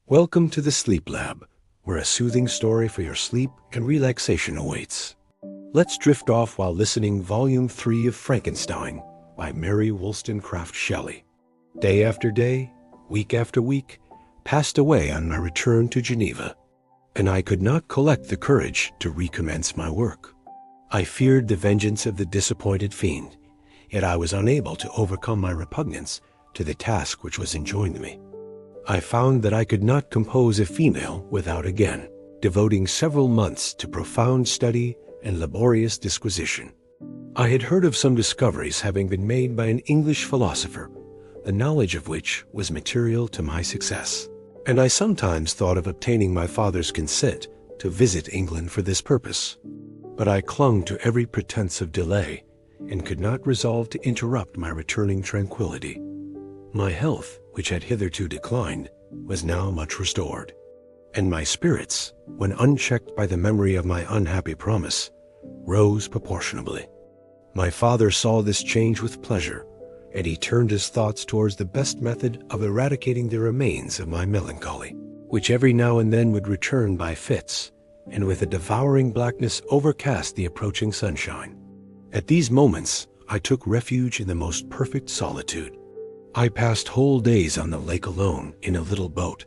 Welcome to the Sleep Lab, where a soothing story for your sleep and relaxation awaits. Let's drift off while listening Volume 3 of Frankenstein by Mary Shelley. Day after day, week after week, passed away on my return to Geneva, and I could not collect the courage to recommence my work. I feared the vengeance of the disappointed fiend, yet I was unable to overcome my repugnance to the task which was enjoined me. I found that I could not compose a female without again devoting several months to profound study and laborious disquisition. I had heard of some discoveries having been made by an English philosopher, the knowledge of which was material to my success, and I sometimes thought of obtaining my father's consent to visit England for this purpose. But I clung to every pretense of delay and could not resolve to interrupt my returning tranquility. My health, which had hitherto declined, was now much restored, and my spirits, when unchecked by the memory of my unhappy promise, rose proportionably. My father saw this change with pleasure, and he turned his thoughts towards the best method of eradicating the remains of my melancholy, which every now and then would return by fits, and with a devouring blackness overcast the approaching sunshine. At these moments, I took refuge in the most perfect solitude. I passed whole days on the lake alone in a little boat,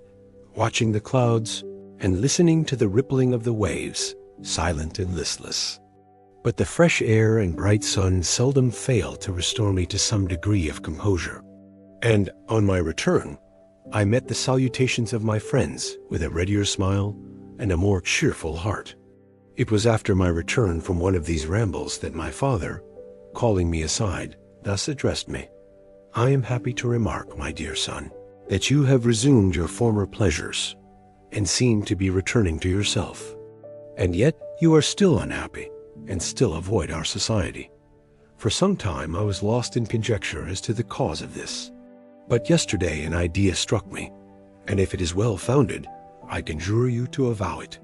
watching the clouds and listening to the rippling of the waves, silent and listless. But the fresh air and bright sun seldom failed to restore me to some degree of composure. And on my return, I met the salutations of my friends with a readier smile and a more cheerful heart. It was after my return from one of these rambles that my father, calling me aside, thus addressed me. "I am happy to remark, my dear son, that you have resumed your former pleasures and seem to be returning to yourself. And yet you are still unhappy and still avoid our society. For some time I was lost in conjecture as to the cause of this. But yesterday an idea struck me, and if it is well founded, I conjure you to avow it.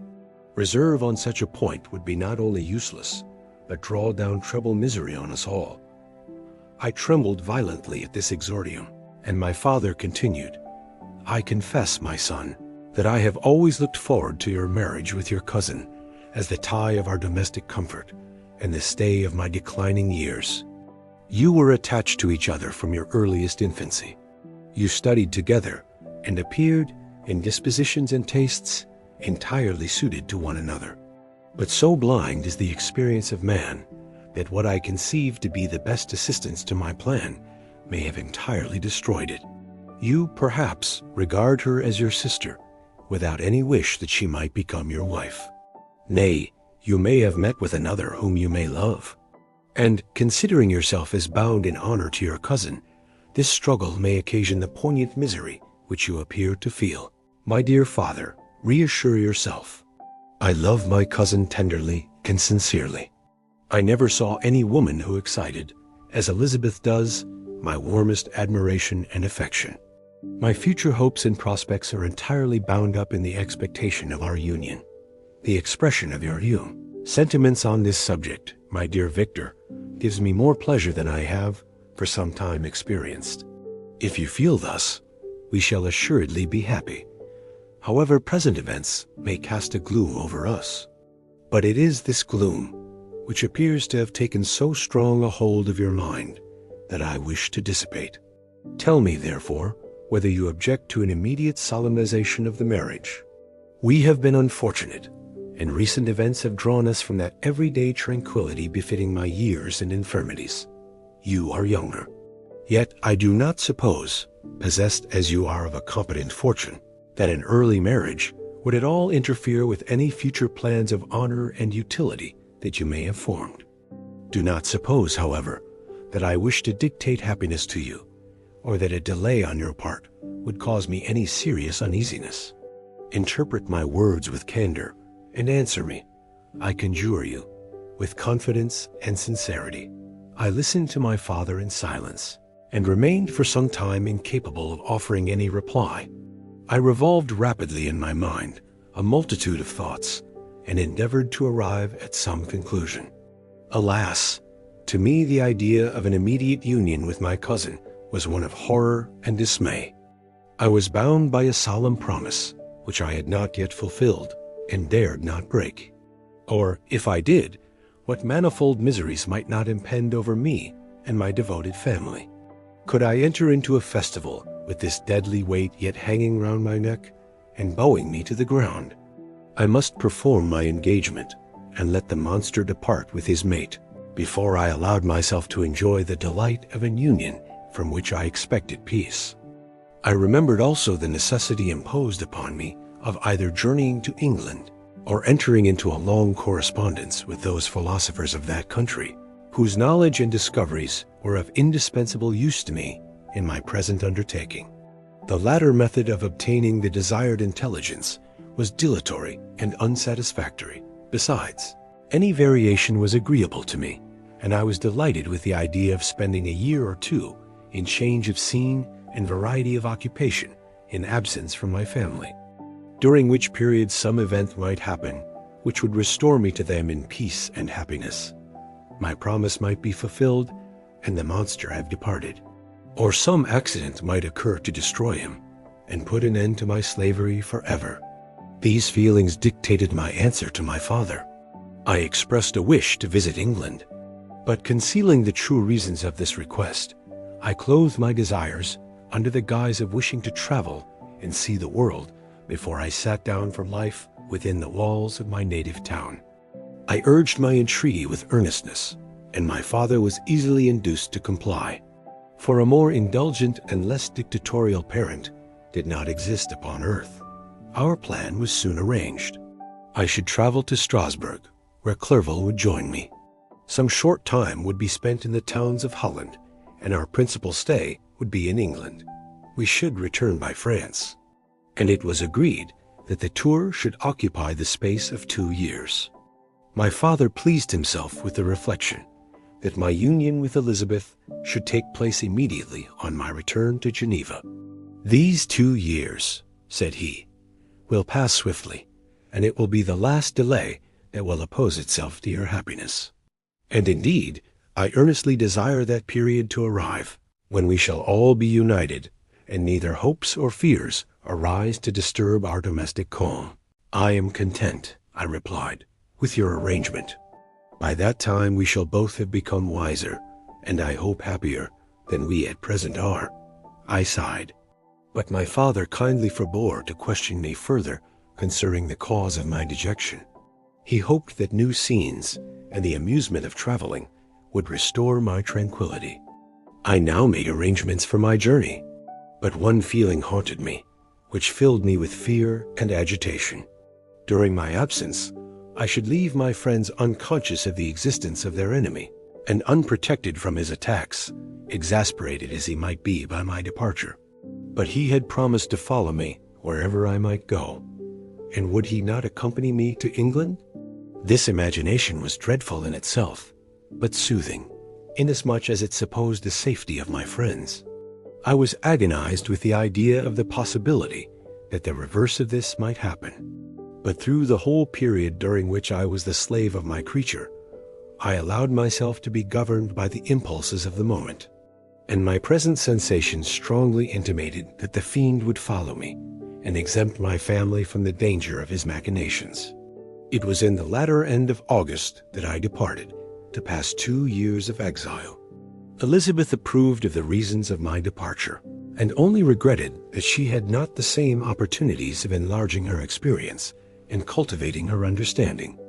Reserve on such a point would be not only useless, but draw down treble misery on us all." I trembled violently at this exordium, and my father continued, "I confess, my son, that I have always looked forward to your marriage with your cousin as the tie of our domestic comfort and the stay of my declining years. You were attached to each other from your earliest infancy. You studied together and appeared, in dispositions and tastes, entirely suited to one another. But so blind is the experience of man that what I conceived to be the best assistance to my plan may have entirely destroyed it. You, perhaps, regard her as your sister, without any wish that she might become your wife. Nay, you may have met with another whom you may love. And, considering yourself as bound in honor to your cousin, this struggle may occasion the poignant misery which you appear to feel. My dear father, reassure yourself. I love my cousin tenderly and sincerely. I never saw any woman who excited, as Elizabeth does, my warmest admiration and affection. My future hopes and prospects are entirely bound up in the expectation of our union. The expression of your sentiments on this subject, my dear Victor, gives me more pleasure than I have for some time experienced. If you feel thus, we shall assuredly be happy. However, present events may cast a gloom over us. But it is this gloom which appears to have taken so strong a hold of your mind that I wish to dissipate. Tell me, therefore, whether you object to an immediate solemnization of the marriage. We have been unfortunate, and recent events have drawn us from that everyday tranquility befitting my years and infirmities. You are younger. Yet I do not suppose, possessed as you are of a competent fortune, that an early marriage would at all interfere with any future plans of honor and utility that you may have formed. Do not suppose, however, that I wish to dictate happiness to you, or that a delay on your part would cause me any serious uneasiness. Interpret my words with candor, and answer me, I conjure you, with confidence and sincerity. I listened to my father in silence, and remained for some time incapable of offering any reply. I revolved rapidly in my mind a multitude of thoughts, and endeavored to arrive at some conclusion. Alas, to me the idea of an immediate union with my cousin was one of horror and dismay. I was bound by a solemn promise which I had not yet fulfilled and dared not break? Or, if I did, what manifold miseries might not impend over me and my devoted family? Could I enter into a festival with this deadly weight yet hanging round my neck and bowing me to the ground? I must perform my engagement and let the monster depart with his mate before I allowed myself to enjoy the delight of an union from which I expected peace. I remembered also the necessity imposed upon me of either journeying to England or entering into a long correspondence with those philosophers of that country, whose knowledge and discoveries were of indispensable use to me in my present undertaking. The latter method of obtaining the desired intelligence was dilatory and unsatisfactory. Besides, any variation was agreeable to me, and I was delighted with the idea of spending a year or two in change of scene and variety of occupation in absence from my family, during which period some event might happen which would restore me to them in peace and happiness. My promise might be fulfilled and the monster have departed, or some accident might occur to destroy him and put an end to my slavery forever. These feelings dictated my answer to my father. I expressed a wish to visit England, but concealing the true reasons of this request, I clothed my desires under the guise of wishing to travel and see the world before I sat down for life within the walls of my native town. I urged my entreaty with earnestness, and my father was easily induced to comply, for a more indulgent and less dictatorial parent did not exist upon earth. Our plan was soon arranged. I should travel to Strasbourg, where Clerval would join me. Some short time would be spent in the towns of Holland, and our principal stay would be in England. We should return by France, and it was agreed that the tour should occupy the space of 2 years. My father pleased himself with the reflection that my union with Elizabeth should take place immediately on my return to Geneva. "These 2 years," said he, "will pass swiftly, and it will be the last delay that will oppose itself to your happiness. And indeed, I earnestly desire that period to arrive, when we shall all be united, and neither hopes or fears arise to disturb our domestic calm." "I am content," I replied, "with your arrangement. By that time we shall both have become wiser, and I hope happier than we at present are." I sighed, but my father kindly forbore to question me further concerning the cause of my dejection. He hoped that new scenes and the amusement of traveling would restore my tranquility. I now made arrangements for my journey, but one feeling haunted me, which filled me with fear and agitation. During my absence, I should leave my friends unconscious of the existence of their enemy, and unprotected from his attacks, exasperated as he might be by my departure. But he had promised to follow me wherever I might go, and would he not accompany me to England? This imagination was dreadful in itself, but soothing, inasmuch as it supposed the safety of my friends. I was agonized with the idea of the possibility that the reverse of this might happen. But through the whole period during which I was the slave of my creature, I allowed myself to be governed by the impulses of the moment, and my present sensations strongly intimated that the fiend would follow me and exempt my family from the danger of his machinations. It was in the latter end of August that I departed to pass 2 years of exile. Elizabeth approved of the reasons of my departure, and only regretted that she had not the same opportunities of enlarging her experience and cultivating her understanding.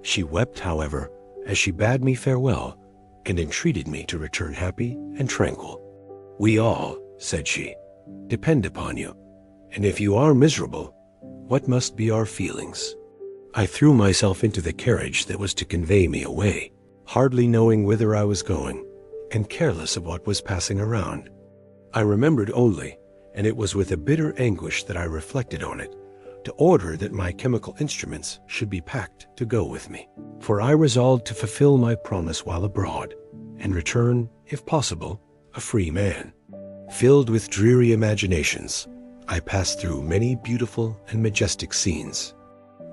She wept, however, as she bade me farewell, and entreated me to return happy and tranquil. "We all," said she, "depend upon you, and if you are miserable, what must be our feelings?" I threw myself into the carriage that was to convey me away, hardly knowing whither I was going, and careless of what was passing around. I remembered only, and it was with a bitter anguish that I reflected on it, to order that my chemical instruments should be packed to go with me, for I resolved to fulfill my promise while abroad, and return, if possible, a free man. Filled with dreary imaginations, I passed through many beautiful and majestic scenes,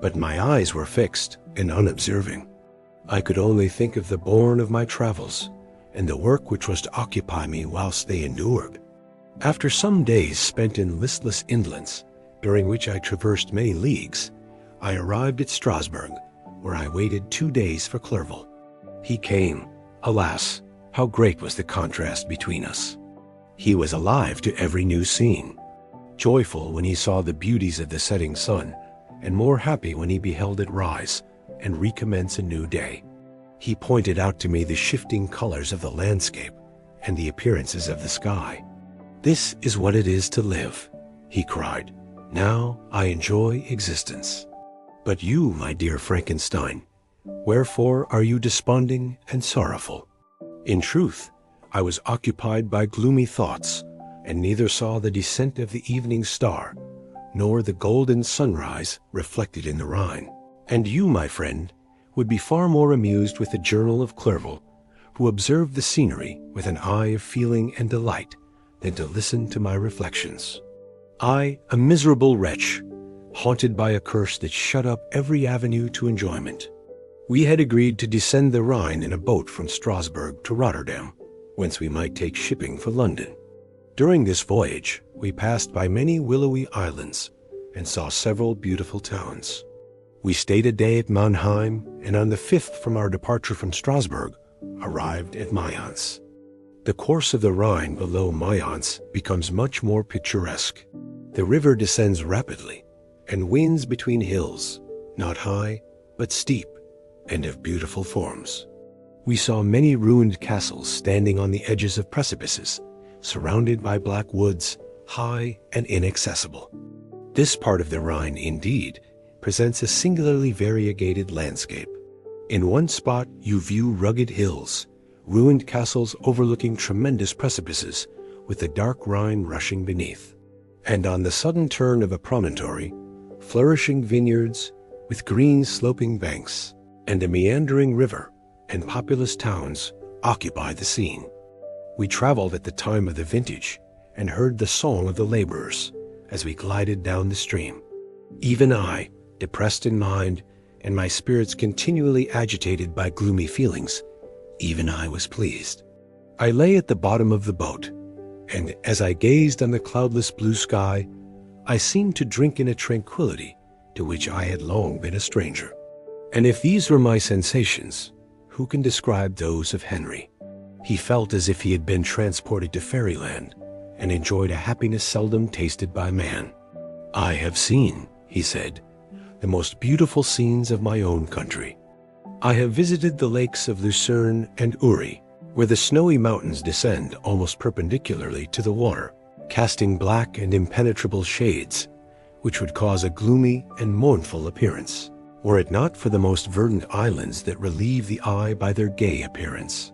but my eyes were fixed and unobserving. I could only think of the bourne of my travels, and the work which was to occupy me whilst they endured. After some days spent in listless indolence during which I traversed many leagues, I arrived at Strasbourg, where I waited 2 days for Clerval. He came. Alas, how great was the contrast between us! He was alive to every new scene, joyful when he saw the beauties of the setting sun, and more happy when he beheld it rise and recommence a new day. He pointed out to me the shifting colors of the landscape and the appearances of the sky. "This is what it is to live," he cried. "Now I enjoy existence. But you, my dear Frankenstein, wherefore are you desponding and sorrowful?" In truth, I was occupied by gloomy thoughts, and neither saw the descent of the evening star, nor the golden sunrise reflected in the Rhine. And you, my friend, would be far more amused with the journal of Clerval, who observed the scenery with an eye of feeling and delight, than to listen to my reflections. I, a miserable wretch, haunted by a curse that shut up every avenue to enjoyment. We had agreed to descend the Rhine in a boat from Strasbourg to Rotterdam, whence we might take shipping for London. During this voyage, we passed by many willowy islands and saw several beautiful towns. We stayed a day at Mannheim, and on the 5th from our departure from Strasbourg, arrived at Mayence. The course of the Rhine below Mayence becomes much more picturesque. The river descends rapidly and winds between hills, not high, but steep, and of beautiful forms. We saw many ruined castles standing on the edges of precipices, surrounded by black woods, high and inaccessible. This part of the Rhine, indeed, presents a singularly variegated landscape. In one spot you view rugged hills, ruined castles overlooking tremendous precipices, with the dark Rhine rushing beneath. And on the sudden turn of a promontory, flourishing vineyards with green sloping banks, and a meandering river and populous towns occupy the scene. We traveled at the time of the vintage and heard the song of the laborers as we glided down the stream. Even I, depressed in mind and my spirits continually agitated by gloomy feelings, even I was pleased. I lay at the bottom of the boat, and as I gazed on the cloudless blue sky, I seemed to drink in a tranquility to which I had long been a stranger. And if these were my sensations, who can describe those of Henry? He felt as if he had been transported to fairyland and enjoyed a happiness seldom tasted by man. "I have seen," he said, "the most beautiful scenes of my own country. I have visited the lakes of Lucerne and Uri, where the snowy mountains descend almost perpendicularly to the water, casting black and impenetrable shades, which would cause a gloomy and mournful appearance, were it not for the most verdant islands that relieve the eye by their gay appearance.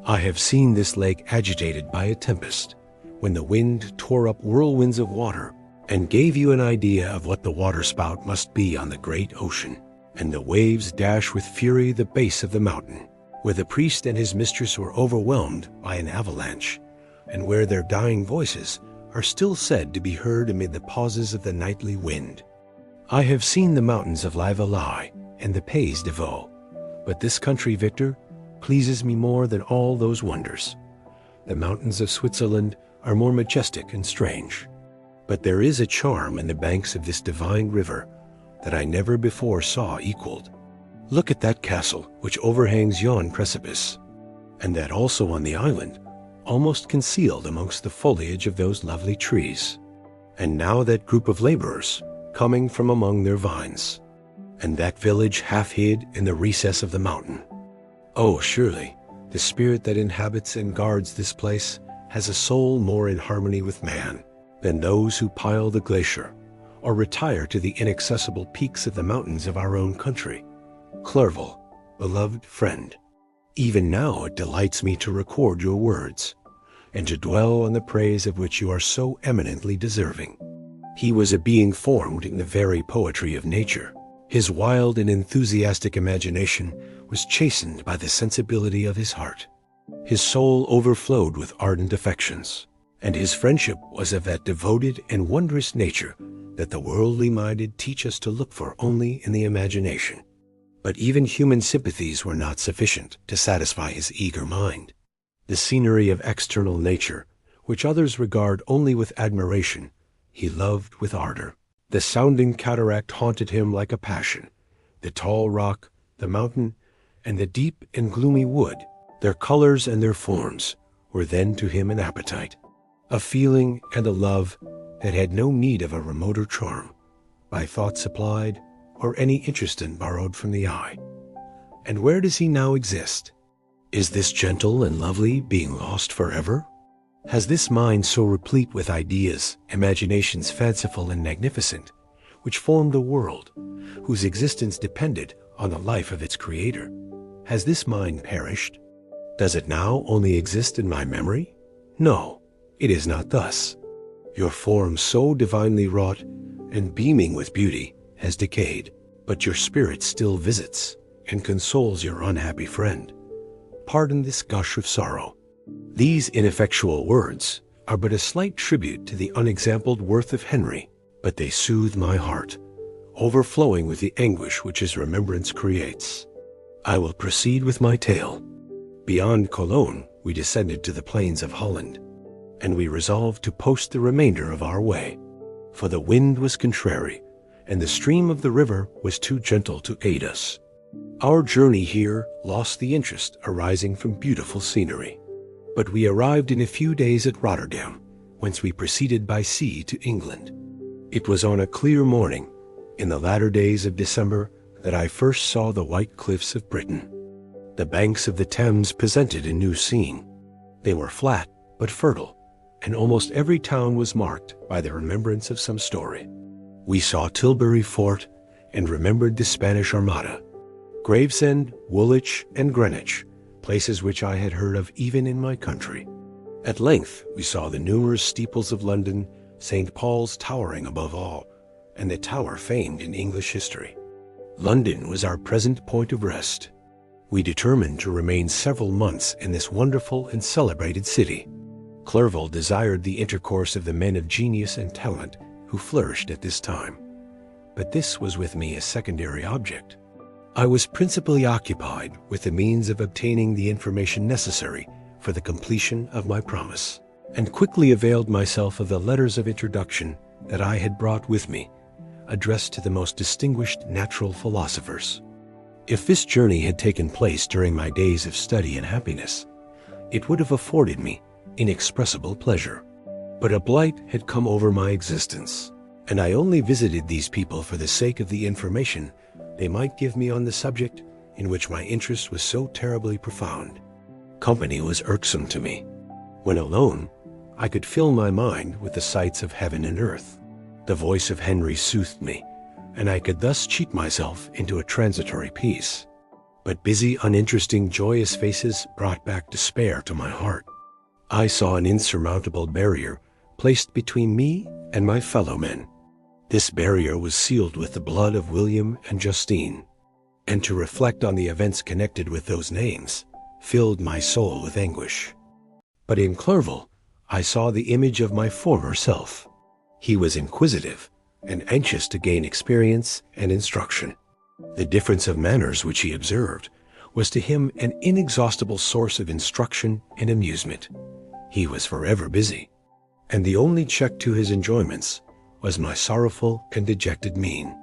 I have seen this lake agitated by a tempest, when the wind tore up whirlwinds of water, and gave you an idea of what the waterspout must be on the great ocean, and the waves dash with fury the base of the mountain, where the priest and his mistress were overwhelmed by an avalanche, and where their dying voices are still said to be heard amid the pauses of the nightly wind. I have seen the mountains of La Valais and the Pays de Vaud, but this country, Victor, pleases me more than all those wonders. The mountains of Switzerland are more majestic and strange, but there is a charm in the banks of this divine river that I never before saw equaled. Look at that castle which overhangs yon precipice, and that also on the island, almost concealed amongst the foliage of those lovely trees. And now that group of laborers coming from among their vines, and that village half hid in the recess of the mountain. Oh, surely the spirit that inhabits and guards this place has a soul more in harmony with man than those who pile the glacier or retire to the inaccessible peaks of the mountains of our own country. Clerval, beloved friend, even now it delights me to record your words, and to dwell on the praise of which you are so eminently deserving. He was a being formed in the very poetry of nature. His wild and enthusiastic imagination was chastened by the sensibility of his heart. His soul overflowed with ardent affections, and his friendship was of that devoted and wondrous nature that the worldly minded teach us to look for only in the imagination. But even human sympathies were not sufficient to satisfy his eager mind. The scenery of external nature, which others regard only with admiration, he loved with ardor. The sounding cataract haunted him like a passion. The tall rock, the mountain, and the deep and gloomy wood, their colors and their forms, were then to him an appetite, a feeling and a love that had no need of a remoter charm, by thought supplied, or any interest borrowed from the eye. And where does he now exist? Is this gentle and lovely being lost forever? Has this mind so replete with ideas, imaginations fanciful and magnificent, which formed a world, whose existence depended on the life of its creator, has this mind perished? Does it now only exist in my memory? No, it is not thus. Your form so divinely wrought and beaming with beauty has decayed, but your spirit still visits and consoles your unhappy friend. Pardon this gush of sorrow. These ineffectual words are but a slight tribute to the unexampled worth of Henry, but they soothe my heart, overflowing with the anguish which his remembrance creates. I will proceed with my tale. Beyond Cologne, we descended to the plains of Holland, and we resolved to post the remainder of our way, for the wind was contrary, and the stream of the river was too gentle to aid us. Our journey here lost the interest arising from beautiful scenery, but we arrived in a few days at Rotterdam, whence we proceeded by sea to England. It was on a clear morning, in the latter days of December, that I first saw the white cliffs of Britain. The banks of the Thames presented a new scene. They were flat but fertile, and almost every town was marked by the remembrance of some story. We saw Tilbury Fort and remembered the Spanish Armada, Gravesend, Woolwich, and Greenwich, places which I had heard of even in my country. At length we saw the numerous steeples of London, St. Paul's towering above all, and the tower famed in English history. London was our present point of rest. We determined to remain several months in this wonderful and celebrated city. Clerval desired the intercourse of the men of genius and talent who flourished at this time, but this was with me a secondary object. I was principally occupied with the means of obtaining the information necessary for the completion of my promise, and quickly availed myself of the letters of introduction that I had brought with me, addressed to the most distinguished natural philosophers. If this journey had taken place during my days of study and happiness, it would have afforded me inexpressible pleasure. But a blight had come over my existence, and I only visited these people for the sake of the information they might give me on the subject in which my interest was so terribly profound. Company was irksome to me. When alone, I could fill my mind with the sights of heaven and earth. The voice of Henry soothed me, and I could thus cheat myself into a transitory peace. But busy, uninteresting, joyous faces brought back despair to my heart. I saw an insurmountable barrier placed between me and my fellow men. This barrier was sealed with the blood of William and Justine, and to reflect on the events connected with those names filled my soul with anguish. But in Clerval, I saw the image of my former self. He was inquisitive and anxious to gain experience and instruction. The difference of manners which he observed was to him an inexhaustible source of instruction and amusement. He was forever busy, and the only check to his enjoyments was my sorrowful and dejected mien.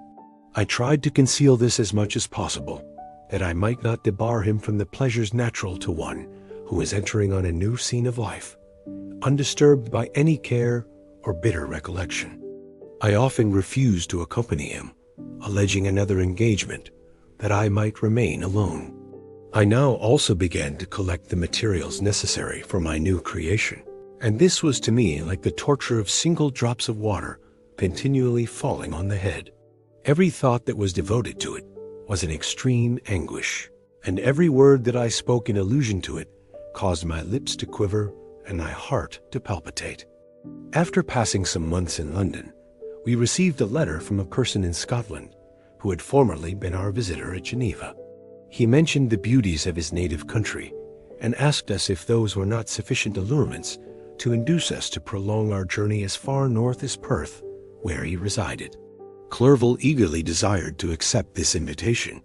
I tried to conceal this as much as possible, that I might not debar him from the pleasures natural to one who is entering on a new scene of life, undisturbed by any care or bitter recollection. I often refused to accompany him, alleging another engagement, that I might remain alone. I now also began to collect the materials necessary for my new creation, and this was to me like the torture of single drops of water continually falling on the head. Every thought that was devoted to it was an extreme anguish, and every word that I spoke in allusion to it caused my lips to quiver and my heart to palpitate. After passing some months in London, we received a letter from a person in Scotland who had formerly been our visitor at Geneva. He mentioned the beauties of his native country and asked us if those were not sufficient allurements to induce us to prolong our journey as far north as Perth, where he resided. Clerval eagerly desired to accept this invitation,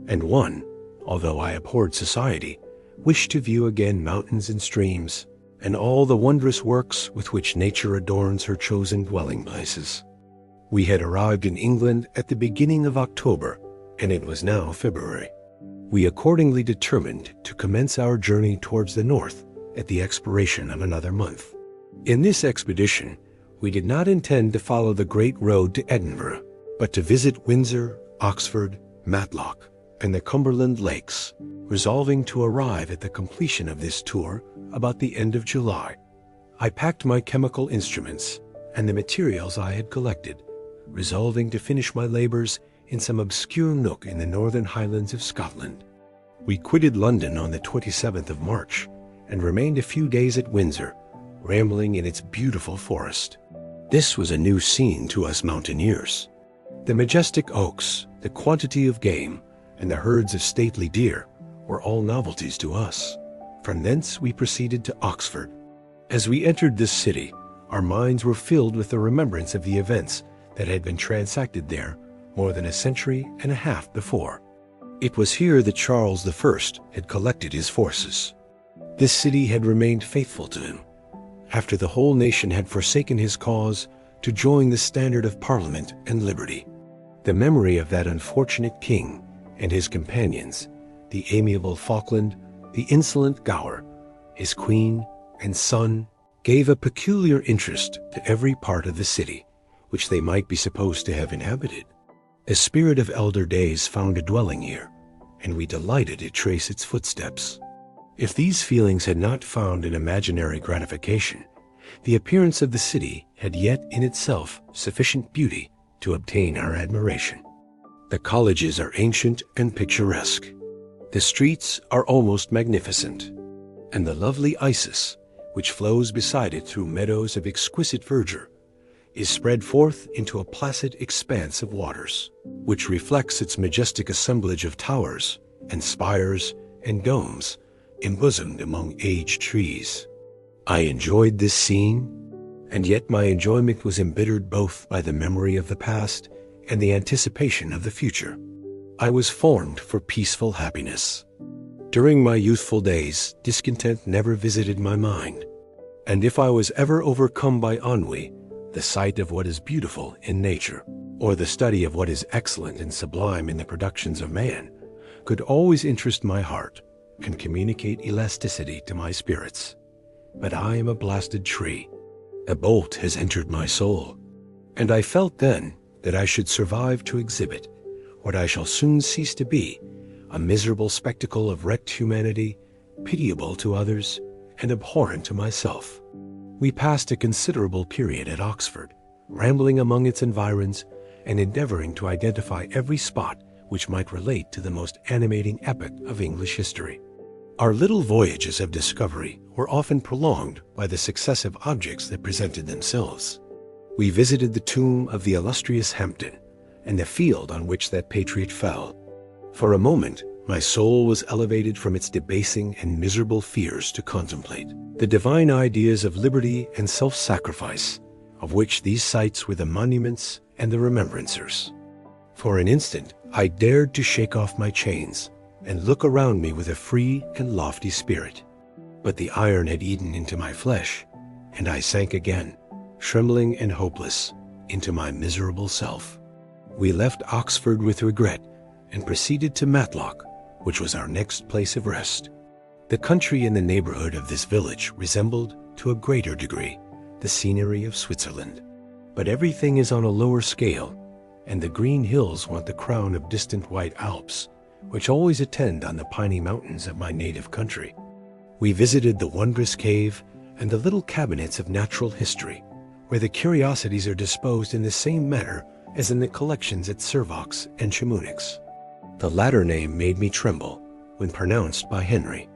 and one, although I abhorred society, wished to view again mountains and streams, and all the wondrous works with which nature adorns her chosen dwelling places. We had arrived in England at the beginning of October, and it was now February. We accordingly determined to commence our journey towards the north at the expiration of another month. In this expedition, we did not intend to follow the great road to Edinburgh, but to visit Windsor, Oxford, Matlock, and the Cumberland Lakes, resolving to arrive at the completion of this tour about the end of July. I packed my chemical instruments and the materials I had collected, resolving to finish my labors in some obscure nook in the northern highlands of Scotland. We quitted London on the 27th of March and remained a few days at Windsor, rambling in its beautiful forest. This was a new scene to us mountaineers. The majestic oaks, the quantity of game, and the herds of stately deer were all novelties to us. From thence we proceeded to Oxford. As we entered this city, our minds were filled with the remembrance of the events that had been transacted there more than a century and a half before. It was here that Charles I had collected his forces. This city had remained faithful to him, after the whole nation had forsaken his cause to join the standard of Parliament and liberty. The memory of that unfortunate king and his companions, the amiable Falkland, the insolent Gower, his queen and son, gave a peculiar interest to every part of the city which they might be supposed to have inhabited. A spirit of elder days found a dwelling here, and we delighted to trace its footsteps. If these feelings had not found an imaginary gratification, the appearance of the city had yet in itself sufficient beauty to obtain our admiration. The colleges are ancient and picturesque. The streets are almost magnificent, and the lovely Isis, which flows beside it through meadows of exquisite verdure, is spread forth into a placid expanse of waters, which reflects its majestic assemblage of towers and spires and domes embosomed among aged trees. I enjoyed this scene, and yet my enjoyment was embittered both by the memory of the past and the anticipation of the future. I was formed for peaceful happiness. During my youthful days, discontent never visited my mind, and if I was ever overcome by ennui, the sight of what is beautiful in nature, or the study of what is excellent and sublime in the productions of man, could always interest my heart and communicate elasticity to my spirits. But I am a blasted tree. A bolt has entered my soul, and I felt then that I should survive to exhibit what I shall soon cease to be, a miserable spectacle of wrecked humanity, pitiable to others and abhorrent to myself. We passed a considerable period at Oxford, rambling among its environs and endeavoring to identify every spot which might relate to the most animating epoch of English history. Our little voyages of discovery were often prolonged by the successive objects that presented themselves. We visited the tomb of the illustrious Hampden and the field on which that patriot fell. For a moment, my soul was elevated from its debasing and miserable fears to contemplate the divine ideas of liberty and self-sacrifice, of which these sites were the monuments and the remembrancers. For an instant, I dared to shake off my chains and look around me with a free and lofty spirit. But the iron had eaten into my flesh, and I sank again, trembling and hopeless, into my miserable self. We left Oxford with regret and proceeded to Matlock, which was our next place of rest. The country in the neighborhood of this village resembled, to a greater degree, the scenery of Switzerland. But everything is on a lower scale, and the green hills want the crown of distant white Alps, which always attend on the piny mountains of my native country. We visited the wondrous cave and the little cabinets of natural history, where the curiosities are disposed in the same manner as in the collections at Servox and Chamonix. The latter name made me tremble when pronounced by Henry,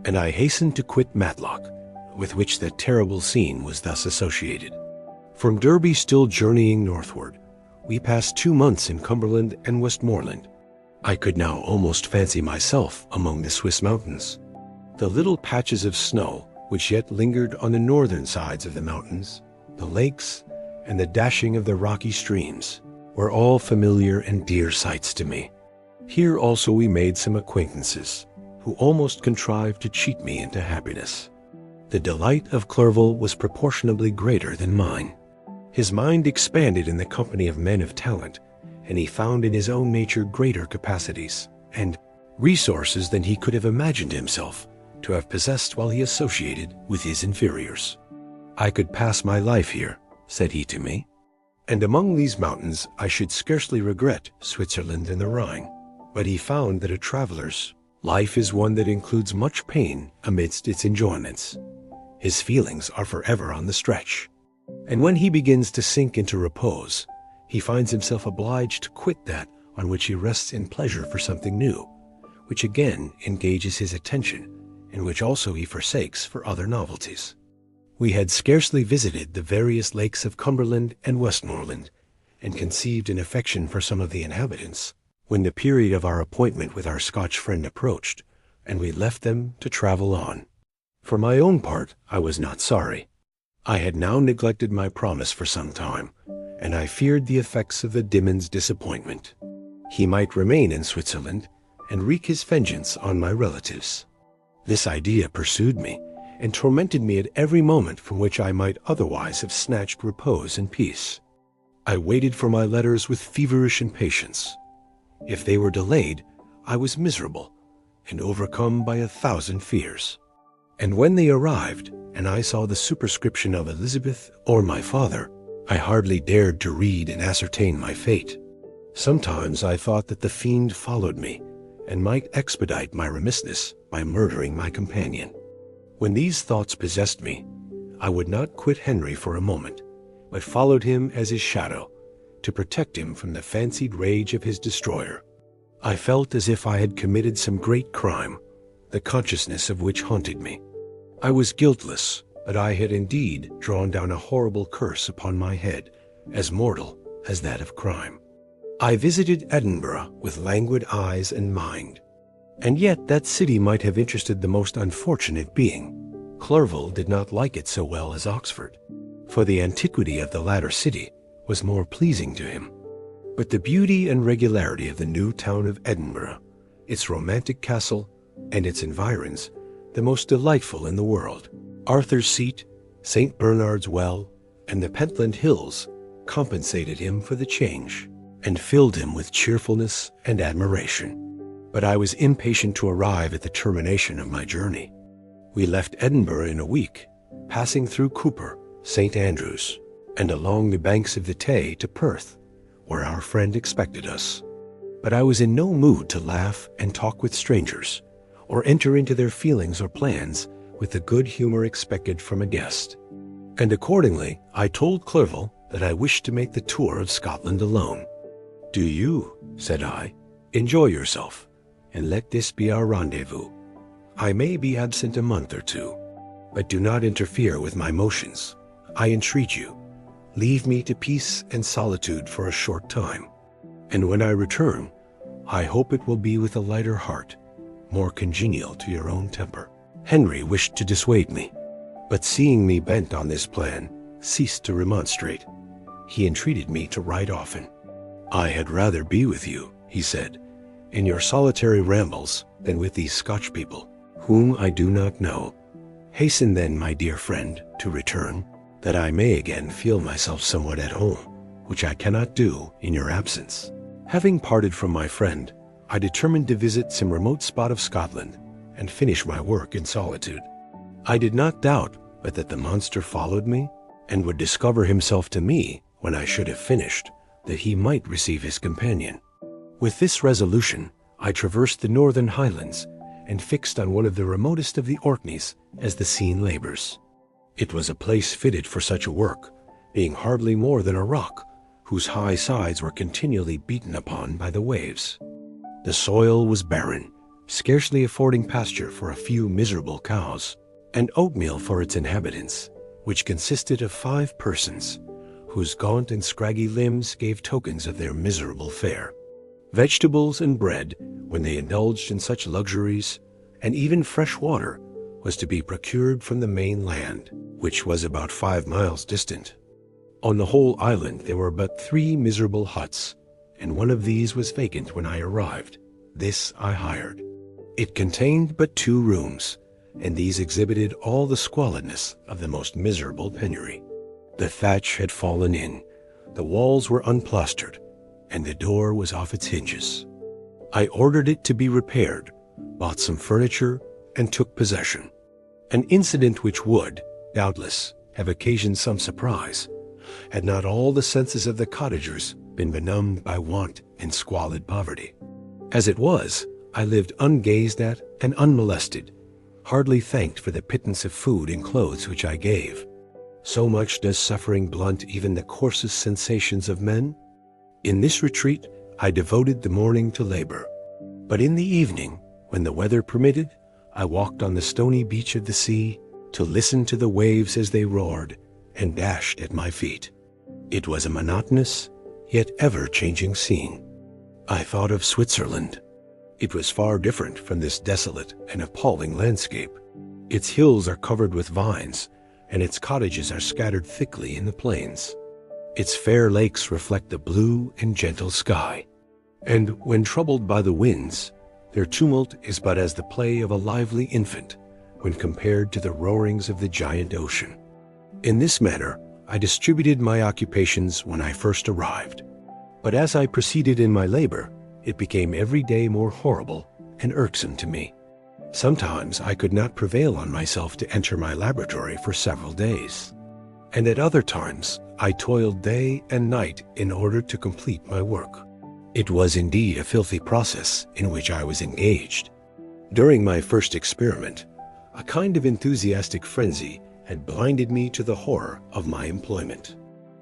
and I hastened to quit Matlock, with which that terrible scene was thus associated. From Derby, still journeying northward, we passed 2 months in Cumberland and Westmoreland. I could now almost fancy myself among the Swiss mountains. The little patches of snow which yet lingered on the northern sides of the mountains, the lakes, and the dashing of the rocky streams were all familiar and dear sights to me. Here also we made some acquaintances, who almost contrived to cheat me into happiness. The delight of Clerval was proportionably greater than mine. His mind expanded in the company of men of talent, and he found in his own nature greater capacities and resources than he could have imagined himself to have possessed while he associated with his inferiors. "I could pass my life here," said he to me, "and among these mountains I should scarcely regret Switzerland and the Rhine." But he found that a traveler's life is one that includes much pain amidst its enjoyments. His feelings are forever on the stretch, and when he begins to sink into repose, he finds himself obliged to quit that on which he rests in pleasure for something new, which again engages his attention, and which also he forsakes for other novelties. We had scarcely visited the various lakes of Cumberland and Westmoreland, and conceived an affection for some of the inhabitants, when the period of our appointment with our Scotch friend approached, and we left them to travel on. For my own part, I was not sorry. I had now neglected my promise for some time, and I feared the effects of the Demon's disappointment. He might remain in Switzerland and wreak his vengeance on my relatives. This idea pursued me and tormented me at every moment from which I might otherwise have snatched repose and peace. I waited for my letters with feverish impatience. If they were delayed, I was miserable and overcome by 1,000 fears. And when they arrived, and I saw the superscription of Elizabeth or my father, I hardly dared to read and ascertain my fate. Sometimes I thought that the fiend followed me, and might expedite my remissness by murdering my companion. When these thoughts possessed me, I would not quit Henry for a moment, but followed him as his shadow, to protect him from the fancied rage of his destroyer. I felt as if I had committed some great crime, the consciousness of which haunted me. I was guiltless, but I had indeed drawn down a horrible curse upon my head, as mortal as that of crime. I visited Edinburgh with languid eyes and mind, and yet that city might have interested the most unfortunate being. Clerval did not like it so well as Oxford, for the antiquity of the latter city was more pleasing to him. But the beauty and regularity of the new town of Edinburgh, its romantic castle, and its environs, the most delightful in the world, Arthur's Seat, St. Bernard's Well, and the Pentland Hills, compensated him for the change, and filled him with cheerfulness and admiration. But I was impatient to arrive at the termination of my journey. We left Edinburgh in a week, passing through Cooper, St. Andrews, and along the banks of the Tay to Perth, where our friend expected us. But I was in no mood to laugh and talk with strangers, or enter into their feelings or plans with the good humor expected from a guest. And accordingly, I told Clerval that I wished to make the tour of Scotland alone. "Do you," said I, "enjoy yourself, and let this be our rendezvous. I may be absent a month or two, but do not interfere with my motions. I entreat you, leave me to peace and solitude for a short time, and when I return, I hope it will be with a lighter heart, more congenial to your own temper." Henry wished to dissuade me, but seeing me bent on this plan, ceased to remonstrate. He entreated me to write often. "I had rather be with you," he said, "in your solitary rambles than with these Scotch people, whom I do not know. Hasten then, my dear friend, to return, that I may again feel myself somewhat at home, which I cannot do in your absence." Having parted from my friend, I determined to visit some remote spot of Scotland and finish my work in solitude. I did not doubt but that the monster followed me, and would discover himself to me when I should have finished, that he might receive his companion. With this resolution, I traversed the northern highlands, and fixed on one of the remotest of the Orkneys as the scene labors. It was a place fitted for such a work, being hardly more than a rock, whose high sides were continually beaten upon by the waves. The soil was barren, scarcely affording pasture for a few miserable cows, and oatmeal for its inhabitants, which consisted of 5 persons, whose gaunt and scraggy limbs gave tokens of their miserable fare. Vegetables and bread, when they indulged in such luxuries, and even fresh water, was to be procured from the main land, which was about 5 miles distant. On the whole island there were but 3 miserable huts, and one of these was vacant when I arrived. This I hired. It contained but 2 rooms, and these exhibited all the squalidness of the most miserable penury. The thatch had fallen in, the walls were unplastered, and the door was off its hinges. I ordered it to be repaired, bought some furniture, and took possession. An incident which would, doubtless, have occasioned some surprise, had not all the senses of the cottagers been benumbed by want and squalid poverty. As it was, I lived ungazed at and unmolested, hardly thanked for the pittance of food and clothes which I gave. So much does suffering blunt even the coarsest sensations of men. In this retreat, I devoted the morning to labor. But in the evening, when the weather permitted, I walked on the stony beach of the sea to listen to the waves as they roared and dashed at my feet. It was a monotonous, yet ever-changing scene. I thought of Switzerland. It was far different from this desolate and appalling landscape. Its hills are covered with vines, and its cottages are scattered thickly in the plains. Its fair lakes reflect the blue and gentle sky, and when troubled by the winds, their tumult is but as the play of a lively infant when compared to the roarings of the giant ocean. In this manner, I distributed my occupations when I first arrived. But as I proceeded in my labor, it became every day more horrible and irksome to me. Sometimes I could not prevail on myself to enter my laboratory for several days, and at other times I toiled day and night in order to complete my work. It was indeed a filthy process in which I was engaged. During my first experiment, a kind of enthusiastic frenzy had blinded me to the horror of my employment.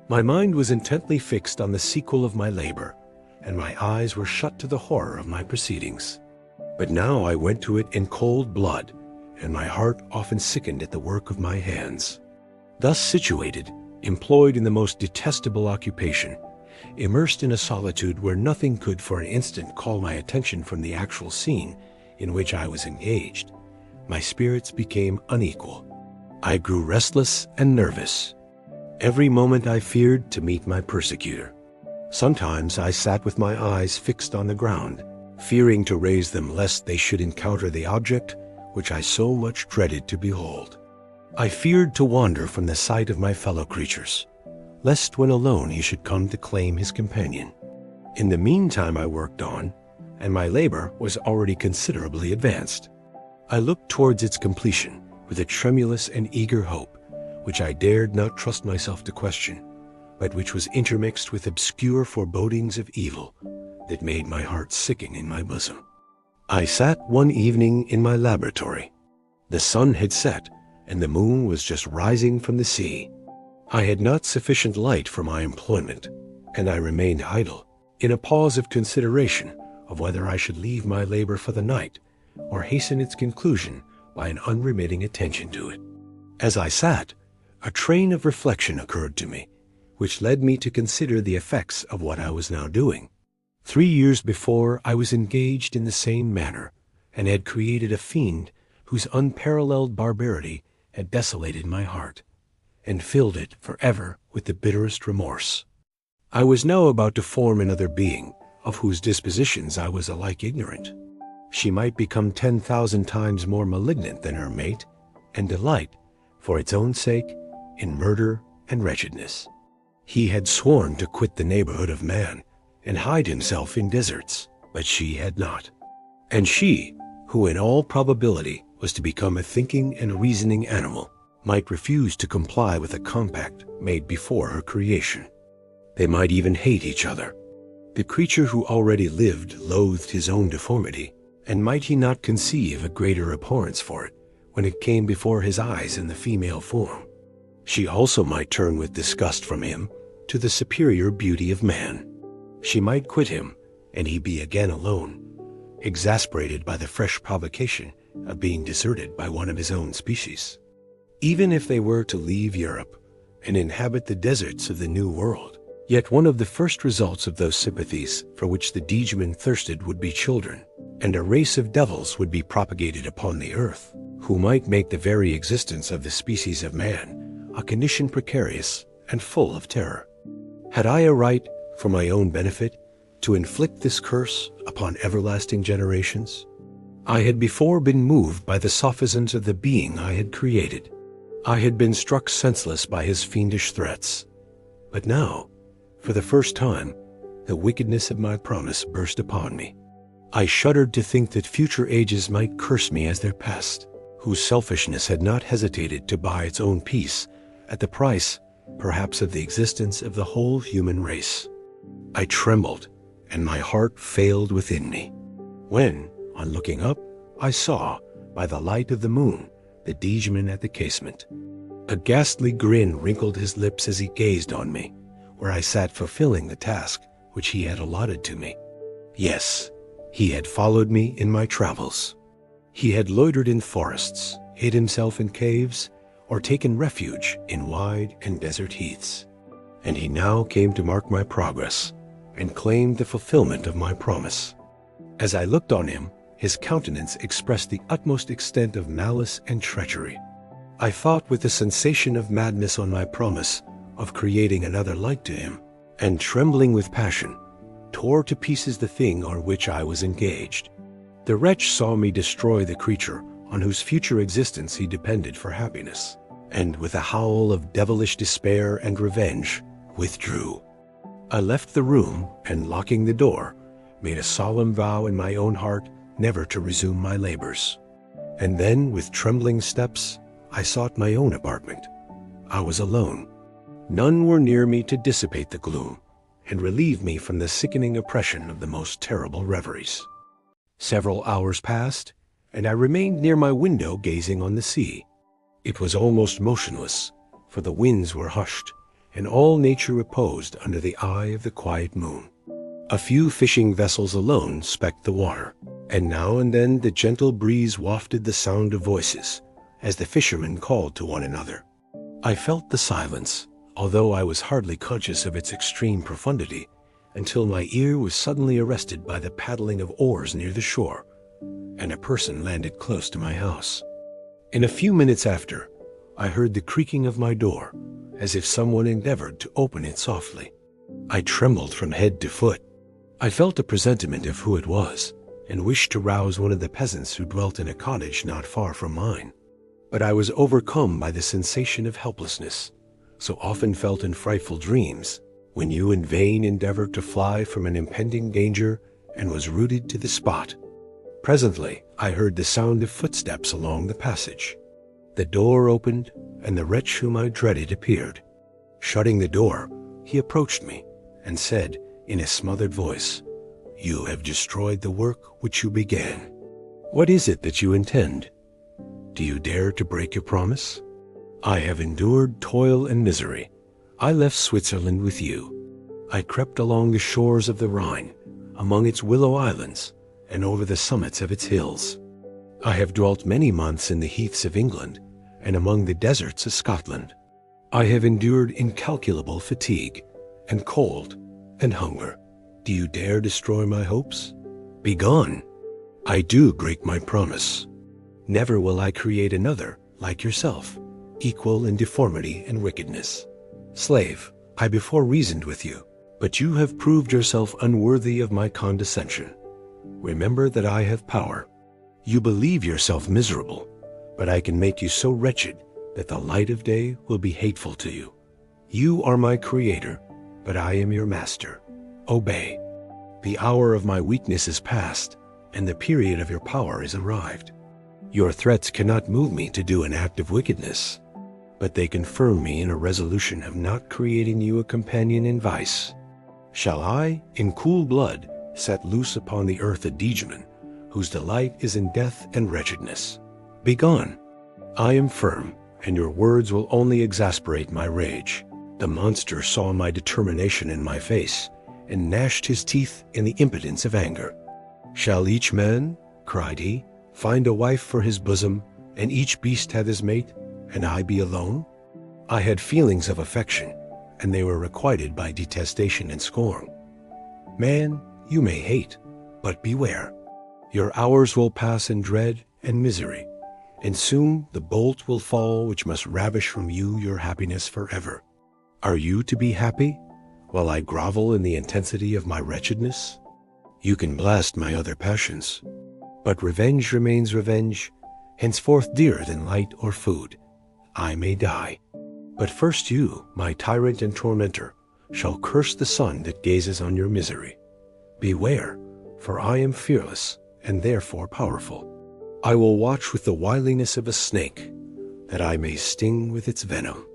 My mind was intently fixed on the sequel of my labor, and my eyes were shut to the horror of my proceedings. But now I went to it in cold blood, and my heart often sickened at the work of my hands. Thus situated, employed in the most detestable occupation, immersed in a solitude where nothing could for an instant call my attention from the actual scene in which I was engaged, my spirits became unequal. I grew restless and nervous. Every moment I feared to meet my persecutor. Sometimes I sat with my eyes fixed on the ground, fearing to raise them lest they should encounter the object which I so much dreaded to behold. I feared to wander from the sight of my fellow creatures, lest when alone he should come to claim his companion. In the meantime I worked on, and my labor was already considerably advanced. I looked towards its completion with a tremulous and eager hope, which I dared not trust myself to question, but which was intermixed with obscure forebodings of evil that made my heart sicken in my bosom. I sat one evening in my laboratory. The sun had set, and the moon was just rising from the sea. I had not sufficient light for my employment, and I remained idle, in a pause of consideration of whether I should leave my labor for the night, or hasten its conclusion by an unremitting attention to it. As I sat, a train of reflection occurred to me, which led me to consider the effects of what I was now doing. 3 years before, I was engaged in the same manner, and had created a fiend whose unparalleled barbarity had desolated my heart, and filled it forever with the bitterest remorse. I was now about to form another being, of whose dispositions I was alike ignorant. She might become 10,000 times more malignant than her mate, and delight, for its own sake, in murder and wretchedness. He had sworn to quit the neighborhood of man, and hide himself in deserts, but she had not. And she, who in all probability was to become a thinking and reasoning animal, might refuse to comply with a compact made before her creation. They might even hate each other. The creature who already lived loathed his own deformity, and might he not conceive a greater abhorrence for it when it came before his eyes in the female form? She also might turn with disgust from him to the superior beauty of man. She might quit him, and he be again alone, exasperated by the fresh provocation of being deserted by one of his own species. Even if they were to leave Europe and inhabit the deserts of the New World, yet one of the first results of those sympathies for which the Degeman thirsted would be children, and a race of devils would be propagated upon the earth, who might make the very existence of the species of man a condition precarious and full of terror. Had I a right, for my own benefit, to inflict this curse upon everlasting generations? I had before been moved by the sophisms of the being I had created. I had been struck senseless by his fiendish threats. But now, for the first time, the wickedness of my promise burst upon me. I shuddered to think that future ages might curse me as their pest, whose selfishness had not hesitated to buy its own peace at the price, perhaps, of the existence of the whole human race. I trembled, and my heart failed within me, when, on looking up, I saw, by the light of the moon, the Diegeman at the casement. A ghastly grin wrinkled his lips as he gazed on me, where I sat fulfilling the task which he had allotted to me. Yes, he had followed me in my travels. He had loitered in forests, hid himself in caves, or taken refuge in wide and desert heaths. And he now came to mark my progress, and claimed the fulfillment of my promise. As I looked on him, his countenance expressed the utmost extent of malice and treachery. I thought with the sensation of madness on my promise of creating another like to him, and trembling with passion, tore to pieces the thing on which I was engaged. The wretch saw me destroy the creature on whose future existence he depended for happiness, and with a howl of devilish despair and revenge, withdrew. I left the room, and locking the door, made a solemn vow in my own heart never to resume my labors. And then, with trembling steps, I sought my own apartment. I was alone. None were near me to dissipate the gloom and relieve me from the sickening oppression of the most terrible reveries. Several hours passed, and I remained near my window gazing on the sea. It was almost motionless, for the winds were hushed, and all nature reposed under the eye of the quiet moon. A few fishing vessels alone specked the water, and now and then the gentle breeze wafted the sound of voices, as the fishermen called to one another. I felt the silence, although I was hardly conscious of its extreme profundity, until my ear was suddenly arrested by the paddling of oars near the shore, and a person landed close to my house. In a few minutes after, I heard the creaking of my door, as if someone endeavored to open it softly. I trembled from head to foot. I felt a presentiment of who it was, and wished to rouse one of the peasants who dwelt in a cottage not far from mine. But I was overcome by the sensation of helplessness, so often felt in frightful dreams, when you in vain endeavored to fly from an impending danger and was rooted to the spot. Presently, I heard the sound of footsteps along the passage. The door opened, and the wretch whom I dreaded appeared. Shutting the door, he approached me and said in a smothered voice, "You have destroyed the work which you began. What is it that you intend? Do you dare to break your promise? I have endured toil and misery. I left Switzerland with you. I crept along the shores of the Rhine, among its willow islands, and over the summits of its hills. I have dwelt many months in the heaths of England and among the deserts of Scotland. I have endured incalculable fatigue and cold and hunger. Do you dare destroy my hopes? Begone! I do break my promise. Never will I create another like yourself, equal in deformity and wickedness. Slave, I before reasoned with you, but you have proved yourself unworthy of my condescension. Remember that I have power. You believe yourself miserable, but I can make you so wretched that the light of day will be hateful to you. You are my creator, but I am your master. Obey. The hour of my weakness is past, and the period of your power is arrived. Your threats cannot move me to do an act of wickedness, but they confirm me in a resolution of not creating you a companion in vice. Shall I, in cool blood, set loose upon the earth a Diegeman, whose delight is in death and wretchedness? Begone! I am firm, and your words will only exasperate my rage. The monster saw my determination in my face, and gnashed his teeth in the impotence of anger. Shall each man, cried he, find a wife for his bosom, and each beast have his mate, and I be alone? I had feelings of affection, and they were requited by detestation and scorn. Man, you may hate, but beware. Your hours will pass in dread and misery, and soon the bolt will fall which must ravish from you your happiness forever. Are you to be happy, while I grovel in the intensity of my wretchedness? You can blast my other passions, but revenge remains revenge, henceforth dearer than light or food. I may die. But first you, my tyrant and tormentor, shall curse the sun that gazes on your misery. Beware, for I am fearless, and therefore powerful. I will watch with the wiliness of a snake, that I may sting with its venom.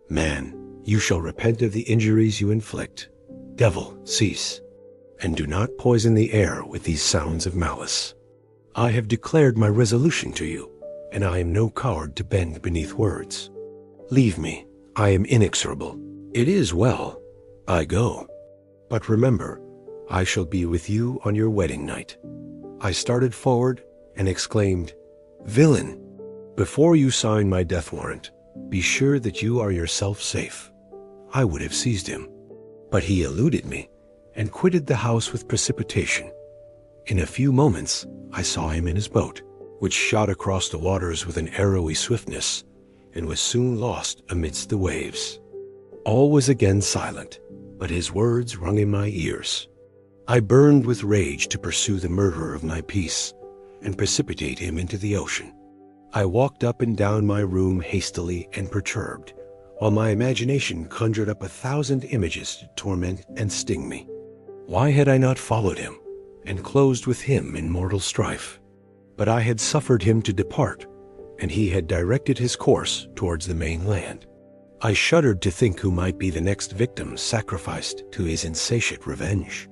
Man, you shall repent of the injuries you inflict. Devil, cease, and do not poison the air with these sounds of malice. I have declared my resolution to you, and I am no coward to bend beneath words. Leave me, I am inexorable. It is well, I go. But remember, I shall be with you on your wedding night. I started forward and exclaimed, Villain, before you sign my death warrant, be sure that you are yourself safe. I would have seized him, but he eluded me and quitted the house with precipitation. In a few moments, I saw him in his boat, which shot across the waters with an arrowy swiftness, and was soon lost amidst the waves. All was again silent, but his words rung in my ears. I burned with rage to pursue the murderer of my peace, and precipitate him into the ocean. I walked up and down my room hastily and perturbed, while my imagination conjured up 1,000 images to torment and sting me. Why had I not followed him, and closed with him in mortal strife? But I had suffered him to depart, and he had directed his course towards the mainland. I shuddered to think who might be the next victim sacrificed to his insatiate revenge.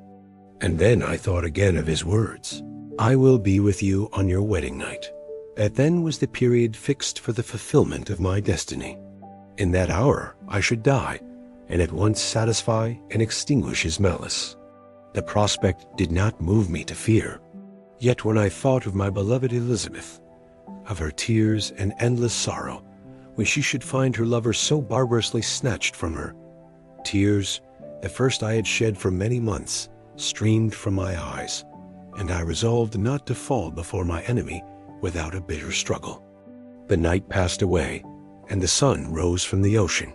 And then I thought again of his words, I will be with you on your wedding night. That then was the period fixed for the fulfillment of my destiny. In that hour I should die, and at once satisfy and extinguish his malice. The prospect did not move me to fear. Yet when I thought of my beloved Elizabeth, of her tears and endless sorrow, when she should find her lover so barbarously snatched from her, tears, the first I had shed for many months, streamed from my eyes, and I resolved not to fall before my enemy without a bitter struggle. The night passed away, and the sun rose from the ocean.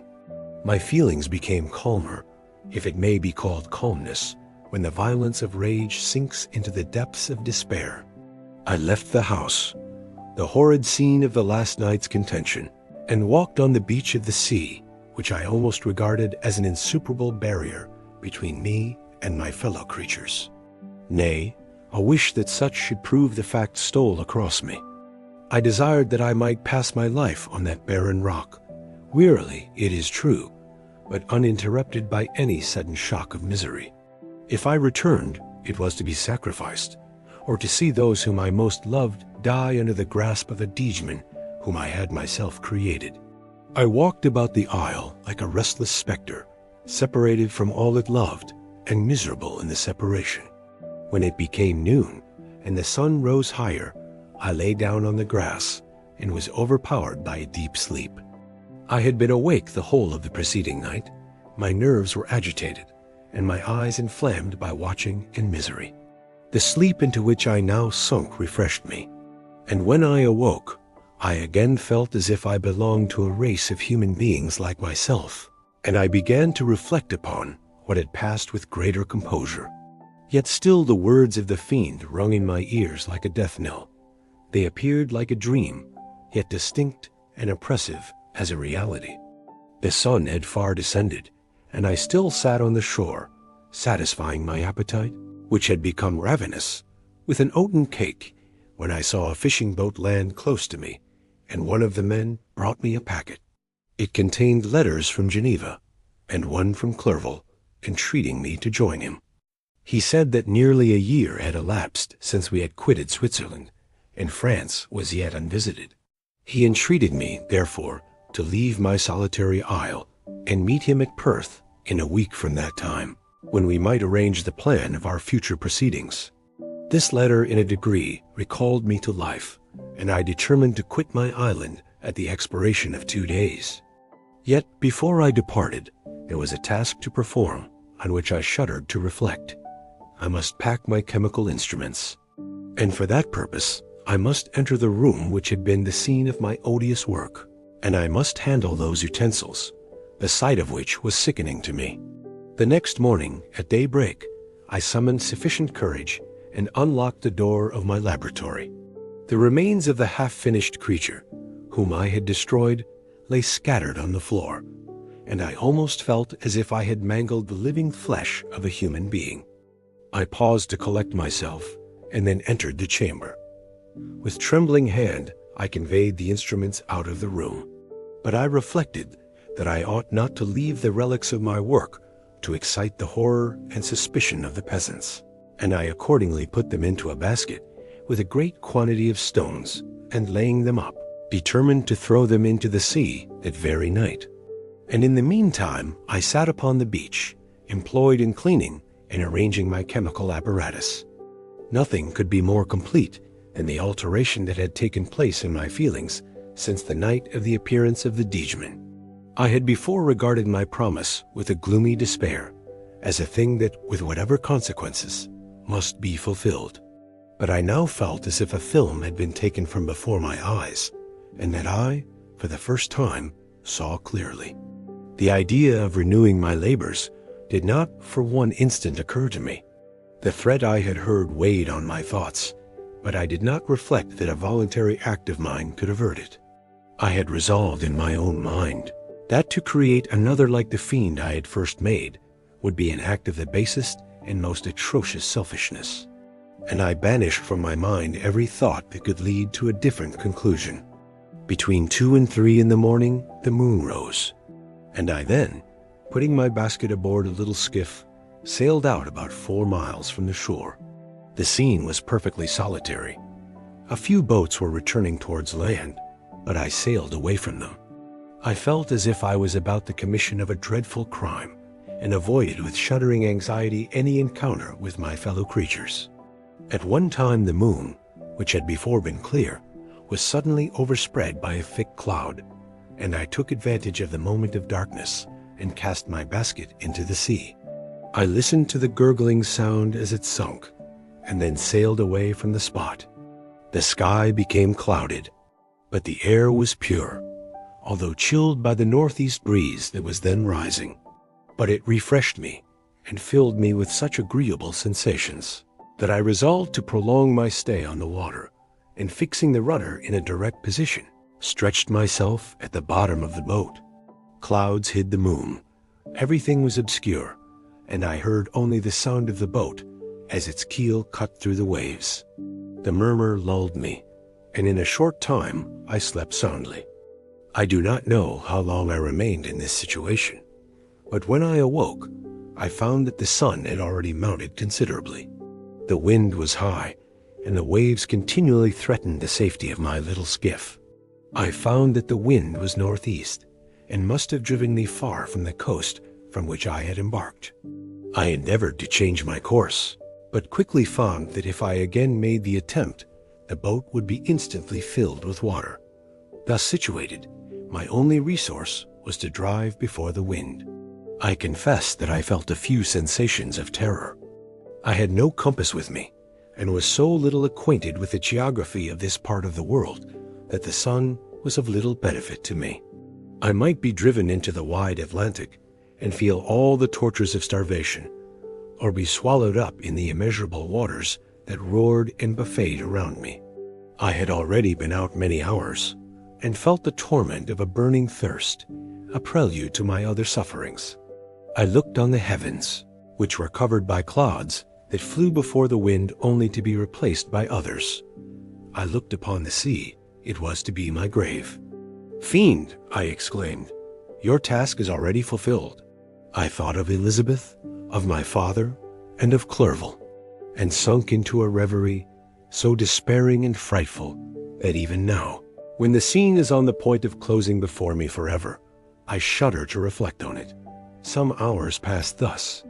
My feelings became calmer, if it may be called calmness, when the violence of rage sinks into the depths of despair. I left the house, the horrid scene of the last night's contention, and walked on the beach of the sea, which I almost regarded as an insuperable barrier between me and my fellow creatures. Nay, a wish that such should prove the fact stole across me. I desired that I might pass my life on that barren rock, wearily, it is true, but uninterrupted by any sudden shock of misery. If I returned, it was to be sacrificed, or to see those whom I most loved die under the grasp of a demon whom I had myself created. I walked about the isle like a restless spectre, separated from all it loved, and miserable in the separation. When it became noon, and the sun rose higher, I lay down on the grass, and was overpowered by a deep sleep. I had been awake the whole of the preceding night. My nerves were agitated, and my eyes inflamed by watching and misery. The sleep into which I now sunk refreshed me, and when I awoke, I again felt as if I belonged to a race of human beings like myself, and I began to reflect upon what had passed with greater composure. Yet still the words of the fiend rung in my ears like a death knell. They appeared like a dream, yet distinct and oppressive as a reality. The sun had far descended, and I still sat on the shore, satisfying my appetite, which had become ravenous, with an oaten cake, when I saw a fishing boat land close to me, and one of the men brought me a packet. It contained letters from Geneva, and one from Clerval, entreating me to join him. He said that nearly a year had elapsed since we had quitted Switzerland, and France was yet unvisited. He entreated me, therefore, to leave my solitary isle, and meet him at Perth in a week from that time, when we might arrange the plan of our future proceedings. This letter in a degree recalled me to life, and I determined to quit my island at the expiration of 2 days. Yet before I departed, there was a task to perform on which I shuddered to reflect. I must pack my chemical instruments, and for that purpose I must enter the room which had been the scene of my odious work, and I must handle those utensils, the sight of which was sickening to me. The next morning, at daybreak, I summoned sufficient courage and unlocked the door of my laboratory. The remains of the half-finished creature, whom I had destroyed, lay scattered on the floor, and I almost felt as if I had mangled the living flesh of a human being. I paused to collect myself and then entered the chamber. With trembling hand, I conveyed the instruments out of the room, but I reflected that I ought not to leave the relics of my work to excite the horror and suspicion of the peasants, and I accordingly put them into a basket with a great quantity of stones, and laying them up, determined to throw them into the sea that very night. And in the meantime I sat upon the beach, employed in cleaning and arranging my chemical apparatus. Nothing could be more complete than the alteration that had taken place in my feelings since the night of the appearance of the Diegeman. I had before regarded my promise with a gloomy despair, as a thing that, with whatever consequences, must be fulfilled. But I now felt as if a film had been taken from before my eyes, and that I, for the first time, saw clearly. The idea of renewing my labors did not for one instant occur to me. The threat I had heard weighed on my thoughts, but I did not reflect that a voluntary act of mine could avert it. I had resolved in my own mind that to create another like the fiend I had first made would be an act of the basest and most atrocious selfishness, and I banished from my mind every thought that could lead to a different conclusion. Between 2 and 3 in the morning, the moon rose, and I then, putting my basket aboard a little skiff, sailed out about 4 miles from the shore. The scene was perfectly solitary. A few boats were returning towards land, but I sailed away from them. I felt as if I was about the commission of a dreadful crime, and avoided with shuddering anxiety any encounter with my fellow creatures. At one time the moon, which had before been clear, was suddenly overspread by a thick cloud, and I took advantage of the moment of darkness and cast my basket into the sea. I listened to the gurgling sound as it sunk, and then sailed away from the spot. The sky became clouded, but the air was pure, although chilled by the northeast breeze that was then rising. But it refreshed me and filled me with such agreeable sensations that I resolved to prolong my stay on the water, and fixing the rudder in a direct position, stretched myself at the bottom of the boat. Clouds hid the moon. Everything was obscure, and I heard only the sound of the boat as its keel cut through the waves. The murmur lulled me, and in a short time I slept soundly. I do not know how long I remained in this situation, but when I awoke, I found that the sun had already mounted considerably. The wind was high, and the waves continually threatened the safety of my little skiff. I found that the wind was northeast, and must have driven me far from the coast from which I had embarked. I endeavored to change my course, but quickly found that if I again made the attempt, the boat would be instantly filled with water. Thus situated, my only resource was to drive before the wind. I confess that I felt a few sensations of terror. I had no compass with me, and was so little acquainted with the geography of this part of the world that the sun was of little benefit to me. I might be driven into the wide Atlantic and feel all the tortures of starvation, or be swallowed up in the immeasurable waters that roared and buffeted around me. I had already been out many hours, and felt the torment of a burning thirst, a prelude to my other sufferings. I looked on the heavens, which were covered by clouds that flew before the wind only to be replaced by others. I looked upon the sea. It was to be my grave. "Fiend," I exclaimed, "your task is already fulfilled." I thought of Elizabeth, of my father, and of Clerval, and sunk into a reverie so despairing and frightful that even now, when the scene is on the point of closing before me forever, I shudder to reflect on it. Some hours passed thus,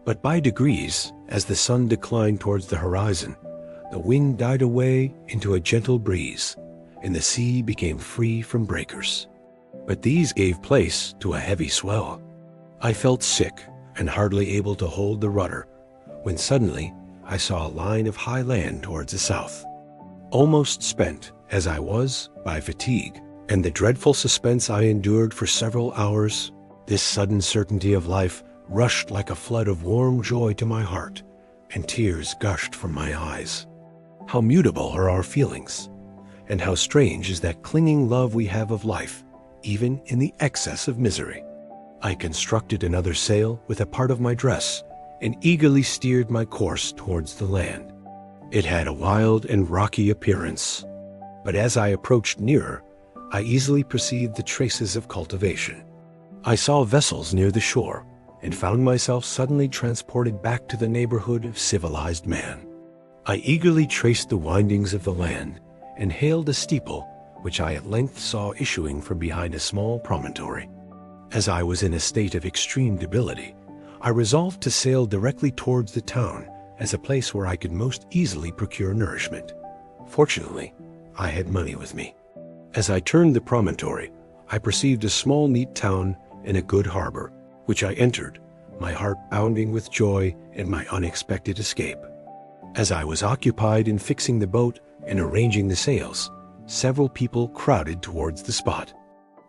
but by degrees, as the sun declined towards the horizon, the wind died away into a gentle breeze, and the sea became free from breakers. But these gave place to a heavy swell. I felt sick and hardly able to hold the rudder, when suddenly I saw a line of high land towards the south. Almost spent, as I was, by fatigue, and the dreadful suspense I endured for several hours, this sudden certainty of life rushed like a flood of warm joy to my heart, and tears gushed from my eyes. How mutable are our feelings, and how strange is that clinging love we have of life even in the excess of misery. I constructed another sail with a part of my dress and eagerly steered my course towards the land. It had a wild and rocky appearance, but as I approached nearer, I easily perceived the traces of cultivation. I saw vessels near the shore and found myself suddenly transported back to the neighborhood of civilized man. I eagerly traced the windings of the land and hailed a steeple which I at length saw issuing from behind a small promontory. As I was in a state of extreme debility, I resolved to sail directly towards the town as a place where I could most easily procure nourishment. Fortunately, I had money with me. As I turned the promontory, I perceived a small neat town and a good harbor, which I entered, my heart bounding with joy at my unexpected escape. As I was occupied in fixing the boat and arranging the sails, several people crowded towards the spot.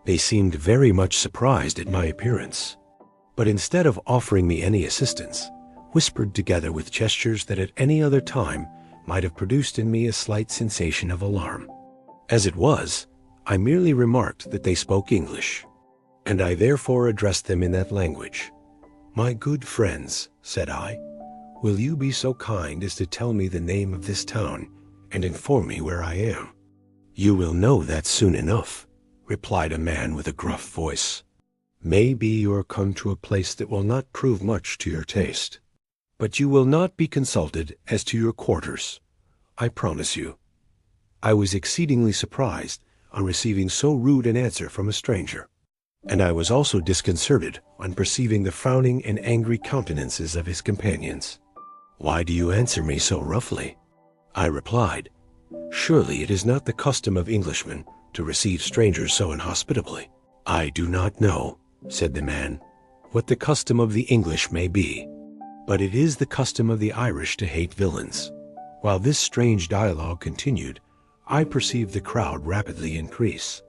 They seemed very much surprised at my appearance, but instead of offering me any assistance, whispered together with gestures that at any other time might have produced in me a slight sensation of alarm. As it was, I merely remarked that they spoke English, and I therefore addressed them in that language. "My good friends," said I, "will you be so kind as to tell me the name of this town and inform me where I am?" "You will know that soon enough," replied a man with a gruff voice. "Maybe you are come to a place that will not prove much to your taste, but you will not be consulted as to your quarters, I promise you." I was exceedingly surprised on receiving so rude an answer from a stranger, and I was also disconcerted on perceiving the frowning and angry countenances of his companions. "Why do you answer me so roughly?" I replied. "Surely it is not the custom of Englishmen to receive strangers so inhospitably." "I do not know," said the man, "what the custom of the English may be, but it is the custom of the Irish to hate villains." While this strange dialogue continued, I perceived the crowd rapidly increase.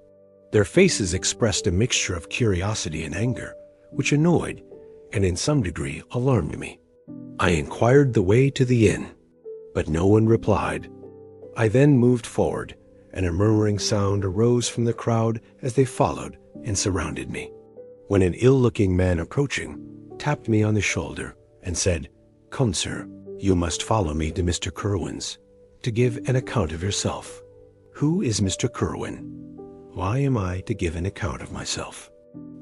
Their faces expressed a mixture of curiosity and anger, which annoyed and in some degree alarmed me. I inquired the way to the inn, but no one replied. I then moved forward, and a murmuring sound arose from the crowd as they followed and surrounded me, when an ill-looking man approaching tapped me on the shoulder and said, "Come, sir, you must follow me to Mr. Curwen's to give an account of yourself." "Who is Mr. Curwen? Why am I to give an account of myself?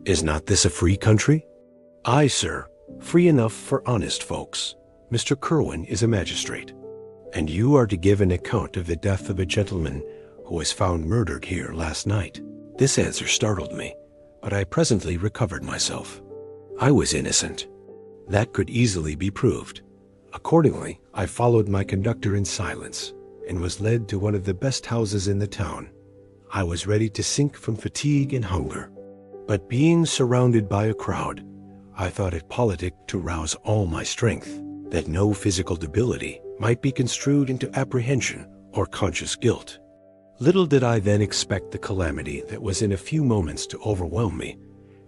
Is not this a free country?" "Aye, sir, free enough for honest folks. Mr. Curwen is a magistrate, and you are to give an account of the death of a gentleman who was found murdered here last night." This answer startled me, but I presently recovered myself. I was innocent. That could easily be proved. Accordingly, I followed my conductor in silence and was led to one of the best houses in the town. I was ready to sink from fatigue and hunger, but being surrounded by a crowd, I thought it politic to rouse all my strength, that no physical debility might be construed into apprehension or conscious guilt. Little did I then expect the calamity that was in a few moments to overwhelm me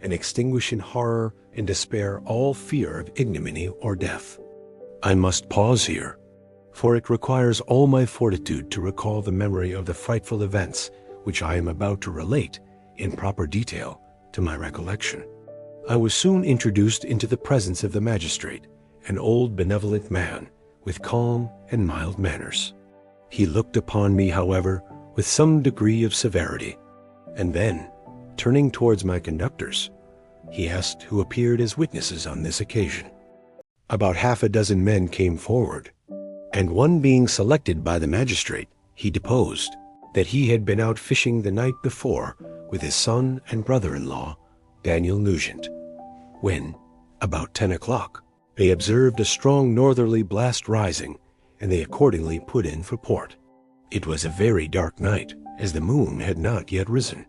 and extinguish in horror and despair all fear of ignominy or death. I must pause here, for it requires all my fortitude to recall the memory of the frightful events which I am about to relate in proper detail to my recollection. I was soon introduced into the presence of the magistrate, an old benevolent man with calm and mild manners. He looked upon me, however, with some degree of severity, and then, turning towards my conductors, he asked who appeared as witnesses on this occasion. About half a dozen men came forward, and one being selected by the magistrate, he deposed that he had been out fishing the night before with his son and brother-in-law, Daniel Nugent, when, about 10 o'clock, they observed a strong northerly blast rising, and they accordingly put in for port. It was a very dark night, as the moon had not yet risen.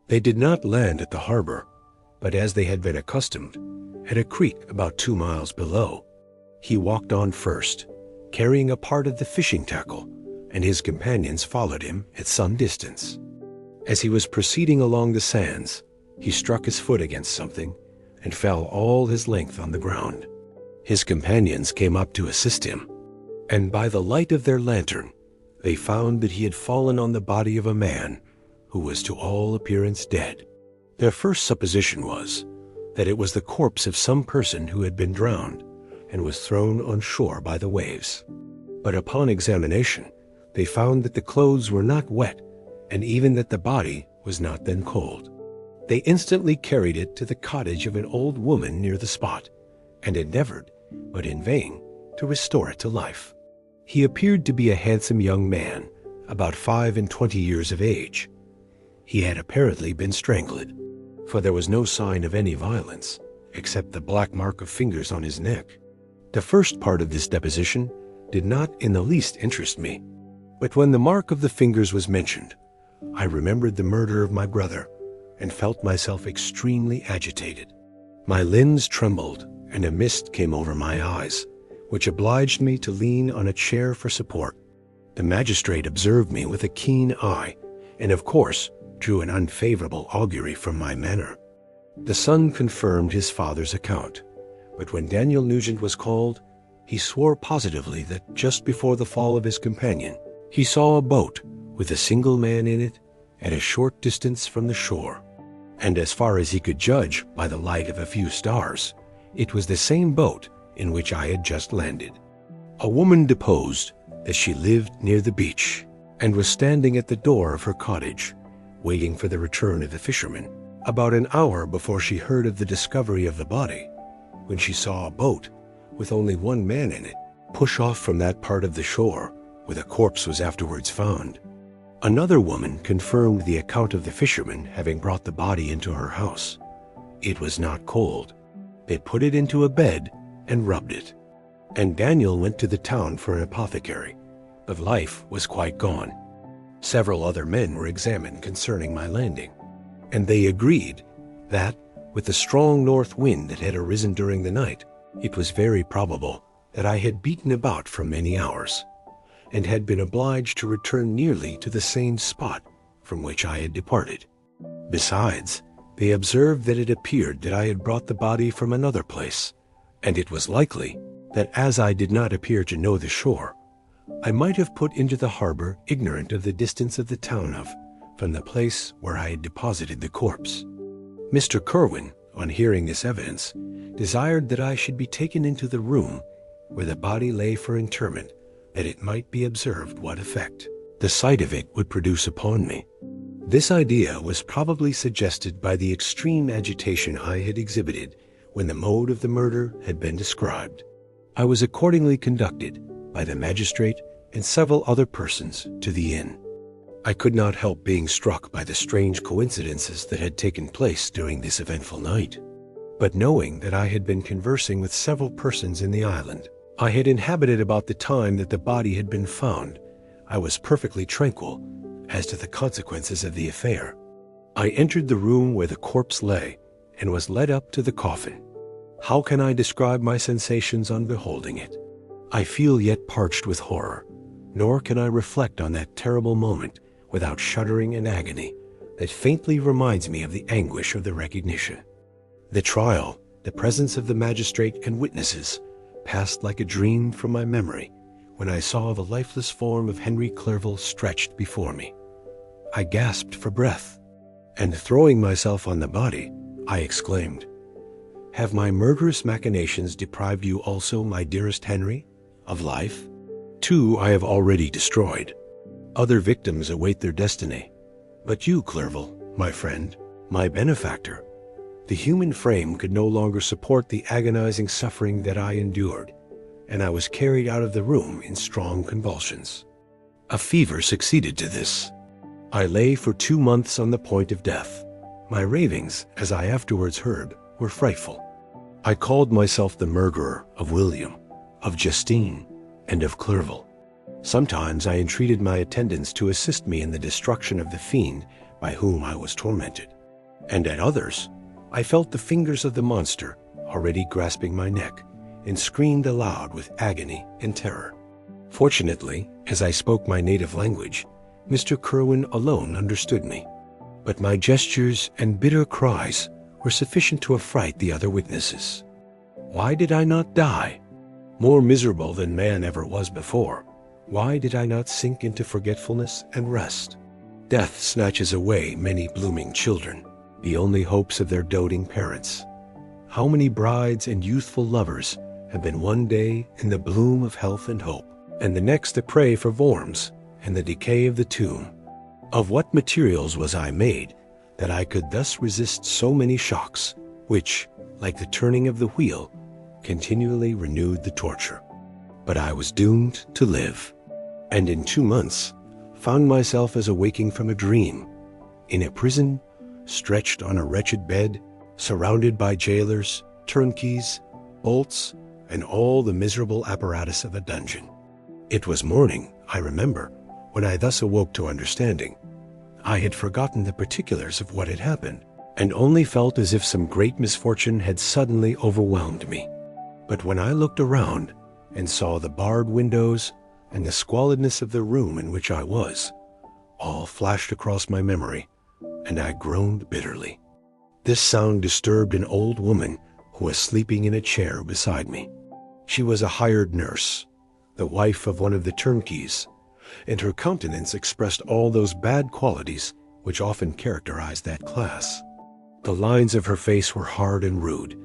They did not land at the harbor, but as they had been accustomed, at a creek about 2 miles below. He walked on first, carrying a part of the fishing tackle, and his companions followed him at some distance. As he was proceeding along the sands, he struck his foot against something and fell all his length on the ground. His companions came up to assist him, and by the light of their lantern, they found that he had fallen on the body of a man who was to all appearance dead. Their first supposition was that it was the corpse of some person who had been drowned and was thrown on shore by the waves. But upon examination, they found that the clothes were not wet, and even that the body was not then cold. They instantly carried it to the cottage of an old woman near the spot, and endeavored, but in vain, to restore it to life. He appeared to be a handsome young man, about 25 years of age. He had apparently been strangled, for there was no sign of any violence, except the black mark of fingers on his neck. The first part of this deposition did not in the least interest me, but when the mark of the fingers was mentioned, I remembered the murder of my brother and felt myself extremely agitated. My limbs trembled and a mist came over my eyes, which obliged me to lean on a chair for support. The magistrate observed me with a keen eye and of course drew an unfavorable augury from my manner. The son confirmed his father's account, but when Daniel Nugent was called, he swore positively that just before the fall of his companion, he saw a boat with a single man in it at a short distance from the shore. And as far as he could judge by the light of a few stars, it was the same boat in which I had just landed. A woman deposed that she lived near the beach and was standing at the door of her cottage, waiting for the return of the fishermen, about an hour before she heard of the discovery of the body, when she saw a boat with only one man in it push off from that part of the shore where the corpse was afterwards found. Another woman confirmed the account of the fishermen having brought the body into her house. It was not cold. They put it into a bed and rubbed it. And Daniel went to the town for an apothecary, but life was quite gone. Several other men were examined concerning my landing, and they agreed that, with the strong north wind that had arisen during the night, it was very probable that I had beaten about for many hours, and had been obliged to return nearly to the same spot from which I had departed. Besides, they observed that it appeared that I had brought the body from another place, and it was likely that as I did not appear to know the shore, I might have put into the harbor ignorant of the distance of the town from the place where I had deposited the corpse. Mr. Kerwin, on hearing this evidence, desired that I should be taken into the room where the body lay for interment, that it might be observed what effect the sight of it would produce upon me. This idea was probably suggested by the extreme agitation I had exhibited when the mode of the murder had been described. I was accordingly conducted by the magistrate and several other persons to the inn. I could not help being struck by the strange coincidences that had taken place during this eventful night. But knowing that I had been conversing with several persons in the island, I had inhabited about the time that the body had been found, I was perfectly tranquil as to the consequences of the affair. I entered the room where the corpse lay and was led up to the coffin. How can I describe my sensations on beholding it? I feel yet parched with horror, nor can I reflect on that terrible moment without shuddering and agony that faintly reminds me of the anguish of the recognition. The trial, the presence of the magistrate and witnesses, passed like a dream from my memory when I saw the lifeless form of Henry Clerval stretched before me. I gasped for breath, and throwing myself on the body, I exclaimed, "Have my murderous machinations deprived you also, my dearest Henry, of life? 2 I have already destroyed. Other victims await their destiny. But you, Clerval, my friend, my benefactor, the human frame could no longer support the agonizing suffering that I endured, and I was carried out of the room in strong convulsions. A fever succeeded to this. I lay for 2 months on the point of death. My ravings, as I afterwards heard, were frightful. I called myself the murderer of William, of Justine, and of Clerval. Sometimes I entreated my attendants to assist me in the destruction of the fiend by whom I was tormented, and at others I felt the fingers of the monster already grasping my neck, and screamed aloud with agony and terror. Fortunately, as I spoke my native language, Mr. Kerwin alone understood me, but my gestures and bitter cries were sufficient to affright the other witnesses. Why did I not die? More miserable than man ever was before, why did I not sink into forgetfulness and rest? Death snatches away many blooming children, the only hopes of their doting parents. How many brides and youthful lovers have been one day in the bloom of health and hope, and the next a prey for worms and the decay of the tomb? Of what materials was I made that I could thus resist so many shocks, which, like the turning of the wheel, continually renewed the torture? But I was doomed to live, and in 2 months found myself as awaking from a dream, in a prison, stretched on a wretched bed, surrounded by jailers, turnkeys, bolts, and all the miserable apparatus of a dungeon. It was morning, I remember, when I thus awoke to understanding. I had forgotten the particulars of what had happened, and only felt as if some great misfortune had suddenly overwhelmed me. But when I looked around and saw the barred windows and the squalidness of the room in which I was, all flashed across my memory, and I groaned bitterly. This sound disturbed an old woman who was sleeping in a chair beside me. She was a hired nurse, the wife of one of the turnkeys, and her countenance expressed all those bad qualities which often characterize that class. The lines of her face were hard and rude,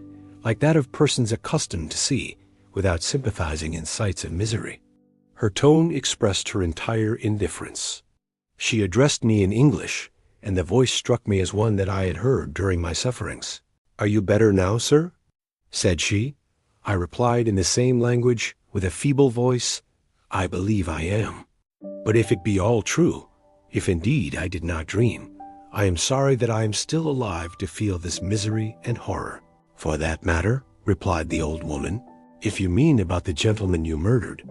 like that of persons accustomed to see without sympathizing in sights of misery. Her tone expressed her entire indifference. She addressed me in English, and the voice struck me as one that I had heard during my sufferings. "Are you better now, sir?" said she. I replied in the same language, with a feeble voice, "I believe I am. But if it be all true, if indeed I did not dream, I am sorry that I am still alive to feel this misery and horror." "For that matter," replied the old woman, "if you mean about the gentleman you murdered,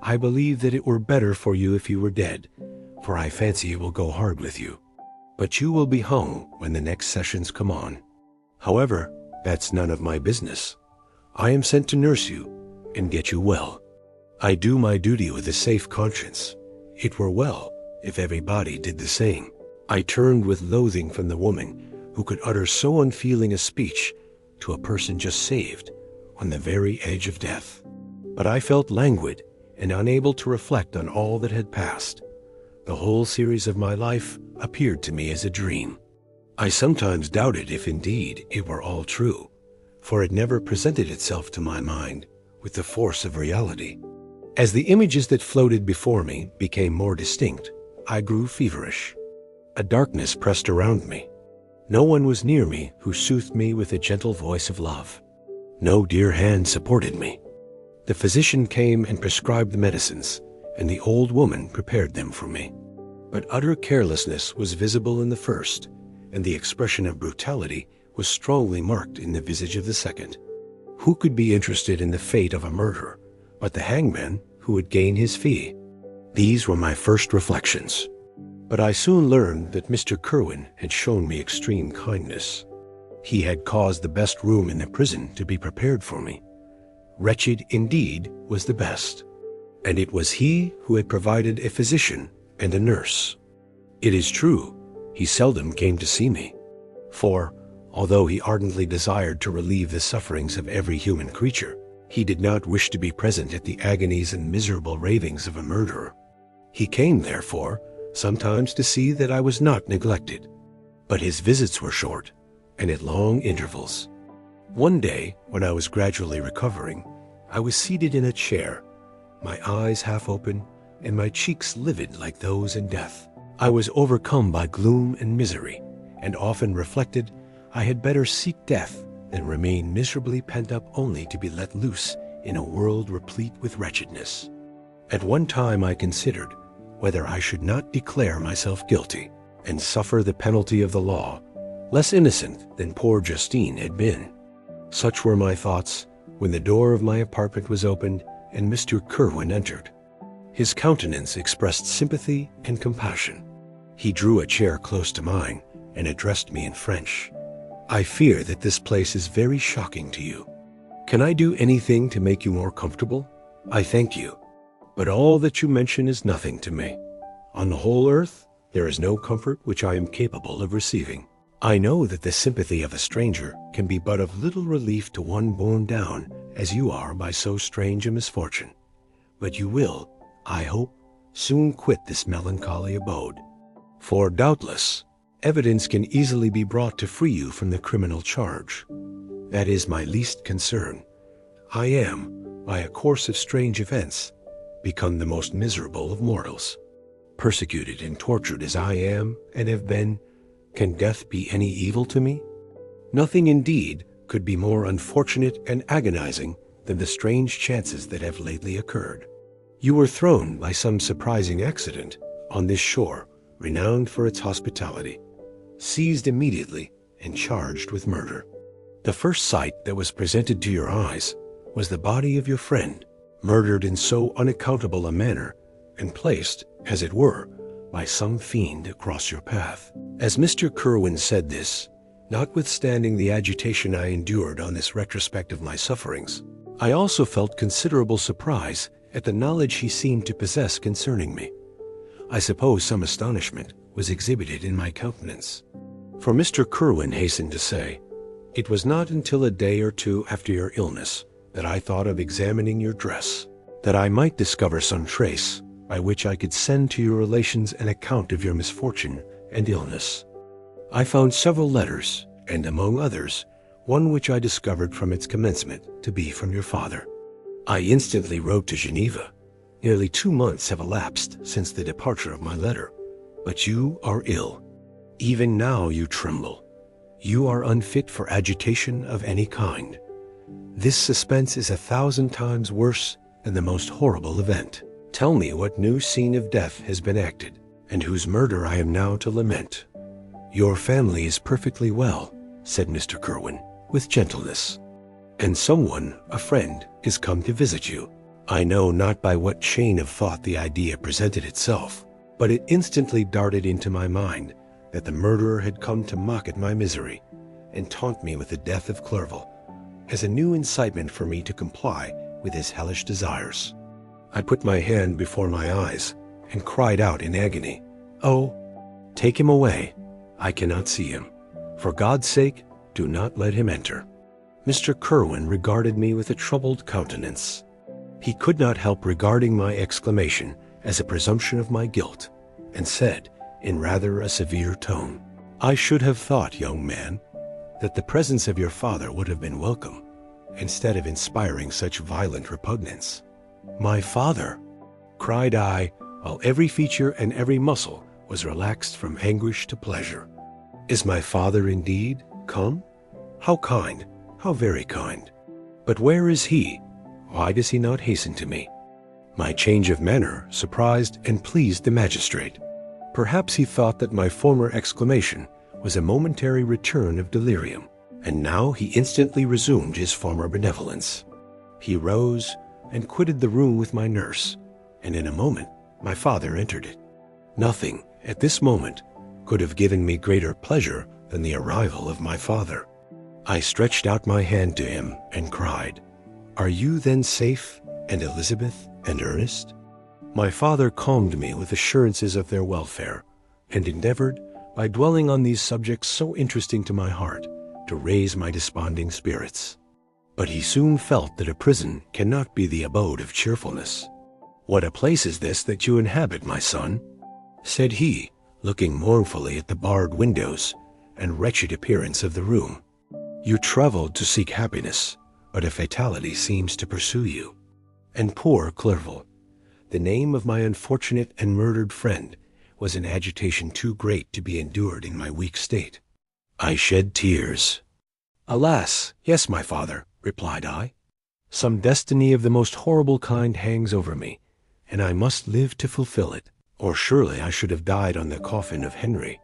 I believe that it were better for you if you were dead, for I fancy it will go hard with you. But you will be hung when the next sessions come on. However, that's none of my business. I am sent to nurse you and get you well. I do my duty with a safe conscience. It were well if everybody did the same." I turned with loathing from the woman who could utter so unfeeling a speech to a person just saved on the very edge of death. But I felt languid and unable to reflect on all that had passed. The whole series of my life appeared to me as a dream. I sometimes doubted if indeed it were all true, for it never presented itself to my mind with the force of reality. As the images that floated before me became more distinct, I grew feverish. A darkness pressed around me. No one was near me who soothed me with a gentle voice of love. No dear hand supported me. The physician came and prescribed the medicines, and the old woman prepared them for me. But utter carelessness was visible in the first, and the expression of brutality was strongly marked in the visage of the second. Who could be interested in the fate of a murderer but the hangman who would gain his fee? These were my first reflections. But I soon learned that Mr. Kerwin had shown me extreme kindness. He had caused the best room in the prison to be prepared for me. Wretched indeed was the best, and it was he who had provided a physician and a nurse. It is true, he seldom came to see me, for, although he ardently desired to relieve the sufferings of every human creature, he did not wish to be present at the agonies and miserable ravings of a murderer. He came, therefore, sometimes to see that I was not neglected, but his visits were short and at long intervals. One day, when I was gradually recovering, I was seated in a chair, my eyes half open and my cheeks livid like those in death. I was overcome by gloom and misery, and often reflected I had better seek death than remain miserably pent up only to be let loose in a world replete with wretchedness. At one time I considered whether I should not declare myself guilty and suffer the penalty of the law, less innocent than poor Justine had been. Such were my thoughts when the door of my apartment was opened and Mr. Kerwin entered. His countenance expressed sympathy and compassion. He drew a chair close to mine and addressed me in French. "I fear that this place is very shocking to you. Can I do anything to make you more comfortable? I thank you, but all that you mention is nothing to me. On the whole earth, there is no comfort which I am capable of receiving. I know that the sympathy of a stranger can be but of little relief to one borne down as you are by so strange a misfortune. But you will, I hope, soon quit this melancholy abode. For doubtless, evidence can easily be brought to free you from the criminal charge. That is my least concern. I am, by a course of strange events, become the most miserable of mortals. Persecuted and tortured as I am and have been, can death be any evil to me? Nothing indeed could be more unfortunate and agonizing than the strange chances that have lately occurred. You were thrown by some surprising accident on this shore, renowned for its hospitality, seized immediately and charged with murder. The first sight that was presented to your eyes was the body of your friend, murdered in so unaccountable a manner and placed, as it were, by some fiend across your path. As Mr. Kerwin said this, notwithstanding the agitation I endured on this retrospect of my sufferings, I also felt considerable surprise at the knowledge he seemed to possess concerning me. I suppose some astonishment was exhibited in my countenance. For Mr. Kerwin hastened to say, "It was not until a day or two after your illness that I thought of examining your dress, that I might discover some trace by which I could send to your relations an account of your misfortune and illness. I found several letters, and among others, one which I discovered from its commencement to be from your father. I instantly wrote to Geneva. Nearly 2 months have elapsed since the departure of my letter, but you are ill. Even now you tremble. You are unfit for agitation of any kind. This suspense is 1,000 times worse than the most horrible event. Tell me what new scene of death has been acted, and whose murder I am now to lament." "Your family is perfectly well," said Mr. Kerwin, with gentleness, "and someone, a friend, is come to visit you. I know not by what chain of thought the idea presented itself, but it instantly darted into my mind that the murderer had come to mock at my misery and taunt me with the death of Clerval, as a new incitement for me to comply with his hellish desires. I put my hand before my eyes and cried out in agony, 'Oh, take him away. I cannot see him. For God's sake, do not let him enter.' Mr. Kerwin regarded me with a troubled countenance. He could not help regarding my exclamation as a presumption of my guilt, and said, in rather a severe tone, 'I should have thought, young man, that the presence of your father would have been welcome, instead of inspiring such violent repugnance.' 'My father!' cried I, while every feature and every muscle was relaxed from anguish to pleasure. 'Is my father indeed come? How kind, how very kind! But where is he? Why does he not hasten to me?' My change of manner surprised and pleased the magistrate. Perhaps he thought that my former exclamation was a momentary return of delirium, and now he instantly resumed his former benevolence. He rose and quitted the room with my nurse, and in a moment my father entered it. Nothing, at this moment, could have given me greater pleasure than the arrival of my father. I stretched out my hand to him and cried, 'Are you then safe, and Elizabeth and Ernest?' My father calmed me with assurances of their welfare, and endeavored, by dwelling on these subjects so interesting to my heart, to raise my desponding spirits. But he soon felt that a prison cannot be the abode of cheerfulness. 'What a place is this that you inhabit, my son?' said he, looking mournfully at the barred windows and wretched appearance of the room. 'You traveled to seek happiness, but a fatality seems to pursue you. And poor Clerval, the name of my unfortunate and murdered friend, was an agitation too great to be endured in my weak state.' I shed tears. 'Alas, yes, my father,' replied I. 'Some destiny of the most horrible kind hangs over me, and I must live to fulfill it, or surely I should have died on the coffin of Henry.'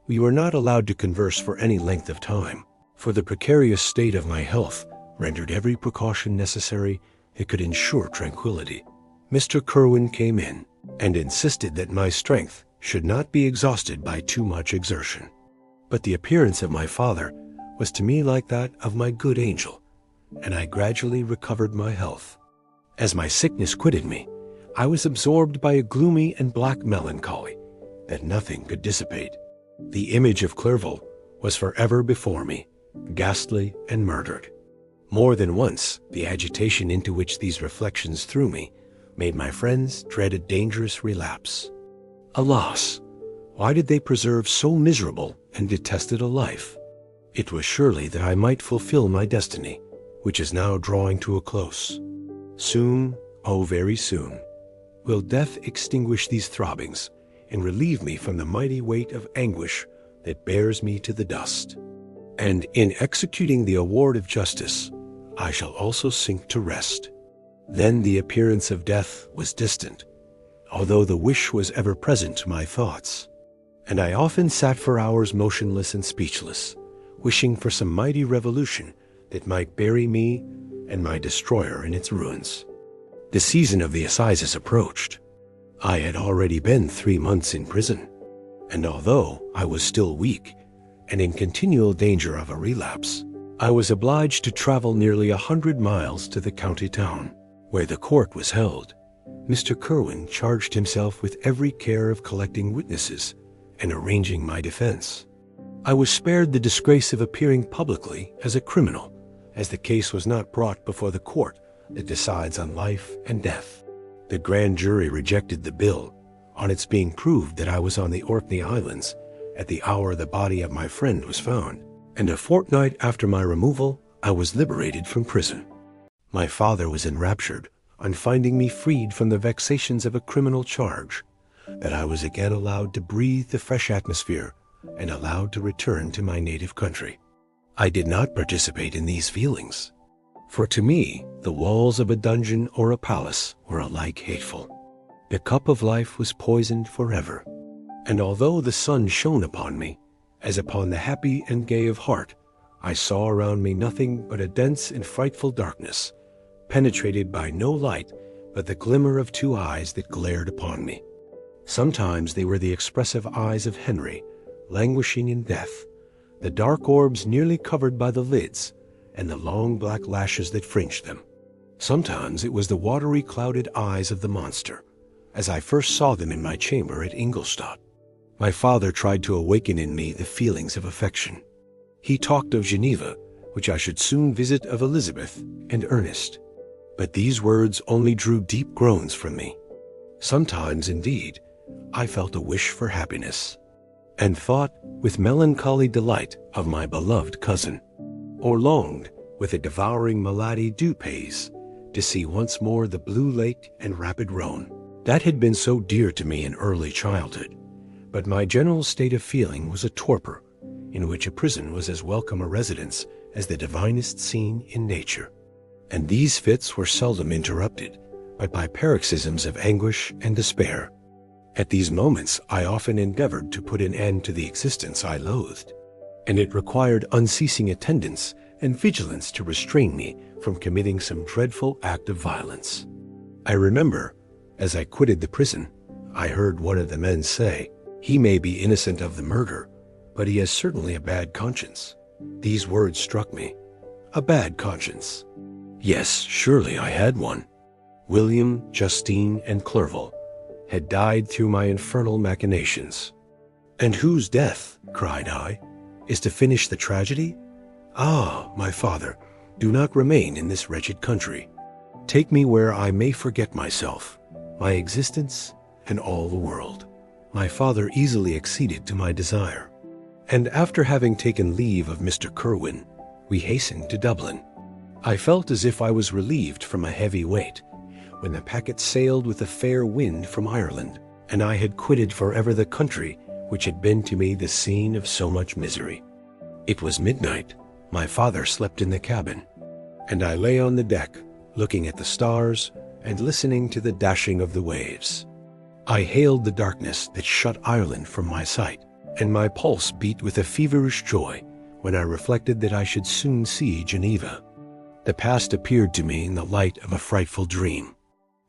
We were not allowed to converse for any length of time, for the precarious state of my health rendered every precaution necessary that could ensure tranquility. Mr. Kerwin came in, and insisted that my strength should not be exhausted by too much exertion. But the appearance of my father was to me like that of my good angel, and I gradually recovered my health. As my sickness quitted me, I was absorbed by a gloomy and black melancholy that nothing could dissipate. The image of Clerval was forever before me, ghastly and murdered. More than once, the agitation into which these reflections threw me made my friends dread a dangerous relapse. Alas! Why did they preserve so miserable and detested a life? It was surely that I might fulfill my destiny, which is now drawing to a close. Soon, oh very soon, will death extinguish these throbbings and relieve me from the mighty weight of anguish that bears me to the dust. And in executing the award of justice, I shall also sink to rest. Then the appearance of death was distant, although the wish was ever present to my thoughts. And I often sat for hours motionless and speechless, wishing for some mighty revolution that might bury me and my destroyer in its ruins. The season of the assizes approached. I had already been 3 months in prison, and although I was still weak and in continual danger of a relapse, I was obliged to travel nearly 100 miles to the county town, where the court was held. Mr. Kerwin charged himself with every care of collecting witnesses and arranging my defense. I was spared the disgrace of appearing publicly as a criminal, as the case was not brought before the court that decides on life and death. The grand jury rejected the bill on its being proved that I was on the Orkney Islands at the hour the body of my friend was found, and a fortnight after my removal, I was liberated from prison. My father was enraptured on finding me freed from the vexations of a criminal charge, that I was again allowed to breathe the fresh atmosphere and allowed to return to my native country. I did not participate in these feelings, for to me the walls of a dungeon or a palace were alike hateful. The cup of life was poisoned forever, and although the sun shone upon me, as upon the happy and gay of heart, I saw around me nothing but a dense and frightful darkness, penetrated by no light but the glimmer of 2 eyes that glared upon me. Sometimes they were the expressive eyes of Henry, languishing in death, the dark orbs nearly covered by the lids, and the long black lashes that fringed them. Sometimes it was the watery clouded eyes of the monster, as I first saw them in my chamber at Ingolstadt. My father tried to awaken in me the feelings of affection. He talked of Geneva, which I should soon visit, of Elizabeth and Ernest. But these words only drew deep groans from me. Sometimes, indeed, I felt a wish for happiness, and thought with melancholy delight of my beloved cousin, or longed with a devouring malady du pays to see once more the blue lake and rapid Rhone that had been so dear to me in early childhood. But my general state of feeling was a torpor, in which a prison was as welcome a residence as the divinest scene in nature. And these fits were seldom interrupted, but by paroxysms of anguish and despair. At these moments I often endeavored to put an end to the existence I loathed, and it required unceasing attendance and vigilance to restrain me from committing some dreadful act of violence. I remember, as I quitted the prison, I heard one of the men say, "He may be innocent of the murder, but he has certainly a bad conscience." These words struck me. A bad conscience. Yes, surely I had one. William, Justine, and Clerval had died through my infernal machinations. "And whose death," cried I, "is to finish the tragedy? Ah, my father, do not remain in this wretched country. Take me where I may forget myself, my existence, and all the world." My father easily acceded to my desire, and after having taken leave of Mr. Kerwin, we hastened to Dublin. I felt as if I was relieved from a heavy weight, when the packet sailed with a fair wind from Ireland, and I had quitted forever the country which had been to me the scene of so much misery. It was midnight. My father slept in the cabin, and I lay on the deck, looking at the stars and listening to the dashing of the waves. I hailed the darkness that shut Ireland from my sight, and my pulse beat with a feverish joy when I reflected that I should soon see Geneva. The past appeared to me in the light of a frightful dream.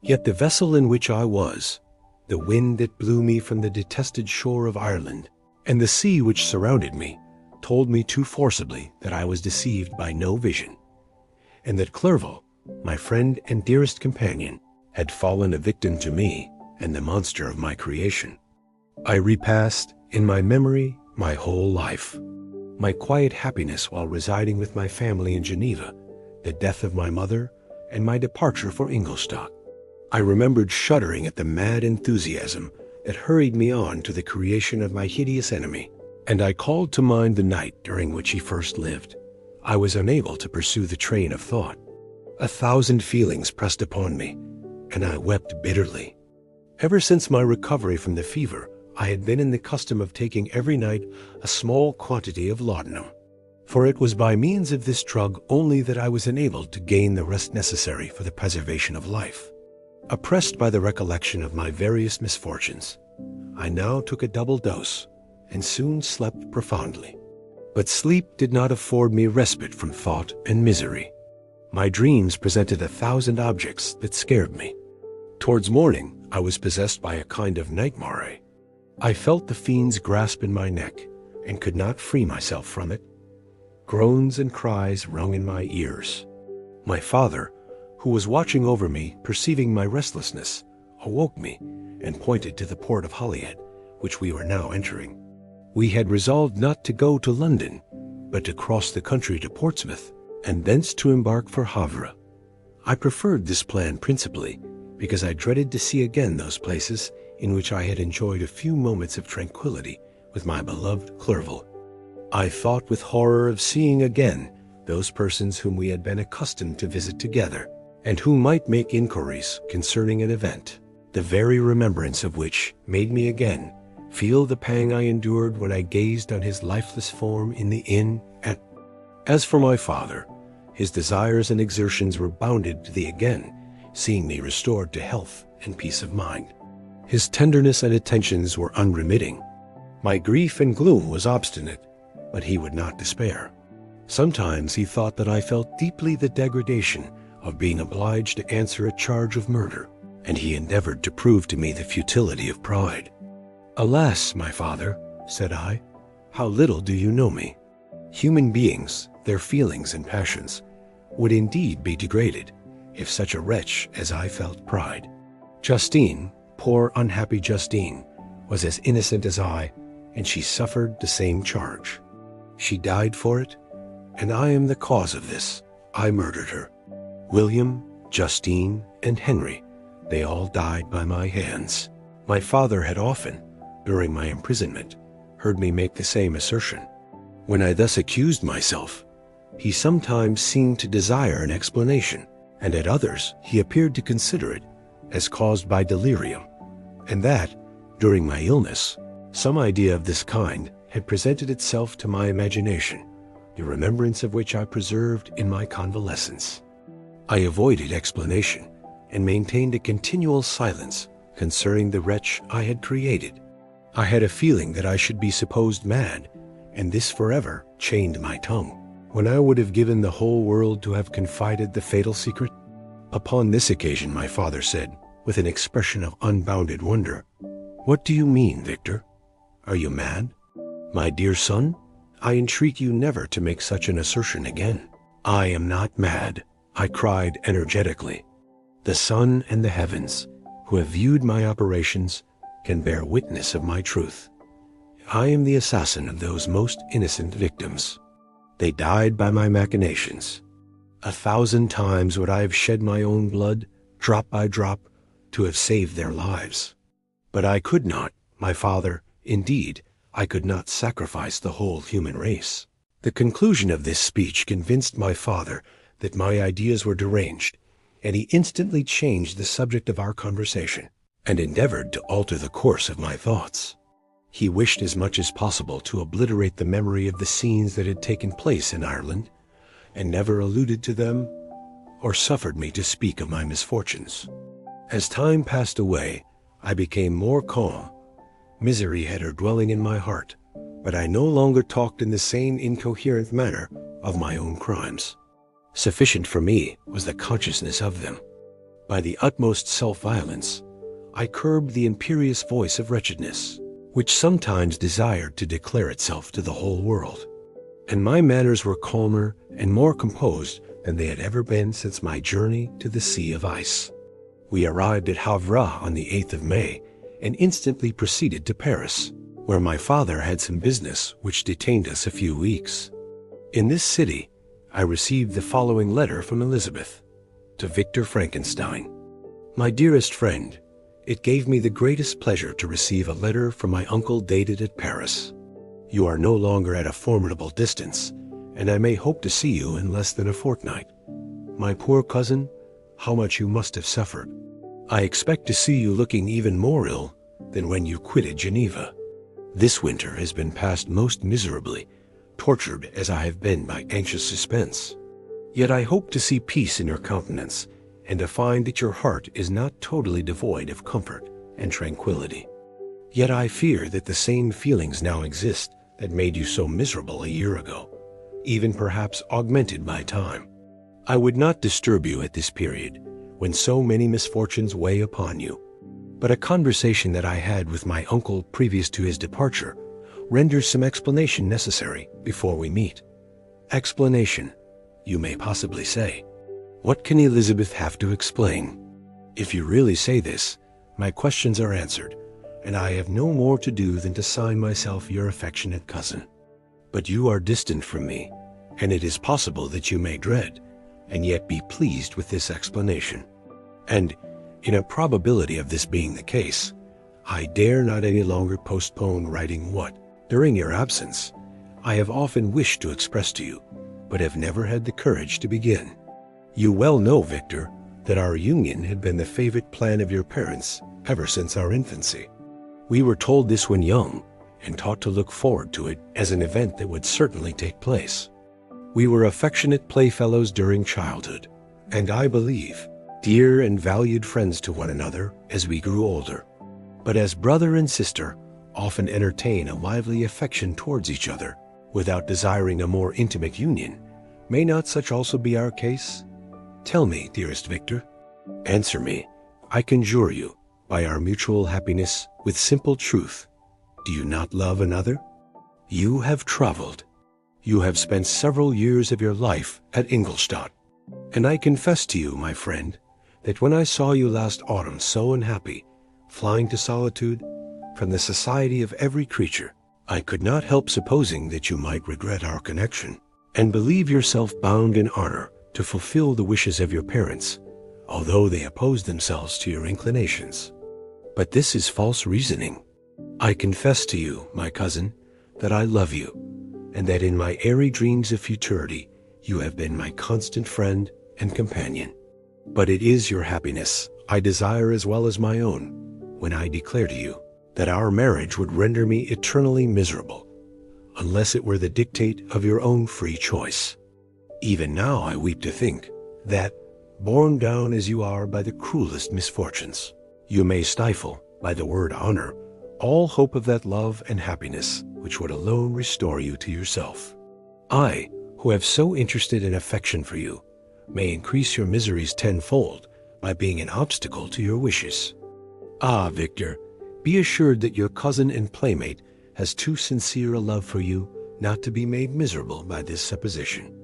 Yet the vessel in which I was, the wind that blew me from the detested shore of Ireland, and the sea which surrounded me, told me too forcibly that I was deceived by no vision, and that Clerval, my friend and dearest companion, had fallen a victim to me and the monster of my creation. I repassed in my memory my whole life, my quiet happiness while residing with my family in Geneva, the death of my mother, and my departure for Ingolstadt. I remembered shuddering at the mad enthusiasm that hurried me on to the creation of my hideous enemy, and I called to mind the night during which he first lived. I was unable to pursue the train of thought. 1,000 feelings pressed upon me, and I wept bitterly. Ever since my recovery from the fever, I had been in the custom of taking every night a small quantity of laudanum, for it was by means of this drug only that I was enabled to gain the rest necessary for the preservation of life. Oppressed by the recollection of my various misfortunes, I now took a double dose and soon slept profoundly. But sleep did not afford me respite from thought and misery. My dreams presented 1,000 objects that scared me. Towards morning, I was possessed by a kind of nightmare. I felt the fiend's grasp in my neck and could not free myself from it. Groans and cries rung in my ears. My father, who was watching over me, perceiving my restlessness, awoke me and pointed to the port of Holyhead, which we were now entering. We had resolved not to go to London, but to cross the country to Portsmouth, and thence to embark for Havre. I preferred this plan principally because I dreaded to see again those places in which I had enjoyed a few moments of tranquility with my beloved Clerval. I thought with horror of seeing again those persons whom we had been accustomed to visit together, and who might make inquiries concerning an event, the very remembrance of which made me again feel the pang I endured when I gazed on his lifeless form in the inn at. As for my father, his desires and exertions were bounded to the again seeing me restored to health and peace of mind. His tenderness and attentions were unremitting. My grief and gloom was obstinate, but he would not despair. Sometimes he thought that I felt deeply the degradation of being obliged to answer a charge of murder, and he endeavored to prove to me the futility of pride. "Alas, my father," said I, "how little do you know me. Human beings, their feelings and passions, would indeed be degraded if such a wretch as I felt pride. Justine, poor unhappy Justine, was as innocent as I, and she suffered the same charge. She died for it, and I am the cause of this. I murdered her. William, Justine, and Henry, they all died by my hands." My father had often, during my imprisonment, heard me make the same assertion. When I thus accused myself, he sometimes seemed to desire an explanation, and at others he appeared to consider it as caused by delirium, and that, during my illness, some idea of this kind had presented itself to my imagination, the remembrance of which I preserved in my convalescence. I avoided explanation, and maintained a continual silence concerning the wretch I had created. I had a feeling that I should be supposed mad, and this forever chained my tongue, when I would have given the whole world to have confided the fatal secret. Upon this occasion my father said, with an expression of unbounded wonder, "What do you mean, Victor? Are you mad? My dear son, I entreat you never to make such an assertion again." "I am not mad," I cried energetically. "The sun and the heavens, who have viewed my operations, can bear witness of my truth. I am the assassin of those most innocent victims. They died by my machinations. 1,000 times would I have shed my own blood, drop by drop, to have saved their lives. But I could not, my father, indeed, I could not sacrifice the whole human race." The conclusion of this speech convinced my father that my ideas were deranged, and he instantly changed the subject of our conversation, and endeavored to alter the course of my thoughts. He wished as much as possible to obliterate the memory of the scenes that had taken place in Ireland, and never alluded to them or suffered me to speak of my misfortunes. As time passed away, I became more calm. Misery had her dwelling in my heart, but I no longer talked in the same incoherent manner of my own crimes. Sufficient for me was the consciousness of them. By the utmost self-violence, I curbed the imperious voice of wretchedness, which sometimes desired to declare itself to the whole world, and my manners were calmer and more composed than they had ever been since my journey to the Sea of Ice. We arrived at Havre on the 8th of May, and instantly proceeded to Paris, where my father had some business which detained us a few weeks. In this city, I received the following letter from Elizabeth, to Victor Frankenstein. "My dearest friend, It gave me the greatest pleasure to receive a letter from my uncle dated at Paris. You are no longer at a formidable distance, and I may hope to see you in less than a fortnight. My poor cousin, how much you must have suffered. I expect to see you looking even more ill than when you quitted Geneva. This winter has been passed most miserably, tortured as I have been by anxious suspense. Yet I hope to see peace in your countenance, and to find that your heart is not totally devoid of comfort and tranquility. Yet I fear that the same feelings now exist that made you so miserable a year ago, even perhaps augmented by time. I would not disturb you at this period, when so many misfortunes weigh upon you. But a conversation that I had with my uncle previous to his departure renders some explanation necessary before we meet. Explanation, you may possibly say. What can Elizabeth have to explain? If you really say this, my questions are answered, and I have no more to do than to sign myself your affectionate cousin. But you are distant from me, and it is possible that you may dread, and yet be pleased with this explanation. And, in a probability of this being the case, I dare not any longer postpone writing what, during your absence, I have often wished to express to you, but have never had the courage to begin. You well know, Victor, that our union had been the favorite plan of your parents ever since our infancy. We were told this when young, and taught to look forward to it as an event that would certainly take place. We were affectionate playfellows during childhood, and I believe, dear and valued friends to one another as we grew older. But as brother and sister often entertain a lively affection towards each other, without desiring a more intimate union, may not such also be our case? Tell me, dearest Victor. Answer me, I conjure you, by our mutual happiness, with simple truth. Do you not love another? You have traveled. You have spent several years of your life at Ingolstadt. And I confess to you, my friend, that when I saw you last autumn so unhappy, flying to solitude, from the society of every creature, I could not help supposing that you might regret our connection, and believe yourself bound in honor to fulfill the wishes of your parents, although they opposed themselves to your inclinations. But this is false reasoning. I confess to you, my cousin, that I love you, and that in my airy dreams of futurity you have been my constant friend and companion. But it is your happiness I desire as well as my own, when I declare to you that our marriage would render me eternally miserable, unless it were the dictate of your own free choice. Even now I weep to think that, borne down as you are by the cruelest misfortunes, you may stifle, by the word honor, all hope of that love and happiness which would alone restore you to yourself. I, who have so interested an affection for you, may increase your miseries tenfold by being an obstacle to your wishes. Ah, Victor, be assured that your cousin and playmate has too sincere a love for you not to be made miserable by this supposition.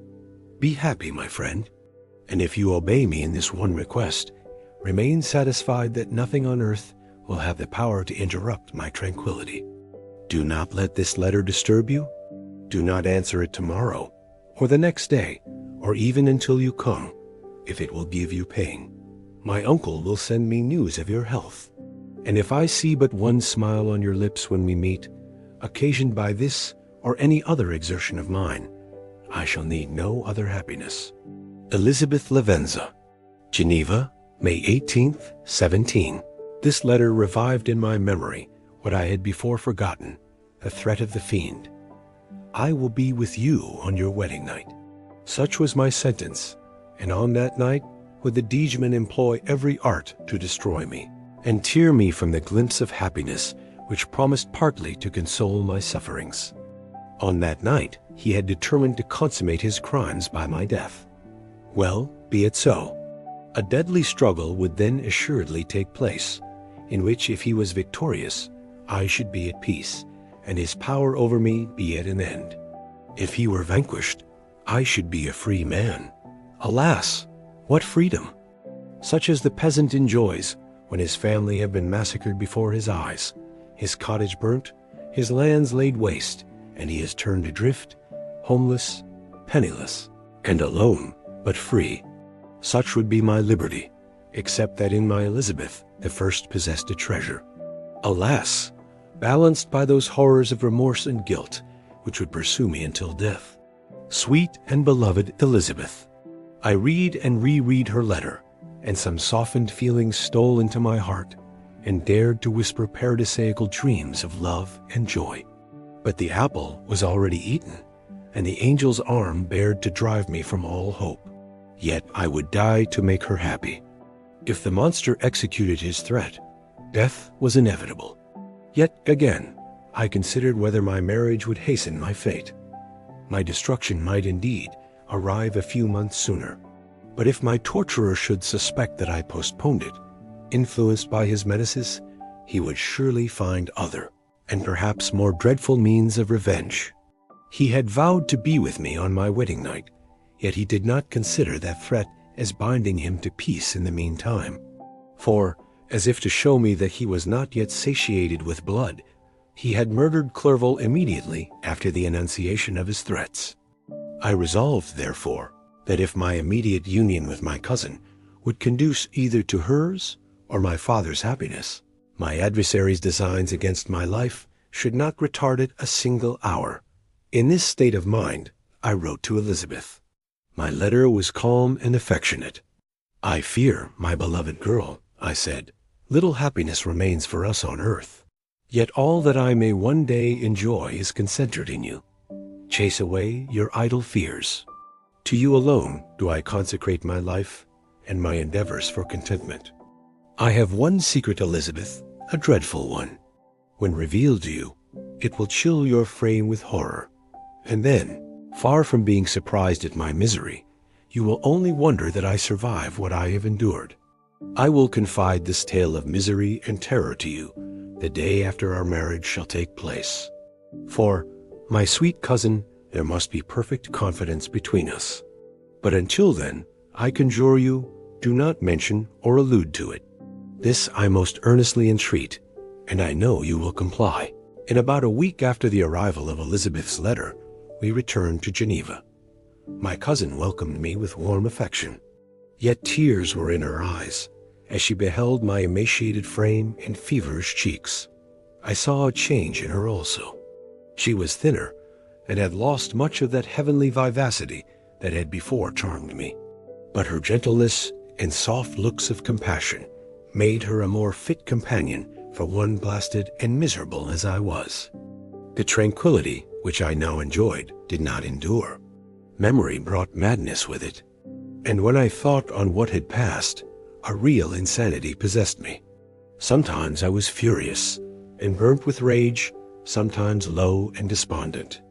Be happy, my friend, and if you obey me in this one request, remain satisfied that nothing on earth will have the power to interrupt my tranquility. Do not let this letter disturb you. Do not answer it tomorrow, or the next day, or even until you come, if it will give you pain. My uncle will send me news of your health, and if I see but one smile on your lips when we meet, occasioned by this or any other exertion of mine, I shall need no other happiness. Elizabeth Lavenza, Geneva, May 18th, 17. This letter revived in my memory what I had before forgotten, the threat of the fiend. I will be with you on your wedding night. Such was my sentence, and on that night would the Diegeman employ every art to destroy me, and tear me from the glimpse of happiness which promised partly to console my sufferings. On that night he had determined to consummate his crimes by my death. Well, be it so. A deadly struggle would then assuredly take place, in which if he was victorious, I should be at peace, and his power over me be at an end. If he were vanquished, I should be a free man. Alas, what freedom! Such as the peasant enjoys when his family have been massacred before his eyes, his cottage burnt, his lands laid waste, and he is turned adrift, homeless, penniless, and alone, but free. Such would be my liberty, except that in my Elizabeth that first possessed a treasure. Alas, balanced by those horrors of remorse and guilt which would pursue me until death. Sweet and beloved Elizabeth, I read and reread her letter, and some softened feelings stole into my heart and dared to whisper paradisaical dreams of love and joy. But the apple was already eaten, and the angel's arm bared to drive me from all hope. Yet I would die to make her happy. If the monster executed his threat, death was inevitable. Yet again, I considered whether my marriage would hasten my fate. My destruction might indeed arrive a few months sooner. But if my torturer should suspect that I postponed it, influenced by his menaces, he would surely find other, and perhaps more dreadful means of revenge. He had vowed to be with me on my wedding night, yet he did not consider that threat as binding him to peace in the meantime. For, as if to show me that he was not yet satiated with blood, he had murdered Clerval immediately after the enunciation of his threats. I resolved, therefore, that if my immediate union with my cousin would conduce either to hers or my father's happiness, my adversary's designs against my life should not retard it a single hour. In this state of mind, I wrote to Elizabeth. My letter was calm and affectionate. "I fear, my beloved girl," I said, "little happiness remains for us on earth. Yet all that I may one day enjoy is concentrated in you. Chase away your idle fears. To you alone do I consecrate my life and my endeavors for contentment. I have one secret, Elizabeth, a dreadful one. When revealed to you, it will chill your frame with horror. And then, far from being surprised at my misery, you will only wonder that I survive what I have endured. I will confide this tale of misery and terror to you the day after our marriage shall take place. For, my sweet cousin, there must be perfect confidence between us. But until then, I conjure you, do not mention or allude to it. This I most earnestly entreat, and I know you will comply." In about a week after the arrival of Elizabeth's letter, we returned to Geneva. My cousin welcomed me with warm affection, yet tears were in her eyes as she beheld my emaciated frame and feverish cheeks. I saw a change in her also. She was thinner and had lost much of that heavenly vivacity that had before charmed me. But her gentleness and soft looks of compassion made her a more fit companion for one blasted and miserable as I was. The tranquility which I now enjoyed did not endure. Memory brought madness with it, and when I thought on what had passed, a real insanity possessed me. Sometimes I was furious and burnt with rage, sometimes low and despondent.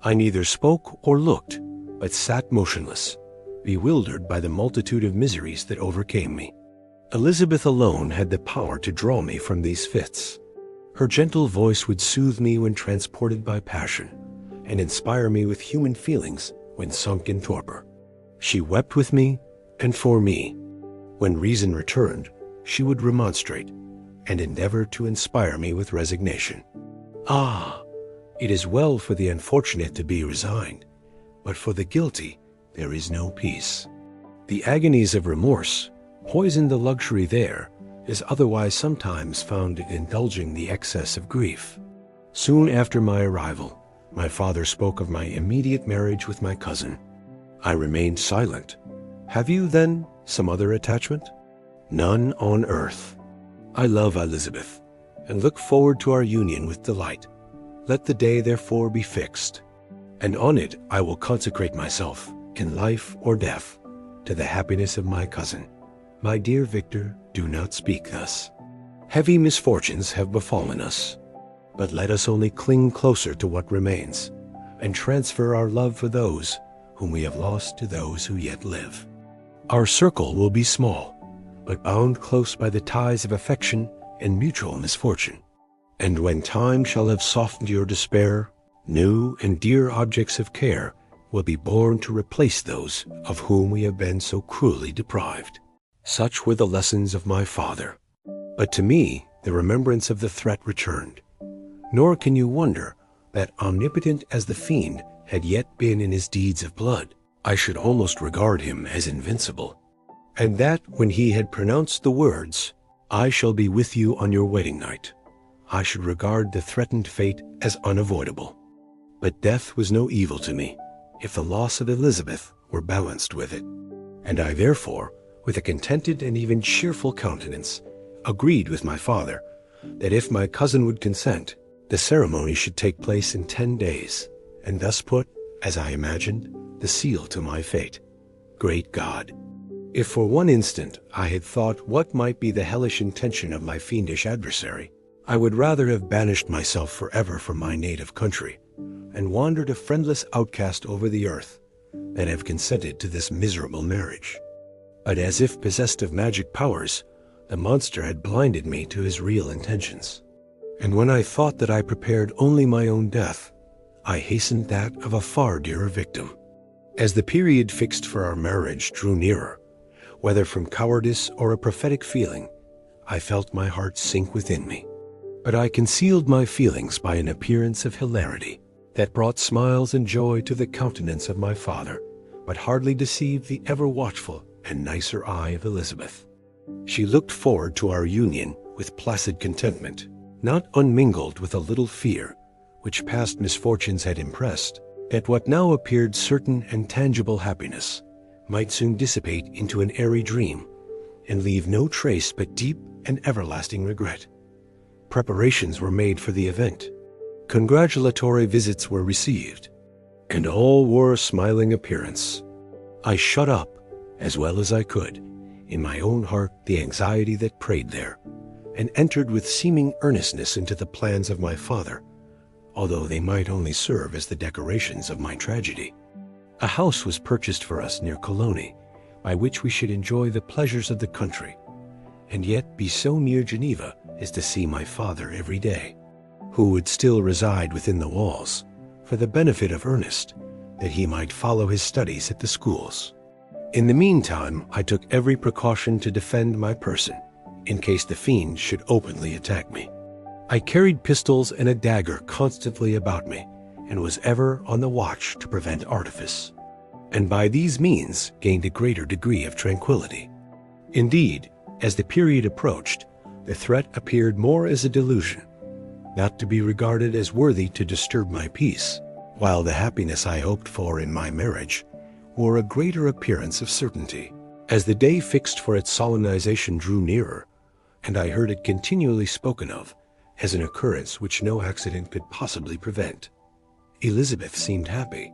I neither spoke or looked, but sat motionless, bewildered by the multitude of miseries that overcame me. Elizabeth alone had the power to draw me from these fits. Her gentle voice would soothe me when transported by passion, and inspire me with human feelings when sunk in torpor. She wept with me and for me. When reason returned, she would remonstrate, and endeavor to inspire me with resignation. Ah, it is well for the unfortunate to be resigned, but for the guilty there is no peace. The agonies of remorse poison the luxury there is otherwise sometimes found in indulging the excess of grief. Soon after my arrival, my father spoke of my immediate marriage with my cousin. I remained silent. "Have you, then, some other attachment?" "None on earth. I love Elizabeth, and look forward to our union with delight. Let the day therefore be fixed, and on it I will consecrate myself, in life or death, to the happiness of my cousin. My dear Victor, do not speak thus. Heavy misfortunes have befallen us, but let us only cling closer to what remains, and transfer our love for those whom we have lost to those who yet live. Our circle will be small, but bound close by the ties of affection and mutual misfortune. And when time shall have softened your despair, new and dear objects of care will be born to replace those of whom we have been so cruelly deprived." Such were the lessons of my father. But to me the remembrance of the threat returned. Nor can you wonder that, omnipotent as the fiend had yet been in his deeds of blood, I should almost regard him as invincible, and that when he had pronounced the words, I shall be with you on your wedding night. I should regard the threatened fate as unavoidable. But death was no evil to me, if the loss of Elizabeth were balanced with it. And I therefore, with a contented and even cheerful countenance, agreed with my father that if my cousin would consent, the ceremony should take place in 10 days, and thus put, as I imagined, the seal to my fate. Great God! If for one instant I had thought what might be the hellish intention of my fiendish adversary, I would rather have banished myself forever from my native country, and wandered a friendless outcast over the earth, than have consented to this miserable marriage. But as if possessed of magic powers, the monster had blinded me to his real intentions. And when I thought that I prepared only my own death, I hastened that of a far dearer victim. As the period fixed for our marriage drew nearer, whether from cowardice or a prophetic feeling, I felt my heart sink within me. But I concealed my feelings by an appearance of hilarity that brought smiles and joy to the countenance of my father, but hardly deceived the ever-watchful and nicer eye of Elizabeth. She looked forward to our union with placid contentment, not unmingled with a little fear, which past misfortunes had impressed, that what now appeared certain and tangible happiness might soon dissipate into an airy dream, and leave no trace but deep and everlasting regret. Preparations were made for the event. Congratulatory visits were received, and all wore a smiling appearance. I shut up, as well as I could, in my own heart the anxiety that preyed there, and entered with seeming earnestness into the plans of my father, although they might only serve as the decorations of my tragedy. A house was purchased for us near Cologne, by which we should enjoy the pleasures of the country, and yet be so near Geneva as to see my father every day, who would still reside within the walls, for the benefit of Ernest, that he might follow his studies at the schools. In the meantime, I took every precaution to defend my person, in case the fiend should openly attack me. I carried pistols and a dagger constantly about me, and was ever on the watch to prevent artifice, and by these means gained a greater degree of tranquillity. Indeed, as the period approached, the threat appeared more as a delusion, not to be regarded as worthy to disturb my peace, while the happiness I hoped for in my marriage wore a greater appearance of certainty. As the day fixed for its solemnization drew nearer, and I heard it continually spoken of as an occurrence which no accident could possibly prevent, Elizabeth seemed happy.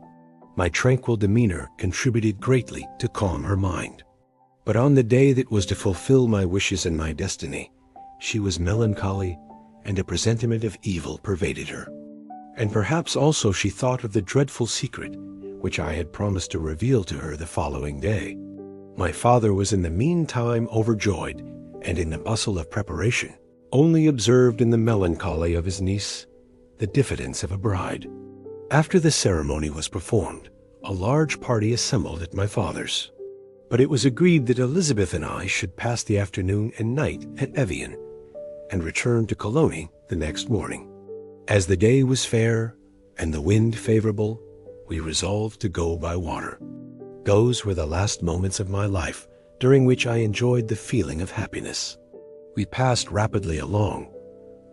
My tranquil demeanor contributed greatly to calm her mind. But on the day that was to fulfill my wishes and my destiny, she was melancholy, and a presentiment of evil pervaded her. And perhaps also she thought of the dreadful secret which I had promised to reveal to her the following day. My father was in the meantime overjoyed, and in the bustle of preparation, only observed in the melancholy of his niece the diffidence of a bride. After the ceremony was performed, a large party assembled at my father's, but it was agreed that Elizabeth and I should pass the afternoon and night at Evian, and return to Cologne the next morning. As the day was fair and the wind favorable, we resolved to go by water. Those were the last moments of my life during which I enjoyed the feeling of happiness. We passed rapidly along.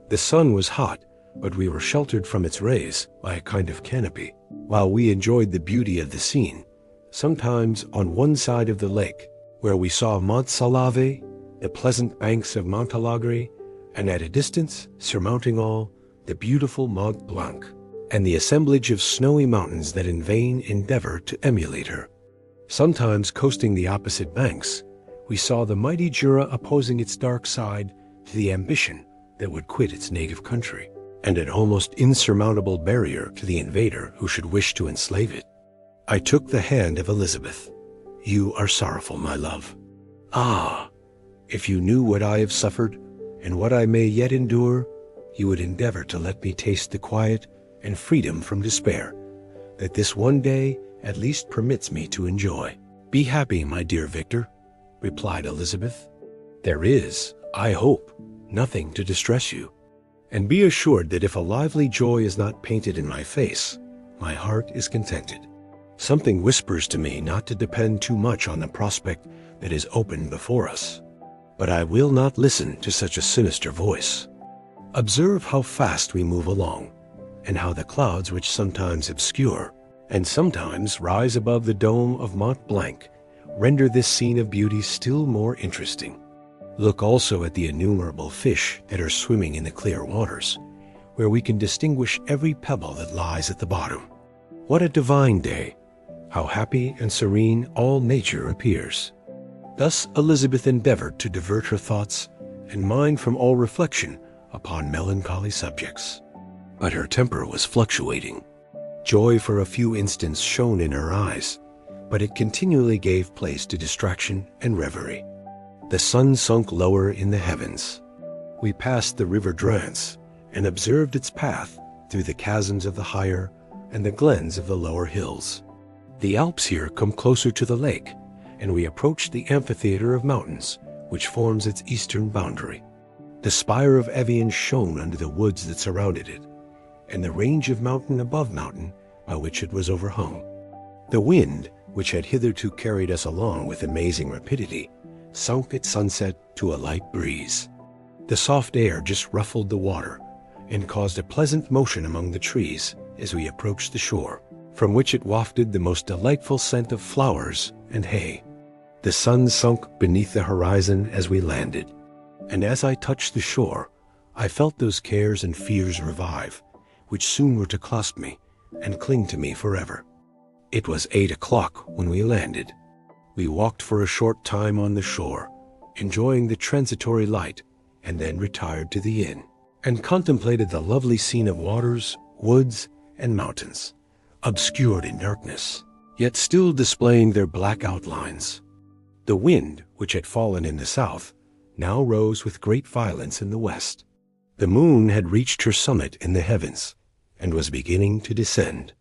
The sun was hot, but we were sheltered from its rays by a kind of canopy, while we enjoyed the beauty of the scene, sometimes on one side of the lake, where we saw Mont Salave, the pleasant banks of Montalagre, and at a distance, surmounting all, the beautiful Mont Blanc, and the assemblage of snowy mountains that in vain endeavor to emulate her. Sometimes coasting the opposite banks, we saw the mighty Jura opposing its dark side to the ambition that would quit its native country, and an almost insurmountable barrier to the invader who should wish to enslave it. I took the hand of Elizabeth. "You are sorrowful, my love. Ah, if you knew what I have suffered, and what I may yet endure, you would endeavor to let me taste the quiet and freedom from despair that this one day at least permits me to enjoy." "Be happy, my dear Victor," replied Elizabeth. "There is, I hope, nothing to distress you. And be assured that if a lively joy is not painted in my face, my heart is contented. Something whispers to me not to depend too much on the prospect that is open before us. But I will not listen to such a sinister voice. Observe how fast we move along, and how the clouds which sometimes obscure, and sometimes rise above the dome of Mont Blanc, render this scene of beauty still more interesting. Look also at the innumerable fish that are swimming in the clear waters, where we can distinguish every pebble that lies at the bottom. What a divine day! How happy and serene all nature appears. Thus Elizabeth endeavored to divert her thoughts and mind from all reflection upon melancholy subjects. But her temper was fluctuating. Joy for a few instants shone in her eyes, but it continually gave place to distraction and reverie. The sun sunk lower in the heavens. We passed the river Drance and observed its path through the chasms of the higher and the glens of the lower hills. The Alps here come closer to the lake, and we approached the amphitheater of mountains which forms its eastern boundary. The spire of Evian shone under the woods that surrounded it, and the range of mountain above mountain by which it was overhung. The wind, which had hitherto carried us along with amazing rapidity, sunk at sunset to a light breeze. The soft air just ruffled the water and caused a pleasant motion among the trees as we approached the shore, from which it wafted the most delightful scent of flowers and hay. The sun sunk beneath the horizon as we landed, and as I touched the shore, I felt those cares and fears revive, which soon were to clasp me and cling to me forever. It was 8 o'clock when we landed. We walked for a short time on the shore, enjoying the transitory light, and then retired to the inn, and contemplated the lovely scene of waters, woods, and mountains, obscured in darkness, yet still displaying their black outlines. The wind, which had fallen in the south, now rose with great violence in the west. The moon had reached her summit in the heavens, and was beginning to descend.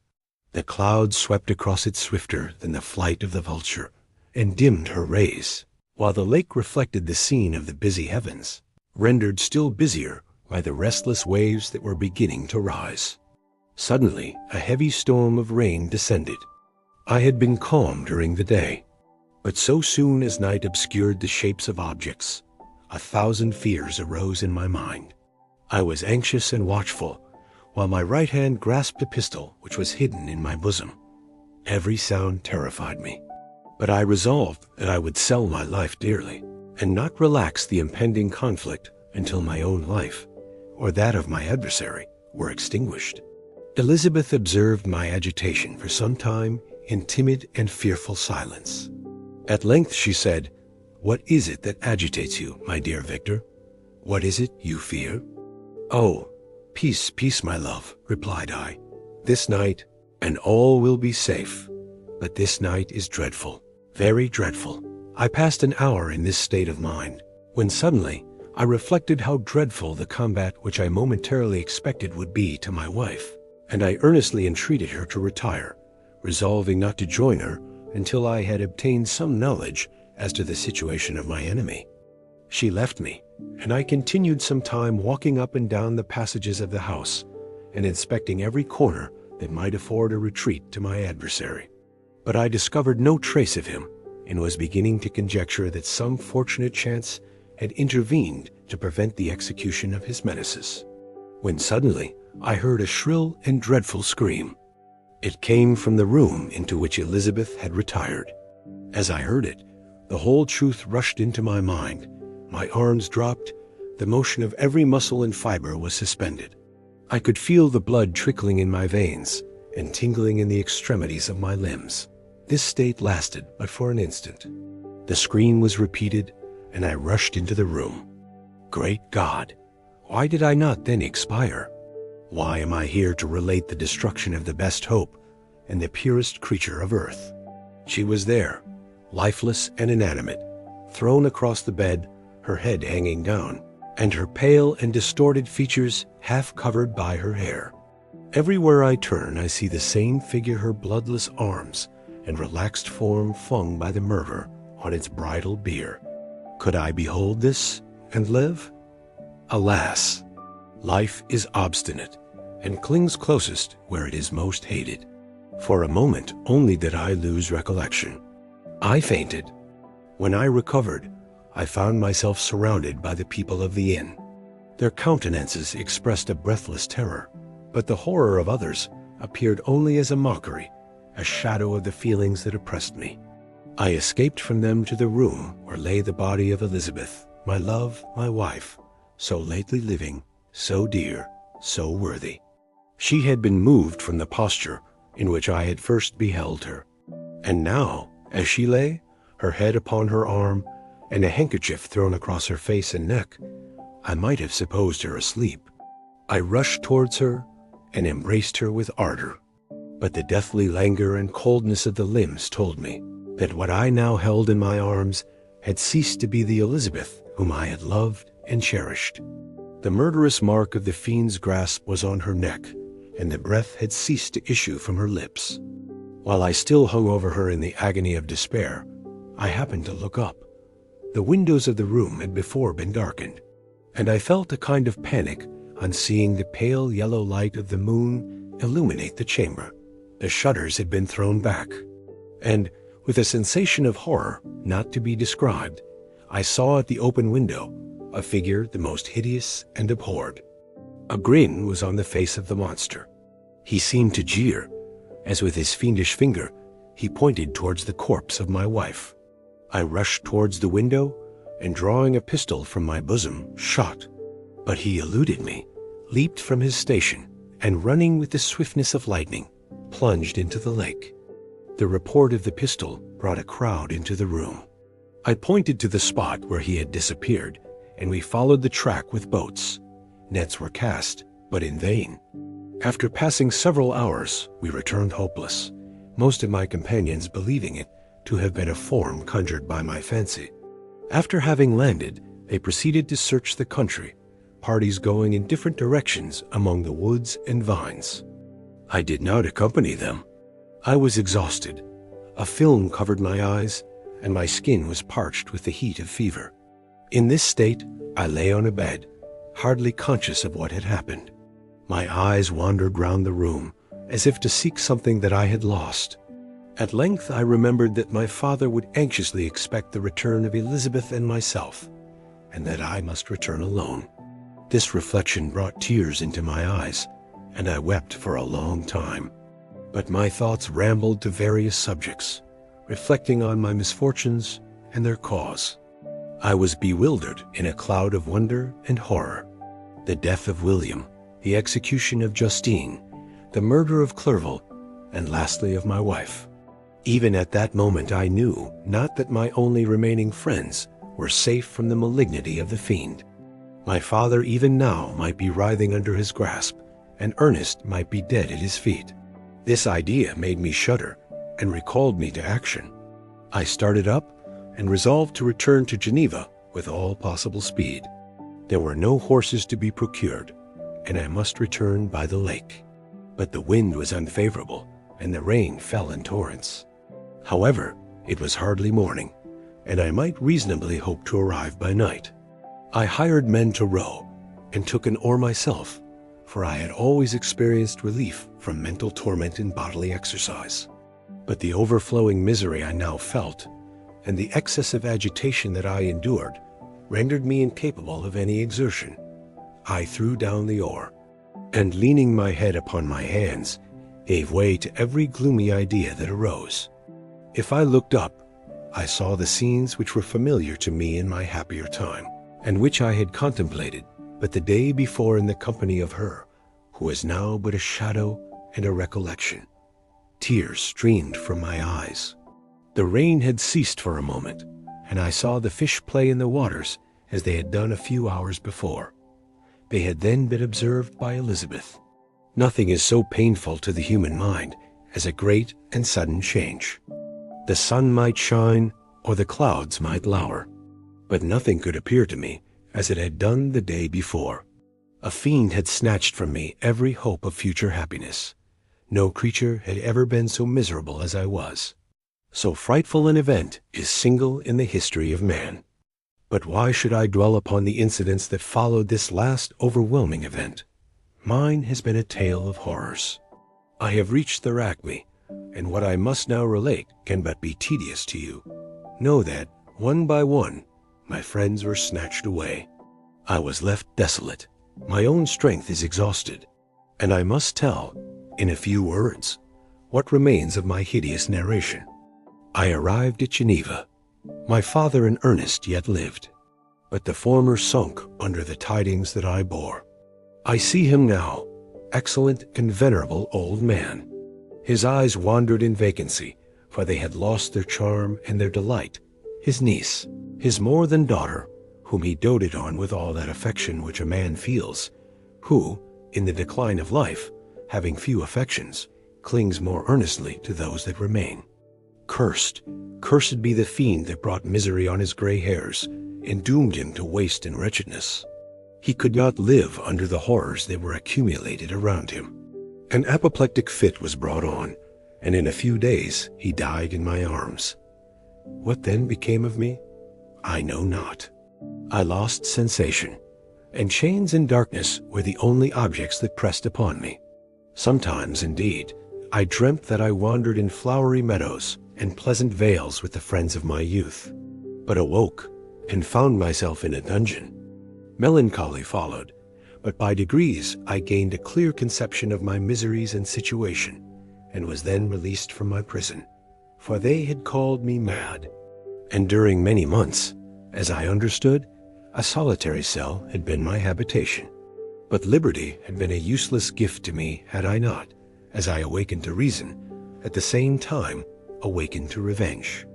The clouds swept across it swifter than the flight of the vulture, and dimmed her rays, while the lake reflected the scene of the busy heavens, rendered still busier by the restless waves that were beginning to rise. Suddenly, a heavy storm of rain descended. I had been calm during the day, but so soon as night obscured the shapes of objects, 1,000 fears arose in my mind. I was anxious and watchful, while my right hand grasped a pistol which was hidden in my bosom. Every sound terrified me, but I resolved that I would sell my life dearly, and not relax the impending conflict until my own life, or that of my adversary, were extinguished. Elizabeth observed my agitation for some time in timid and fearful silence. At length she said, "What is it that agitates you, my dear Victor? What is it you fear?" "Oh, peace, peace, my love," replied I. "This night, and all will be safe. But this night is dreadful, very dreadful." I passed an hour in this state of mind, when suddenly I reflected how dreadful the combat which I momentarily expected would be to my wife, and I earnestly entreated her to retire, resolving not to join her until I had obtained some knowledge as to the situation of my enemy. She left me, and I continued some time walking up and down the passages of the house, and inspecting every corner that might afford a retreat to my adversary. But I discovered no trace of him, and was beginning to conjecture that some fortunate chance had intervened to prevent the execution of his menaces, when suddenly I heard a shrill and dreadful scream. It came from the room into which Elizabeth had retired. As I heard it, the whole truth rushed into my mind. My arms dropped, the motion of every muscle and fiber was suspended. I could feel the blood trickling in my veins and tingling in the extremities of my limbs. This state lasted but for an instant. The scream was repeated, and I rushed into the room. Great God! Why did I not then expire? Why am I here to relate the destruction of the best hope and the purest creature of earth? She was there, lifeless and inanimate, thrown across the bed, her head hanging down, and her pale and distorted features half covered by her hair. Everywhere I turn, I see the same figure, her bloodless arms and relaxed form flung by the murderer on its bridal bier. Could I behold this and live? Alas! Life is obstinate, and clings closest where it is most hated. For a moment only did I lose recollection. I fainted. When I recovered, I found myself surrounded by the people of the inn. Their countenances expressed a breathless terror, but the horror of others appeared only as a mockery, a shadow of the feelings that oppressed me. I escaped from them to the room where lay the body of Elizabeth, my love, my wife, so lately living, so dear, so worthy. She had been moved from the posture in which I had first beheld her. And now, as she lay, her head upon her arm, and a handkerchief thrown across her face and neck, I might have supposed her asleep. I rushed towards her and embraced her with ardor. But the deathly languor and coldness of the limbs told me that what I now held in my arms had ceased to be the Elizabeth whom I had loved and cherished. The murderous mark of the fiend's grasp was on her neck, and the breath had ceased to issue from her lips. While I still hung over her in the agony of despair, I happened to look up. The windows of the room had before been darkened, and I felt a kind of panic on seeing the pale yellow light of the moon illuminate the chamber. The shutters had been thrown back, and, with a sensation of horror not to be described, I saw at the open window a figure the most hideous and abhorred. A grin was on the face of the monster. He seemed to jeer, as with his fiendish finger he pointed towards the corpse of my wife. I rushed towards the window, and drawing a pistol from my bosom, shot. But he eluded me, leaped from his station, and running with the swiftness of lightning, plunged into the lake. The report of the pistol brought a crowd into the room. I pointed to the spot where he had disappeared, and we followed the track with boats. Nets were cast, but in vain. After passing several hours, we returned hopeless, most of my companions believing it to have been a form conjured by my fancy. After having landed, they proceeded to search the country, parties going in different directions among the woods and vines. I did not accompany them. I was exhausted. A film covered my eyes, and my skin was parched with the heat of fever. In this state, I lay on a bed, hardly conscious of what had happened. My eyes wandered round the room, as if to seek something that I had lost. At length I remembered that my father would anxiously expect the return of Elizabeth and myself, and that I must return alone. This reflection brought tears into my eyes, and I wept for a long time. But my thoughts rambled to various subjects, reflecting on my misfortunes and their cause. I was bewildered in a cloud of wonder and horror. The death of William, the execution of Justine, the murder of Clerval, and lastly of my wife. Even at that moment I knew not that my only remaining friends were safe from the malignity of the fiend. My father even now might be writhing under his grasp, and Ernest might be dead at his feet. This idea made me shudder and recalled me to action. I started up and resolved to return to Geneva with all possible speed. There were no horses to be procured, and I must return by the lake. But the wind was unfavorable, and the rain fell in torrents. However, it was hardly morning, and I might reasonably hope to arrive by night. I hired men to row, and took an oar myself, for I had always experienced relief from mental torment in bodily exercise. But the overflowing misery I now felt, and the excess of agitation that I endured, rendered me incapable of any exertion. I threw down the oar, and leaning my head upon my hands, gave way to every gloomy idea that arose. If I looked up, I saw the scenes which were familiar to me in my happier time, and which I had contemplated but the day before in the company of her, who was now but a shadow and a recollection. Tears streamed from my eyes. The rain had ceased for a moment, and I saw the fish play in the waters as they had done a few hours before. They had then been observed by Elizabeth. Nothing is so painful to the human mind as a great and sudden change. The sun might shine, or the clouds might lower, but nothing could appear to me as it had done the day before. A fiend had snatched from me every hope of future happiness. No creature had ever been so miserable as I was. So frightful an event is single in the history of man. But why should I dwell upon the incidents that followed this last overwhelming event? Mine has been a tale of horrors. I have reached their acme, and what I must now relate can but be tedious to you. Know that, one by one, my friends were snatched away. I was left desolate. My own strength is exhausted, and I must tell, in a few words, what remains of my hideous narration. I arrived at Geneva. My father and Ernest yet lived, but the former sunk under the tidings that I bore. I see him now, excellent and venerable old man. His eyes wandered in vacancy, for they had lost their charm and their delight. His niece, his more than daughter, whom he doted on with all that affection which a man feels, who, in the decline of life, having few affections, clings more earnestly to those that remain. Cursed be the fiend that brought misery on his gray hairs, and doomed him to waste and wretchedness. He could not live under the horrors that were accumulated around him. An apoplectic fit was brought on, and in a few days he died in my arms. What then became of me? I know not. I lost sensation, and chains and darkness were the only objects that pressed upon me. Sometimes, indeed, I dreamt that I wandered in flowery meadows and pleasant vales with the friends of my youth, but awoke and found myself in a dungeon. Melancholy followed, but by degrees I gained a clear conception of my miseries and situation, and was then released from my prison, for they had called me mad. And during many months, as I understood, a solitary cell had been my habitation. But liberty had been a useless gift to me had I not, as I awakened to reason, at the same time awakened to revenge.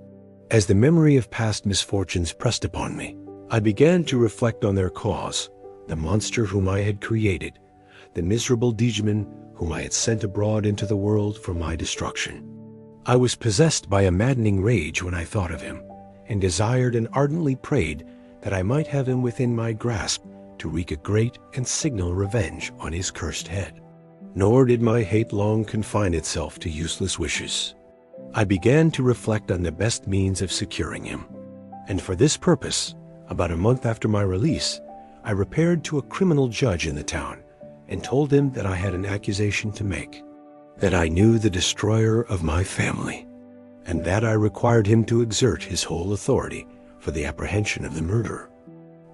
As the memory of past misfortunes pressed upon me, I began to reflect on their cause, the monster whom I had created, the miserable demon whom I had sent abroad into the world for my destruction. I was possessed by a maddening rage when I thought of him, and desired and ardently prayed that I might have him within my grasp to wreak a great and signal revenge on his cursed head. Nor did my hate long confine itself to useless wishes. I began to reflect on the best means of securing him, and for this purpose, about a month after my release, I repaired to a criminal judge in the town and told him that I had an accusation to make, that I knew the destroyer of my family, and that I required him to exert his whole authority for the apprehension of the murderer.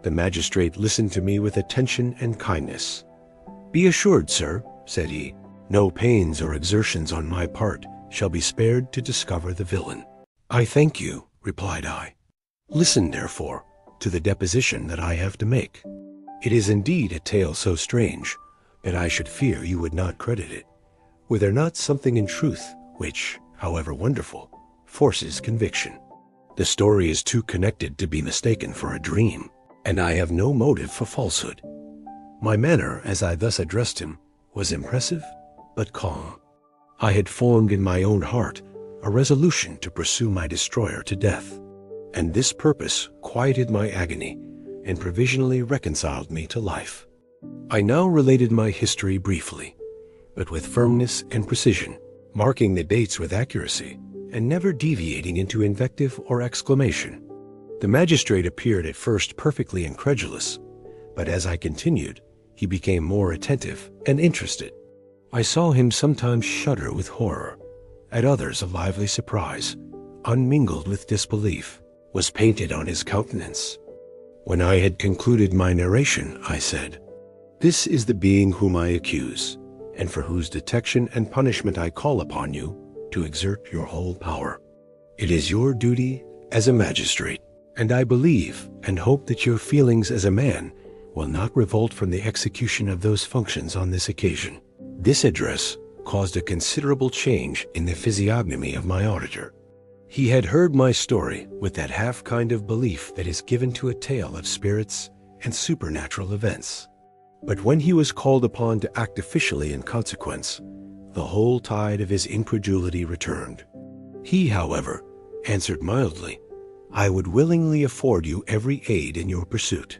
The magistrate listened to me with attention and kindness. "Be assured, sir," said he, "no pains or exertions on my part shall be spared to discover the villain." "I thank you," replied I. "Listen, therefore, to the deposition that I have to make. It is indeed a tale so strange that I should fear you would not credit it, were there not something in truth which, however wonderful, forces conviction. The story is too connected to be mistaken for a dream, and I have no motive for falsehood. My manner, as I thus addressed him, was impressive but calm. I had formed in my own heart a resolution to pursue my destroyer to death, and this purpose quieted my agony and provisionally reconciled me to life. I now related my history briefly, but with firmness and precision, marking the dates with accuracy, and never deviating into invective or exclamation. The magistrate appeared at first perfectly incredulous, but as I continued, he became more attentive and interested. I saw him sometimes shudder with horror, at others a lively surprise, unmingled with disbelief, was painted on his countenance. When I had concluded my narration, I said, "This is the being whom I accuse, and for whose detection and punishment I call upon you to exert your whole power. It is your duty as a magistrate, and I believe and hope that your feelings as a man will not revolt from the execution of those functions on this occasion." This address caused a considerable change in the physiognomy of my auditor. He had heard my story with that half kind of belief that is given to a tale of spirits and supernatural events. But when he was called upon to act officially in consequence, the whole tide of his incredulity returned. He, however, answered mildly, "I would willingly afford you every aid in your pursuit,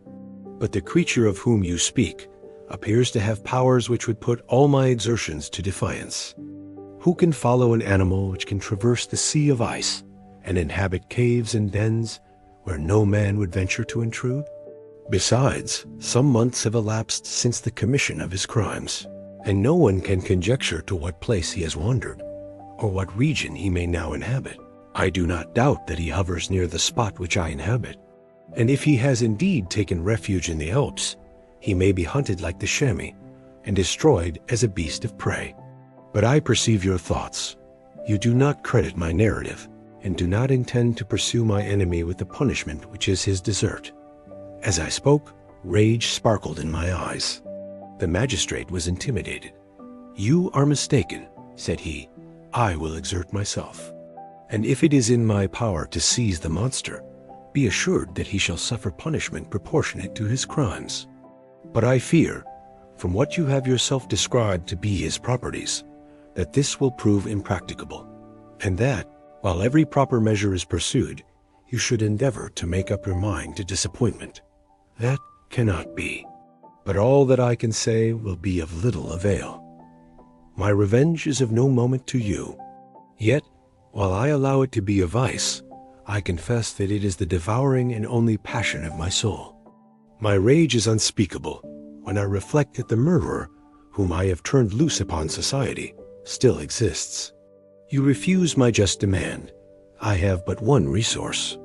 but the creature of whom you speak appears to have powers which would put all my exertions to defiance. Who can follow an animal which can traverse the sea of ice and inhabit caves and dens where no man would venture to intrude? Besides, some months have elapsed since the commission of his crimes, and no one can conjecture to what place he has wandered, or what region he may now inhabit. I do not doubt that he hovers near the spot which I inhabit, And if he has indeed taken refuge in the Alps, he may be hunted like the chamois and destroyed as a beast of prey. But I perceive your thoughts. You do not credit my narrative, and do not intend to pursue my enemy with the punishment which is his desert." As I spoke, rage sparkled in my eyes. The magistrate was intimidated. "You are mistaken," said he. "I will exert myself. And if it is in my power to seize the monster, be assured that he shall suffer punishment proportionate to his crimes. But I fear, from what you have yourself described to be his properties, that this will prove impracticable, and that, while every proper measure is pursued, you should endeavor to make up your mind to disappointment. That cannot be. But all that I can say will be of little avail. My revenge is of no moment to you. Yet, while I allow it to be a vice, I confess that it is the devouring and only passion of my soul. My rage is unspeakable when I reflect that the murderer, whom I have turned loose upon society, still exists. You refuse my just demand. I have but one resource,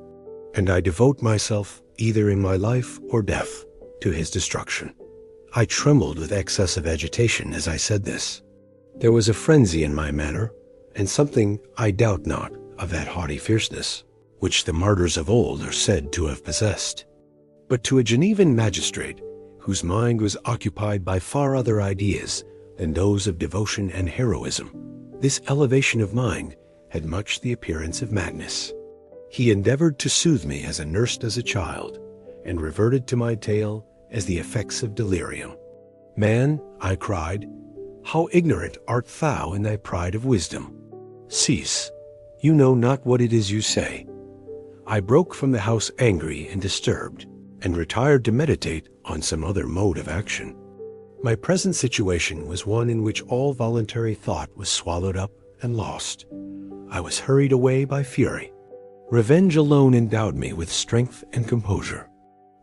and I devote myself, either in my life or death, to his destruction." I trembled with excess of agitation as I said this. There was a frenzy in my manner, and something, I doubt not, of that haughty fierceness, which the martyrs of old are said to have possessed. But to a Genevan magistrate, whose mind was occupied by far other ideas than those of devotion and heroism, this elevation of mind had much the appearance of madness. He endeavored to soothe me as a nurse does a child, and reverted to my tale as the effects of delirium. "Man," I cried, "how ignorant art thou in thy pride of wisdom! Cease, you know not what it is you say." I broke from the house angry and disturbed, and retired to meditate on some other mode of action. My present situation was one in which all voluntary thought was swallowed up and lost. I was hurried away by fury. Revenge alone endowed me with strength and composure.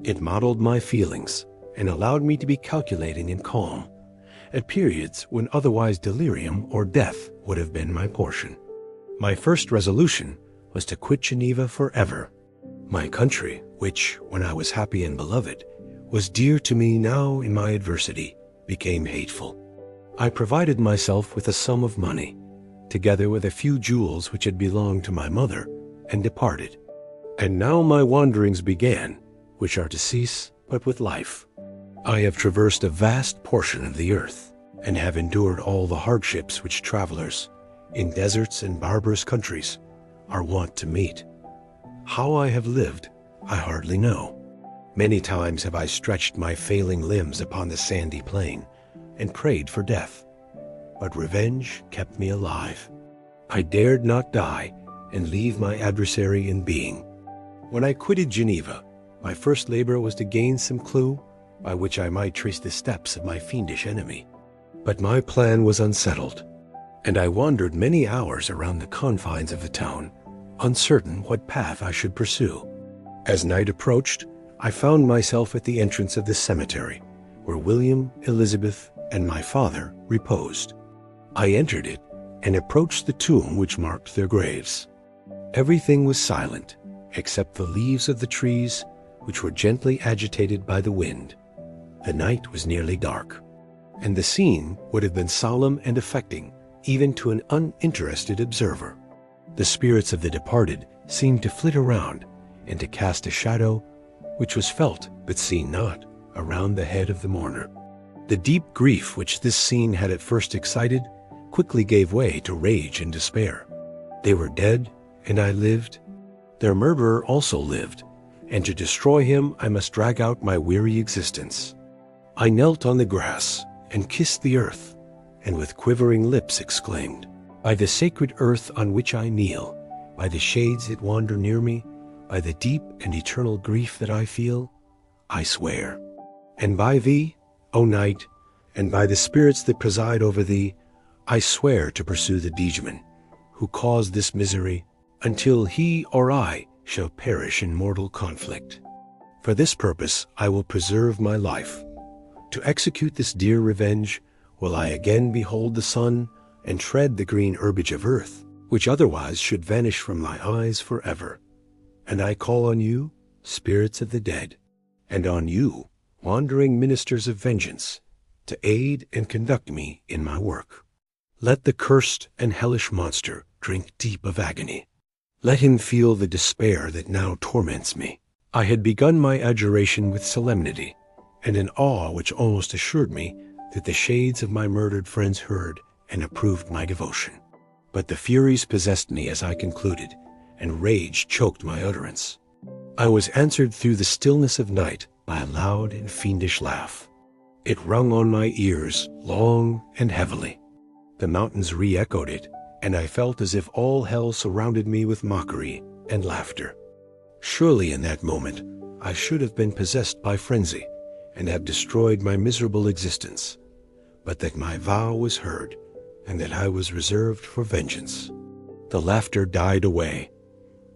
It modeled my feelings and allowed me to be calculating and calm at periods when otherwise delirium or death would have been my portion. My first resolution was to quit Geneva forever. My country, which, when I was happy and beloved, was dear to me, now in my adversity became hateful. I provided myself with a sum of money, together with a few jewels which had belonged to my mother, and departed. And now my wanderings began, which are to cease but with life. I have traversed a vast portion of the earth, and have endured all the hardships which travelers, in deserts and barbarous countries, are wont to meet. How I have lived, I hardly know. Many times have I stretched my failing limbs upon the sandy plain, and prayed for death. But revenge kept me alive. I dared not die, and leave my adversary in being. When I quitted Geneva, my first labor was to gain some clue by which I might trace the steps of my fiendish enemy. But my plan was unsettled, and I wandered many hours around the confines of the town, uncertain what path I should pursue. As night approached, I found myself at the entrance of the cemetery, where William, Elizabeth, and my father reposed. I entered it, and approached the tomb which marked their graves. Everything was silent, except the leaves of the trees, which were gently agitated by the wind. The night was nearly dark, and the scene would have been solemn and affecting even to an uninterested observer. The spirits of the departed seemed to flit around and to cast a shadow, which was felt but seen not, around the head of the mourner. The deep grief which this scene had at first excited quickly gave way to rage and despair. They were dead, and I lived. Their murderer also lived, and to destroy him I must drag out my weary existence. I knelt on the grass and kissed the earth, and with quivering lips exclaimed, "By the sacred earth on which I kneel, by the shades that wander near me, by the deep and eternal grief that I feel, I swear. And by thee, O night, and by the spirits that preside over thee, I swear to pursue the Diegeman, who caused this misery, until he or I shall perish in mortal conflict. For this purpose I will preserve my life. To execute this dear revenge, will I again behold the sun, and tread the green herbage of earth, which otherwise should vanish from my eyes forever. And I call on you, spirits of the dead, and on you, wandering ministers of vengeance, to aid and conduct me in my work. Let the cursed and hellish monster drink deep of agony. Let him feel the despair that now torments me. I had begun my adjuration with solemnity, and an awe which almost assured me that the shades of my murdered friends heard and approved my devotion. But the furies possessed me as I concluded, and rage choked my utterance. I was answered through the stillness of night by a loud and fiendish laugh. It rung on my ears long and heavily. The mountains re-echoed it, and I felt as if all hell surrounded me with mockery and laughter. Surely in that moment I should have been possessed by frenzy and have destroyed my miserable existence, but that my vow was heard and that I was reserved for vengeance. The laughter died away,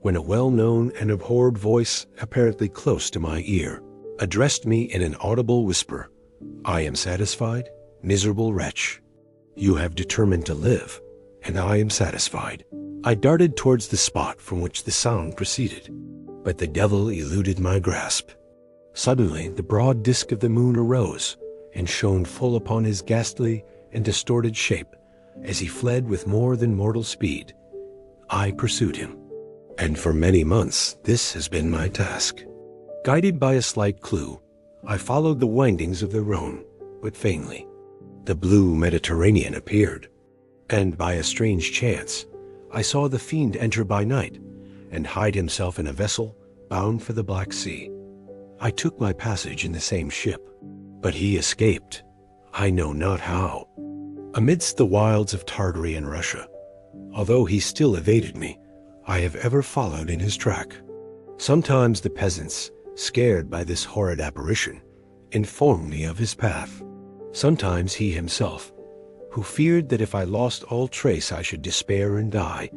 when a well-known and abhorred voice, apparently close to my ear, addressed me in an audible whisper. I am satisfied, miserable wretch. You have determined to live, and I am satisfied. I darted towards the spot from which the sound proceeded, but the devil eluded my grasp. Suddenly the broad disk of the moon arose and shone full upon his ghastly and distorted shape as he fled with more than mortal speed. I pursued him, and for many months this has been my task. Guided by a slight clue, I followed the windings of the Rhone, but vainly. The blue Mediterranean appeared, and by a strange chance, I saw the fiend enter by night and hide himself in a vessel bound for the Black Sea. I took my passage in the same ship, but he escaped, I know not how. Amidst the wilds of Tartary and Russia, although he still evaded me, I have ever followed in his track. Sometimes the peasants, scared by this horrid apparition, informed me of his path. Sometimes he himself, who feared that if I lost all trace I should despair and die,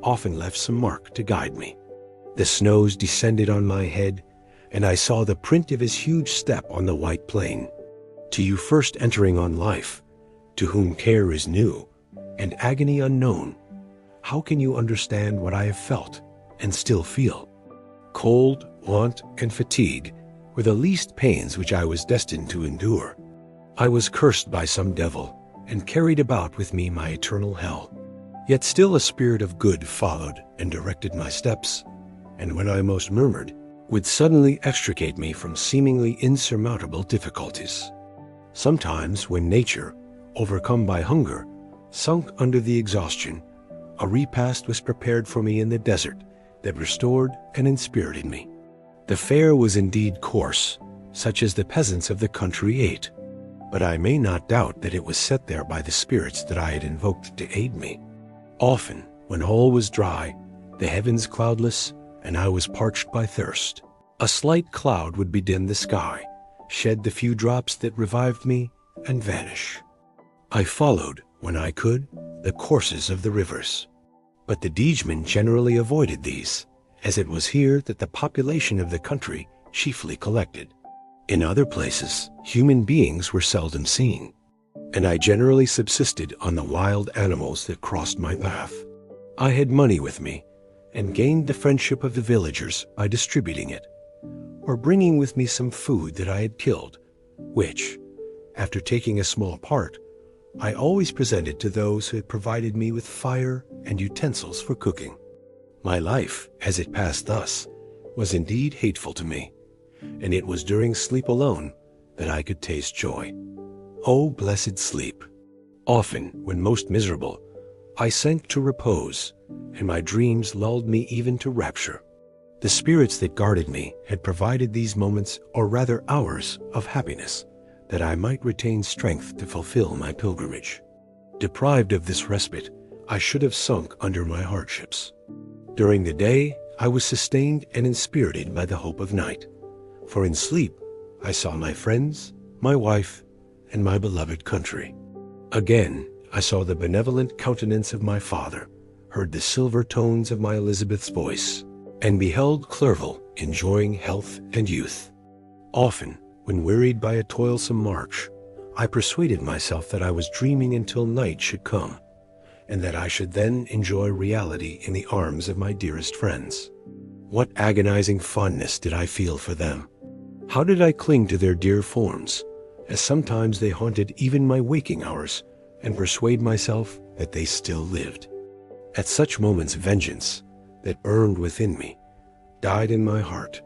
often left some mark to guide me. The snows descended on my head, and I saw the print of his huge step on the white plain. To you first entering on life, to whom care is new, and agony unknown, how can you understand what I have felt and still feel? Cold, want, and fatigue were the least pains which I was destined to endure. I was cursed by some devil, and carried about with me my eternal hell. Yet still a spirit of good followed and directed my steps, and when I most murmured, would suddenly extricate me from seemingly insurmountable difficulties. Sometimes when nature, overcome by hunger, sunk under the exhaustion, a repast was prepared for me in the desert that restored and inspirited me. The fare was indeed coarse, such as the peasants of the country ate, but I may not doubt that it was set there by the spirits that I had invoked to aid me. Often, when all was dry, the heavens cloudless, and I was parched by thirst, a slight cloud would bedim the sky, shed the few drops that revived me, and vanish. I followed, when I could, the courses of the rivers, but the liegemen generally avoided these, as it was here that the population of the country chiefly collected. In other places, human beings were seldom seen, and I generally subsisted on the wild animals that crossed my path. I had money with me, and gained the friendship of the villagers by distributing it, or bringing with me some food that I had killed, which, after taking a small part, I always presented to those who had provided me with fire and utensils for cooking. My life, as it passed thus, was indeed hateful to me, and it was during sleep alone that I could taste joy. O blessed sleep! Often, when most miserable, I sank to repose, and my dreams lulled me even to rapture. The spirits that guarded me had provided these moments, or rather hours, of happiness, that I might retain strength to fulfill my pilgrimage. Deprived of this respite, I should have sunk under my hardships. During the day, I was sustained and inspirited by the hope of night, for in sleep I saw my friends, my wife, and my beloved country. Again, I saw the benevolent countenance of my father, heard the silver tones of my Elizabeth's voice, and beheld Clerval enjoying health and youth. Often, when wearied by a toilsome march, I persuaded myself that I was dreaming until night should come, and that I should then enjoy reality in the arms of my dearest friends. What agonizing fondness did I feel for them? How did I cling to their dear forms, as sometimes they haunted even my waking hours, and persuade myself that they still lived. At such moments vengeance, that burned within me, died in my heart,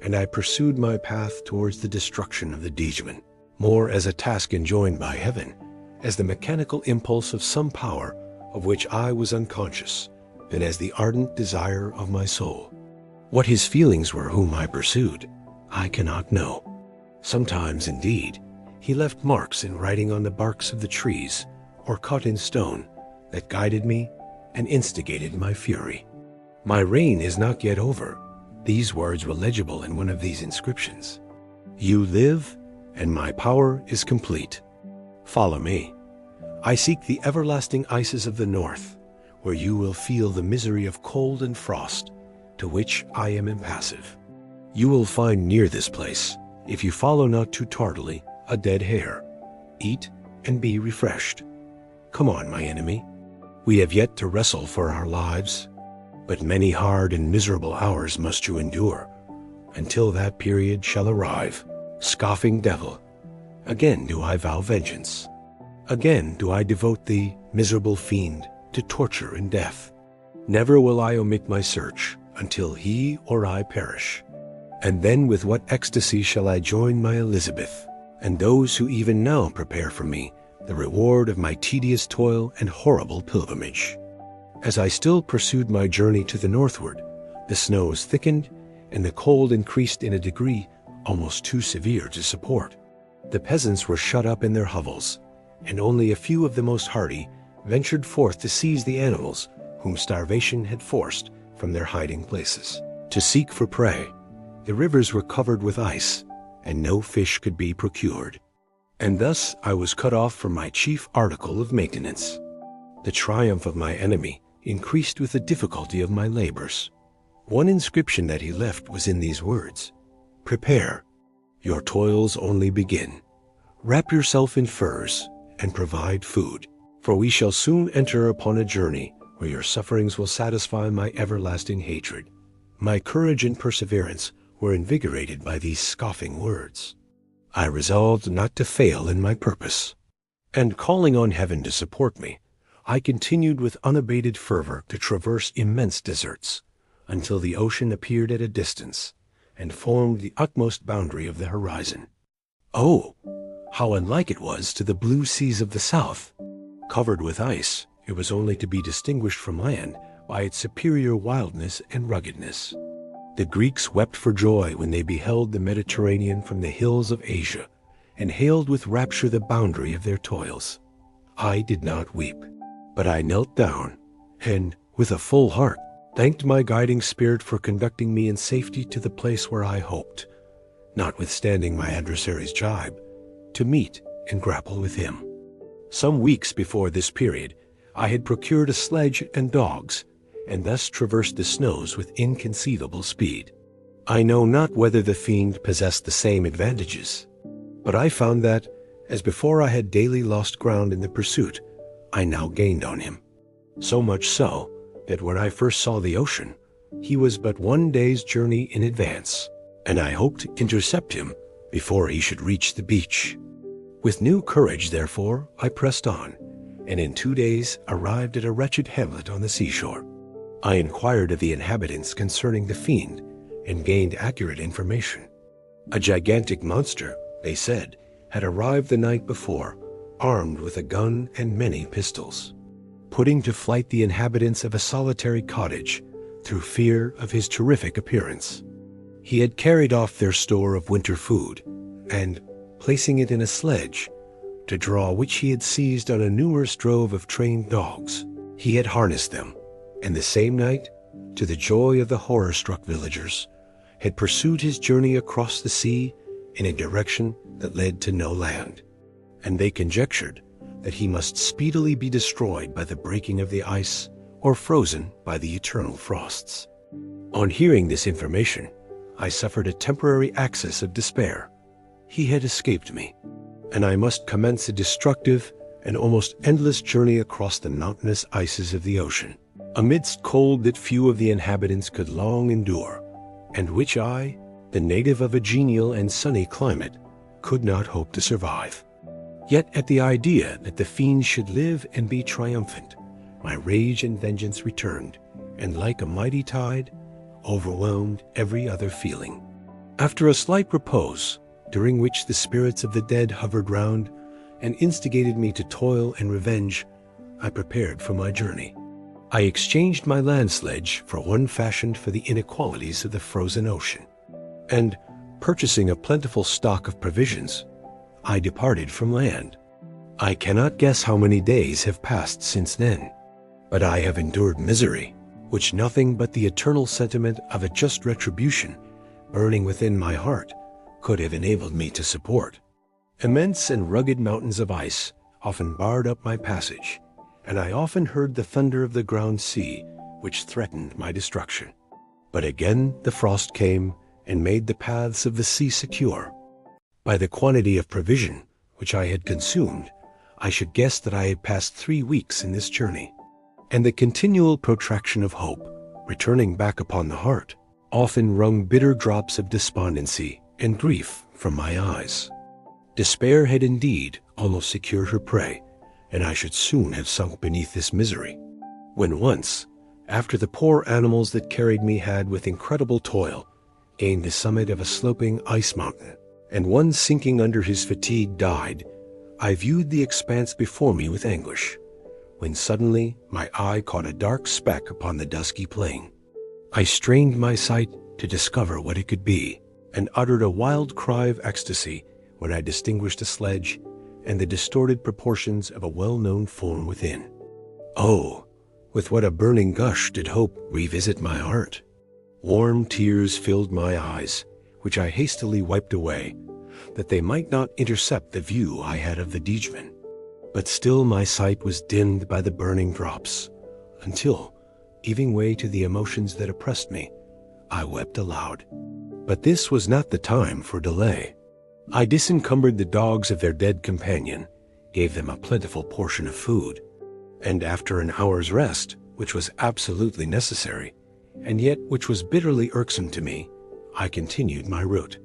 and I pursued my path towards the destruction of the demon, more as a task enjoined by heaven, as the mechanical impulse of some power of which I was unconscious, than as the ardent desire of my soul. What his feelings were whom I pursued, I cannot know. Sometimes, indeed, he left marks in writing on the barks of the trees, or cut in stone, that guided me and instigated my fury. My reign is not yet over. These words were legible in one of these inscriptions. You live, and my power is complete. Follow me. I seek the everlasting ices of the north, where you will feel the misery of cold and frost, to which I am impassive. You will find near this place, if you follow not too tardily, a dead hare. Eat and be refreshed. Come on, my enemy. We have yet to wrestle for our lives, but many hard and miserable hours must you endure, until that period shall arrive. Scoffing devil, again do I vow vengeance. Again do I devote thee, miserable fiend, to torture and death. Never will I omit my search, until he or I perish. And then with what ecstasy shall I join my Elizabeth, and those who even now prepare for me the reward of my tedious toil and horrible pilgrimage. As I still pursued my journey to the northward, the snows thickened, and the cold increased in a degree almost too severe to support. The peasants were shut up in their hovels, and only a few of the most hardy ventured forth to seize the animals whom starvation had forced from their hiding places, to seek for prey. The rivers were covered with ice, and no fish could be procured. And thus I was cut off from my chief article of maintenance. The triumph of my enemy increased with the difficulty of my labors. One inscription that he left was in these words: Prepare, your toils only begin. Wrap yourself in furs and provide food, for we shall soon enter upon a journey where your sufferings will satisfy my everlasting hatred. My courage and perseverance were invigorated by these scoffing words. I resolved not to fail in my purpose, and calling on heaven to support me, I continued with unabated fervor to traverse immense deserts, until the ocean appeared at a distance, and formed the utmost boundary of the horizon. Oh, how unlike it was to the blue seas of the south! Covered with ice, it was only to be distinguished from land by its superior wildness and ruggedness. The Greeks wept for joy when they beheld the Mediterranean from the hills of Asia, and hailed with rapture the boundary of their toils. I did not weep, but I knelt down, and, with a full heart, thanked my guiding spirit for conducting me in safety to the place where I hoped, notwithstanding my adversary's jibe, to meet and grapple with him. Some weeks before this period, I had procured a sledge and dogs, and thus traversed the snows with inconceivable speed. I know not whether the fiend possessed the same advantages, but I found that, as before I had daily lost ground in the pursuit, I now gained on him. So much so, that when I first saw the ocean, he was but one day's journey in advance, and I hoped to intercept him before he should reach the beach. With new courage, therefore, I pressed on, and in 2 days arrived at a wretched hamlet on the seashore. I inquired of the inhabitants concerning the fiend, and gained accurate information. A gigantic monster, they said, had arrived the night before, armed with a gun and many pistols, putting to flight the inhabitants of a solitary cottage through fear of his terrific appearance. He had carried off their store of winter food, and, placing it in a sledge, to draw which he had seized on a numerous drove of trained dogs, he had harnessed them, and the same night, to the joy of the horror-struck villagers, had pursued his journey across the sea in a direction that led to no land, and they conjectured that he must speedily be destroyed by the breaking of the ice or frozen by the eternal frosts. On hearing this information, I suffered a temporary access of despair. He had escaped me, and I must commence a destructive and almost endless journey across the mountainous ices of the ocean, amidst cold that few of the inhabitants could long endure, and which I, the native of a genial and sunny climate, could not hope to survive. Yet at the idea that the fiend should live and be triumphant, my rage and vengeance returned, and like a mighty tide, overwhelmed every other feeling. After a slight repose, during which the spirits of the dead hovered round and instigated me to toil and revenge, I prepared for my journey. I exchanged my land sledge for one fashioned for the inequalities of the frozen ocean, and, purchasing a plentiful stock of provisions, I departed from land. I cannot guess how many days have passed since then, but I have endured misery, which nothing but the eternal sentiment of a just retribution, burning within my heart, could have enabled me to support. Immense and rugged mountains of ice often barred up my passage, and I often heard the thunder of the ground sea, which threatened my destruction. But again the frost came and made the paths of the sea secure. By the quantity of provision which I had consumed, I should guess that I had passed 3 weeks in this journey, and the continual protraction of hope, returning back upon the heart, often wrung bitter drops of despondency and grief from my eyes. Despair had indeed almost secured her prey, and I should soon have sunk beneath this misery, when once, after the poor animals that carried me had with incredible toil gained the summit of a sloping ice mountain, and one sinking under his fatigue died, I viewed the expanse before me with anguish, when suddenly my eye caught a dark speck upon the dusky plain. I strained my sight to discover what it could be, and uttered a wild cry of ecstasy when I distinguished a sledge and the distorted proportions of a well-known form within. Oh, with what a burning gush did hope revisit my heart! Warm tears filled my eyes, which I hastily wiped away, that they might not intercept the view I had of the Diegeman. But still my sight was dimmed by the burning drops, until, giving way to the emotions that oppressed me, I wept aloud. But this was not the time for delay. I disencumbered the dogs of their dead companion, gave them a plentiful portion of food, and after an hour's rest, which was absolutely necessary, and yet which was bitterly irksome to me, I continued my route.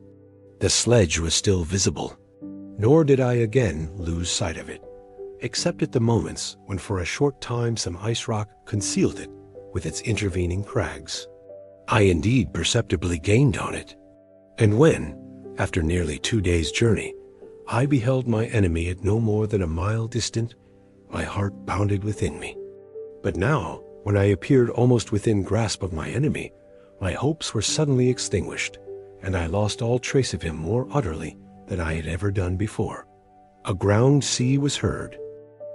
The sledge was still visible, nor did I again lose sight of it, except at the moments when for a short time some ice rock concealed it with its intervening crags. I indeed perceptibly gained on it, and when, after nearly 2 days' journey, I beheld my enemy at no more than a mile distant, my heart bounded within me. But now, when I appeared almost within grasp of my enemy, my hopes were suddenly extinguished, and I lost all trace of him more utterly than I had ever done before. A ground sea was heard.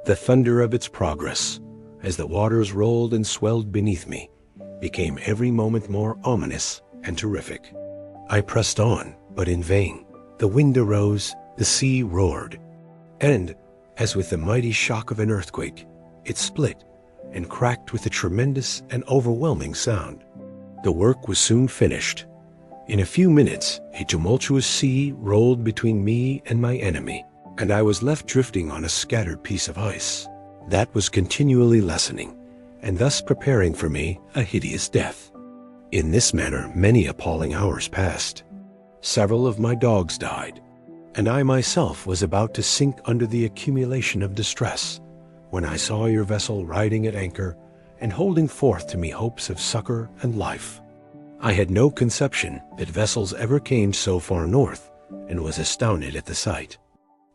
The thunder of its progress, as the waters rolled and swelled beneath me, became every moment more ominous and terrific. I pressed on, but in vain. The wind arose, the sea roared, and, as with the mighty shock of an earthquake, it split and cracked with a tremendous and overwhelming sound. The work was soon finished. In a few minutes, a tumultuous sea rolled between me and my enemy, and I was left drifting on a scattered piece of ice that was continually lessening, and thus preparing for me a hideous death. In this manner many appalling hours passed. Several of my dogs died, and I myself was about to sink under the accumulation of distress, when I saw your vessel riding at anchor and holding forth to me hopes of succor and life. I had no conception that vessels ever came so far north, and was astounded at the sight.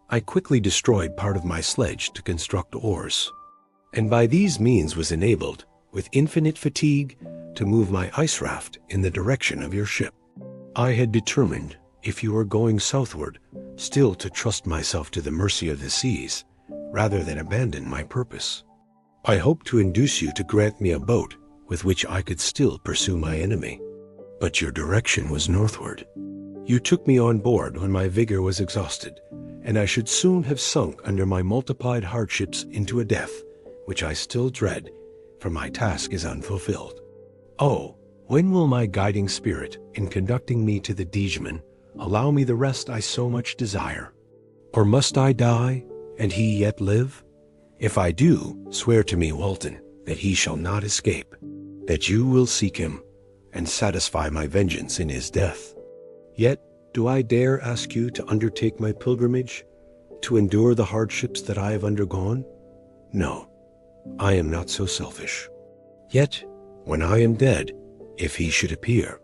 I quickly destroyed part of my sledge to construct oars, and by these means was enabled, with infinite fatigue, to move my ice raft in the direction of your ship. I had determined, if you were going southward, still to trust myself to the mercy of the seas, rather than abandon my purpose. I hoped to induce you to grant me a boat with which I could still pursue my enemy. But your direction was northward. You took me on board when my vigor was exhausted, and I should soon have sunk under my multiplied hardships into a death, which I still dread, for my task is unfulfilled. Oh, when will my guiding spirit, in conducting me to the Diegeman, allow me the rest I so much desire? Or must I die, and he yet live? If I do, swear to me, Walton, that he shall not escape, that you will seek him, and satisfy my vengeance in his death. Yet, do I dare ask you to undertake my pilgrimage, to endure the hardships that I have undergone? No, I am not so selfish. Yet, when I am dead, if he should appear,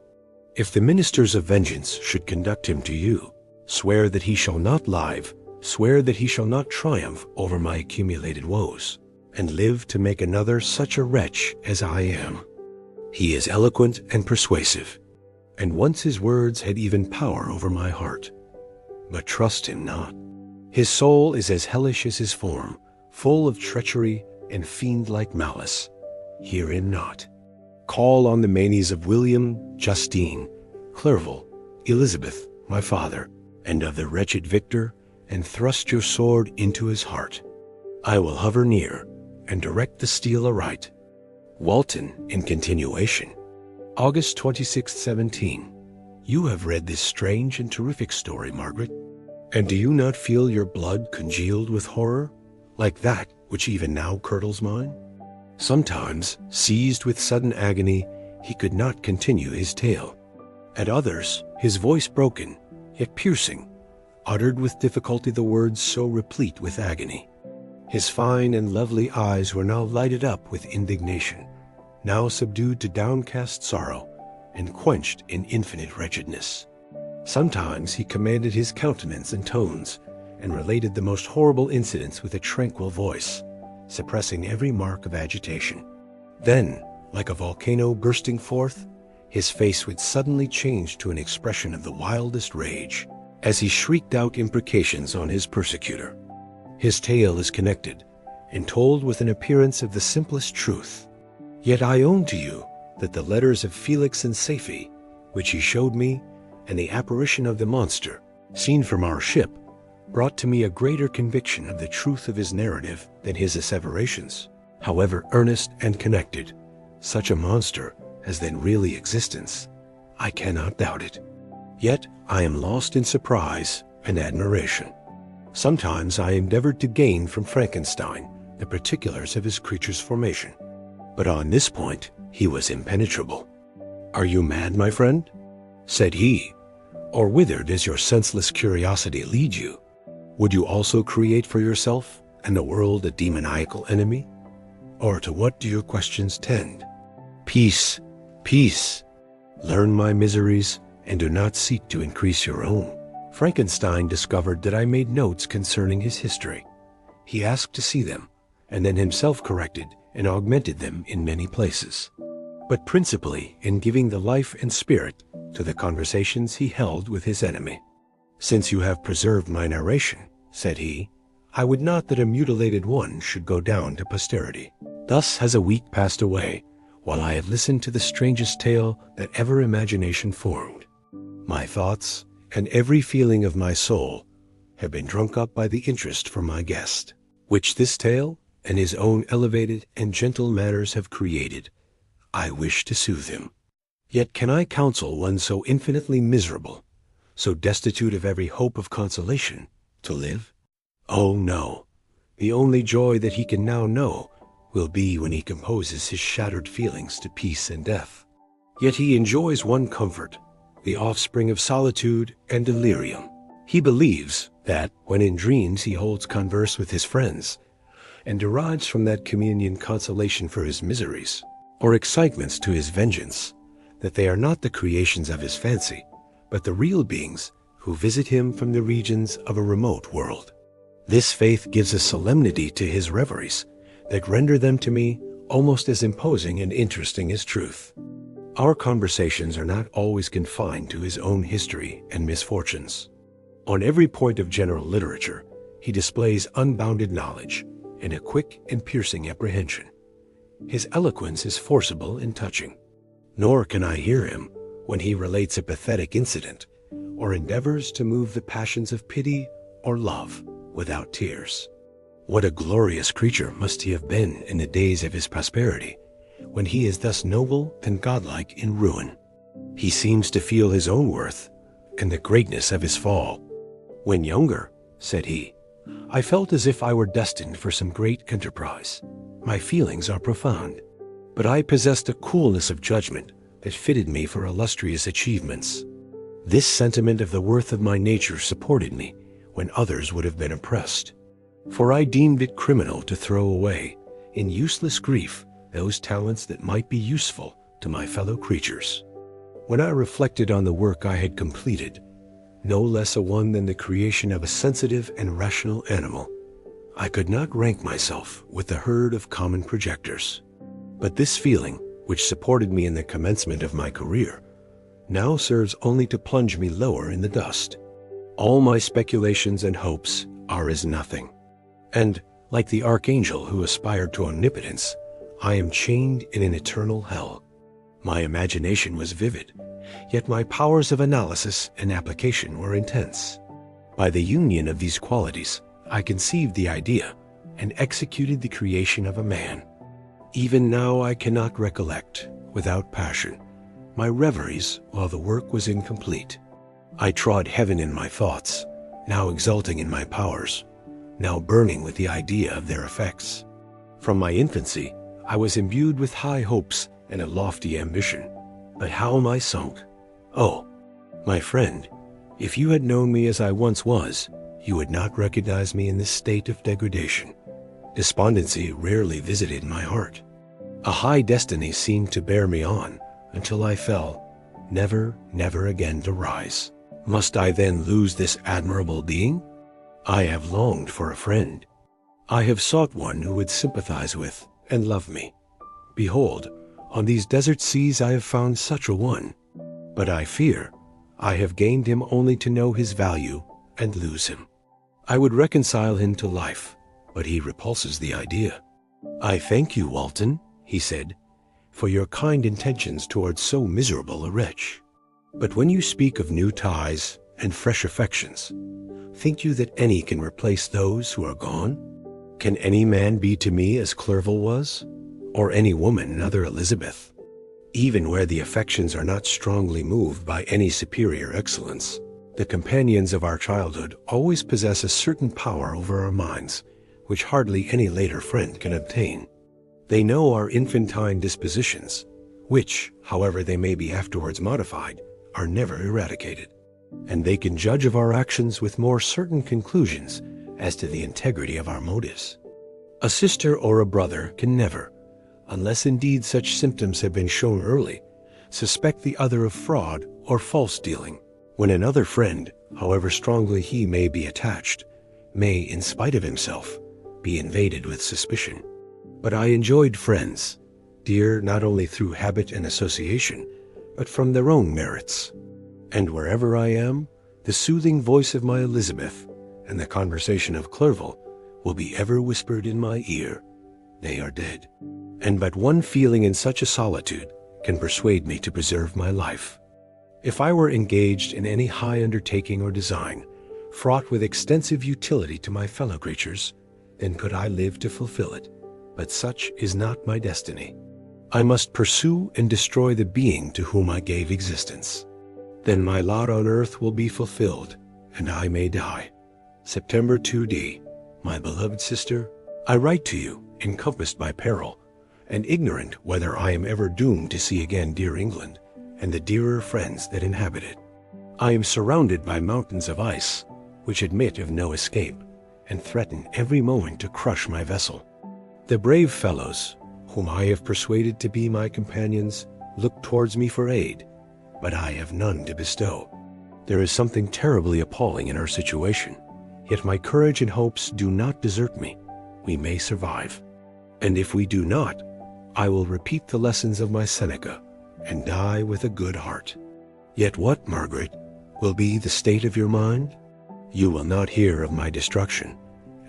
if the ministers of vengeance should conduct him to you, swear that he shall not live, swear that he shall not triumph over my accumulated woes, and live to make another such a wretch as I am. He is eloquent and persuasive, and once his words had even power over my heart. But trust him not. His soul is as hellish as his form, full of treachery and fiend-like malice. Hear him not. Call on the manes of William, Justine, Clerval, Elizabeth, my father, and of the wretched Victor, and thrust your sword into his heart. I will hover near, and direct the steel aright. Walton, in continuation. August 26, 17. You have read this strange and terrific story, Margaret, and do you not feel your blood congealed with horror, like that which even now curdles mine? Sometimes, seized with sudden agony, he could not continue his tale. At others, his voice broken, yet piercing, uttered with difficulty the words so replete with agony. His fine and lovely eyes were now lighted up with indignation, now subdued to downcast sorrow, and quenched in infinite wretchedness. Sometimes he commanded his countenance and tones, and related the most horrible incidents with a tranquil voice, suppressing every mark of agitation. Then, like a volcano bursting forth, his face would suddenly change to an expression of the wildest rage, as he shrieked out imprecations on his persecutor. His tale is connected, and told with an appearance of the simplest truth. Yet I own to you that the letters of Felix and Safie, which he showed me, and the apparition of the monster, seen from our ship, brought to me a greater conviction of the truth of his narrative than his asseverations. However earnest and connected such a monster has then really existence, I cannot doubt it. Yet I am lost in surprise and admiration. Sometimes I endeavored to gain from Frankenstein the particulars of his creature's formation, but on this point he was impenetrable. "Are you mad, my friend?" said he, "or whither does your senseless curiosity lead you? Would you also create for yourself and the world a demoniacal enemy? Or to what do your questions tend? Peace, peace. Learn my miseries and do not seek to increase your own." Frankenstein discovered that I made notes concerning his history. He asked to see them, and then himself corrected and augmented them in many places, but principally in giving the life and spirit to the conversations he held with his enemy. "Since you have preserved my narration," said he, "I would not that a mutilated one should go down to posterity." Thus has a week passed away, while I have listened to the strangest tale that ever imagination formed. My thoughts and every feeling of my soul have been drunk up by the interest for my guest, which this tale and his own elevated and gentle manners have created. I wish to soothe him. Yet can I counsel one so infinitely miserable, so destitute of every hope of consolation, to live? Oh no, the only joy that he can now know will be when he composes his shattered feelings to peace and death. Yet he enjoys one comfort, the offspring of solitude and delirium. He believes that, when in dreams he holds converse with his friends, and derives from that communion consolation for his miseries, or excitements to his vengeance, that they are not the creations of his fancy, but the real beings who visit him from the regions of a remote world. This faith gives a solemnity to his reveries that render them to me almost as imposing and interesting as truth. Our conversations are not always confined to his own history and misfortunes. On every point of general literature, he displays unbounded knowledge and a quick and piercing apprehension. His eloquence is forcible and touching. Nor can I hear him when he relates a pathetic incident or endeavors to move the passions of pity or love without tears. What a glorious creature must he have been in the days of his prosperity, when he is thus noble and godlike in ruin. He seems to feel his own worth and the greatness of his fall. "When younger," said he, "I felt as if I were destined for some great enterprise. My feelings are profound, but I possessed a coolness of judgment that fitted me for illustrious achievements. This sentiment of the worth of my nature supported me when others would have been oppressed, for I deemed it criminal to throw away, in useless grief, those talents that might be useful to my fellow creatures. When I reflected on the work I had completed, no less a one than the creation of a sensitive and rational animal, I could not rank myself with the herd of common projectors. But this feeling, which supported me in the commencement of my career, now serves only to plunge me lower in the dust. All my speculations and hopes are as nothing. And, like the archangel who aspired to omnipotence, I am chained in an eternal hell. My imagination was vivid, yet my powers of analysis and application were intense. By the union of these qualities, I conceived the idea and executed the creation of a man. Even now I cannot recollect, without passion, my reveries while the work was incomplete. I trod heaven in my thoughts, now exulting in my powers, now burning with the idea of their effects. From my infancy, I was imbued with high hopes and a lofty ambition. But how am I sunk? Oh, my friend, if you had known me as I once was, you would not recognize me in this state of degradation. Despondency rarely visited my heart. A high destiny seemed to bear me on until I fell, never, never again to rise. Must I then lose this admirable being? I have longed for a friend. I have sought one who would sympathize with and love me. Behold, on these desert seas I have found such a one. But I fear I have gained him only to know his value and lose him. I would reconcile him to life, but he repulses the idea. I thank you, Walton, he said, for your kind intentions towards so miserable a wretch. But when you speak of new ties and fresh affections, think you that any can replace those who are gone? Can any man be to me as Clerval was, or any woman another Elizabeth? Even where the affections are not strongly moved by any superior excellence, the companions of our childhood always possess a certain power over our minds, which hardly any later friend can obtain. They know our infantine dispositions, which, however they may be afterwards modified, are never eradicated, and they can judge of our actions with more certain conclusions as to the integrity of our motives. A sister or a brother can never, unless indeed such symptoms have been shown early, suspect the other of fraud or false dealing, when another friend, however strongly he may be attached, may, in spite of himself, be invaded with suspicion. But I enjoyed friends, dear not only through habit and association, but from their own merits. And wherever I am, the soothing voice of my Elizabeth and the conversation of Clerval will be ever whispered in my ear. They are dead. And but one feeling in such a solitude can persuade me to preserve my life. If I were engaged in any high undertaking or design, fraught with extensive utility to my fellow creatures, then could I live to fulfill it. But such is not my destiny. I must pursue and destroy the being to whom I gave existence. Then my lot on earth will be fulfilled, and I may die. September 2d. My beloved sister, I write to you, encompassed by peril, and ignorant whether I am ever doomed to see again dear England, and the dearer friends that inhabit it. I am surrounded by mountains of ice, which admit of no escape, and threaten every moment to crush my vessel. The brave fellows, whom I have persuaded to be my companions, look towards me for aid, but I have none to bestow. There is something terribly appalling in our situation, yet my courage and hopes do not desert me. We may survive. And if we do not, I will repeat the lessons of my Seneca, and die with a good heart. Yet what, Margaret, will be the state of your mind? You will not hear of my destruction,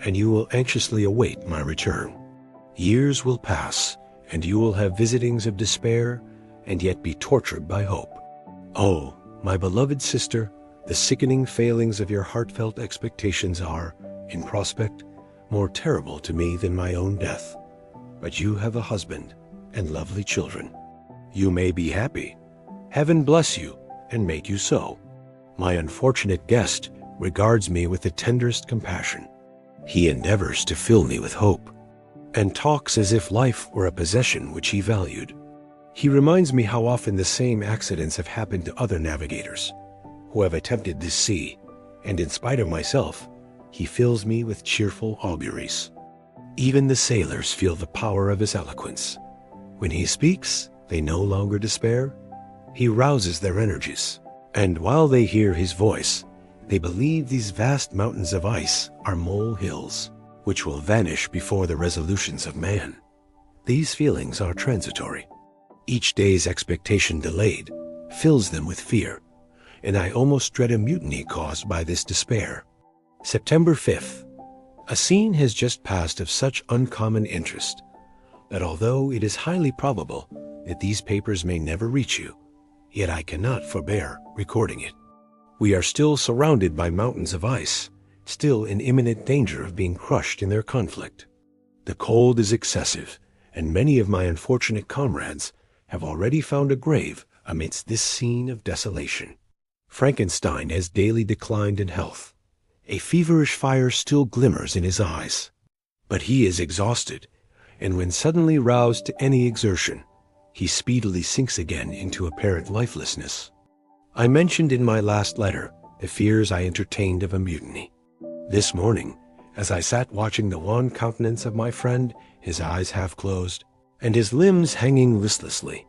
and you will anxiously await my return. Years will pass, and you will have visitings of despair, and yet be tortured by hope. Oh, my beloved sister, the sickening failings of your heartfelt expectations are, in prospect, more terrible to me than my own death. But you have a husband and lovely children. You may be happy. Heaven bless you and make you so. My unfortunate guest regards me with the tenderest compassion. He endeavors to fill me with hope, and talks as if life were a possession which he valued. He reminds me how often the same accidents have happened to other navigators who have attempted this sea, and in spite of myself, he fills me with cheerful auguries. Even the sailors feel the power of his eloquence. When he speaks, they no longer despair. He rouses their energies, and while they hear his voice, they believe these vast mountains of ice are molehills, which will vanish before the resolutions of man. These feelings are transitory. Each day's expectation delayed fills them with fear, and I almost dread a mutiny caused by this despair. September 5th. A scene has just passed of such uncommon interest that although it is highly probable that these papers may never reach you, yet I cannot forbear recording it. We are still surrounded by mountains of ice, still in imminent danger of being crushed in their conflict. The cold is excessive, and many of my unfortunate comrades have already found a grave amidst this scene of desolation. Frankenstein has daily declined in health. A feverish fire still glimmers in his eyes. But he is exhausted, and when suddenly roused to any exertion, he speedily sinks again into apparent lifelessness. I mentioned in my last letter the fears I entertained of a mutiny. This morning, as I sat watching the wan countenance of my friend, his eyes half closed, and his limbs hanging listlessly,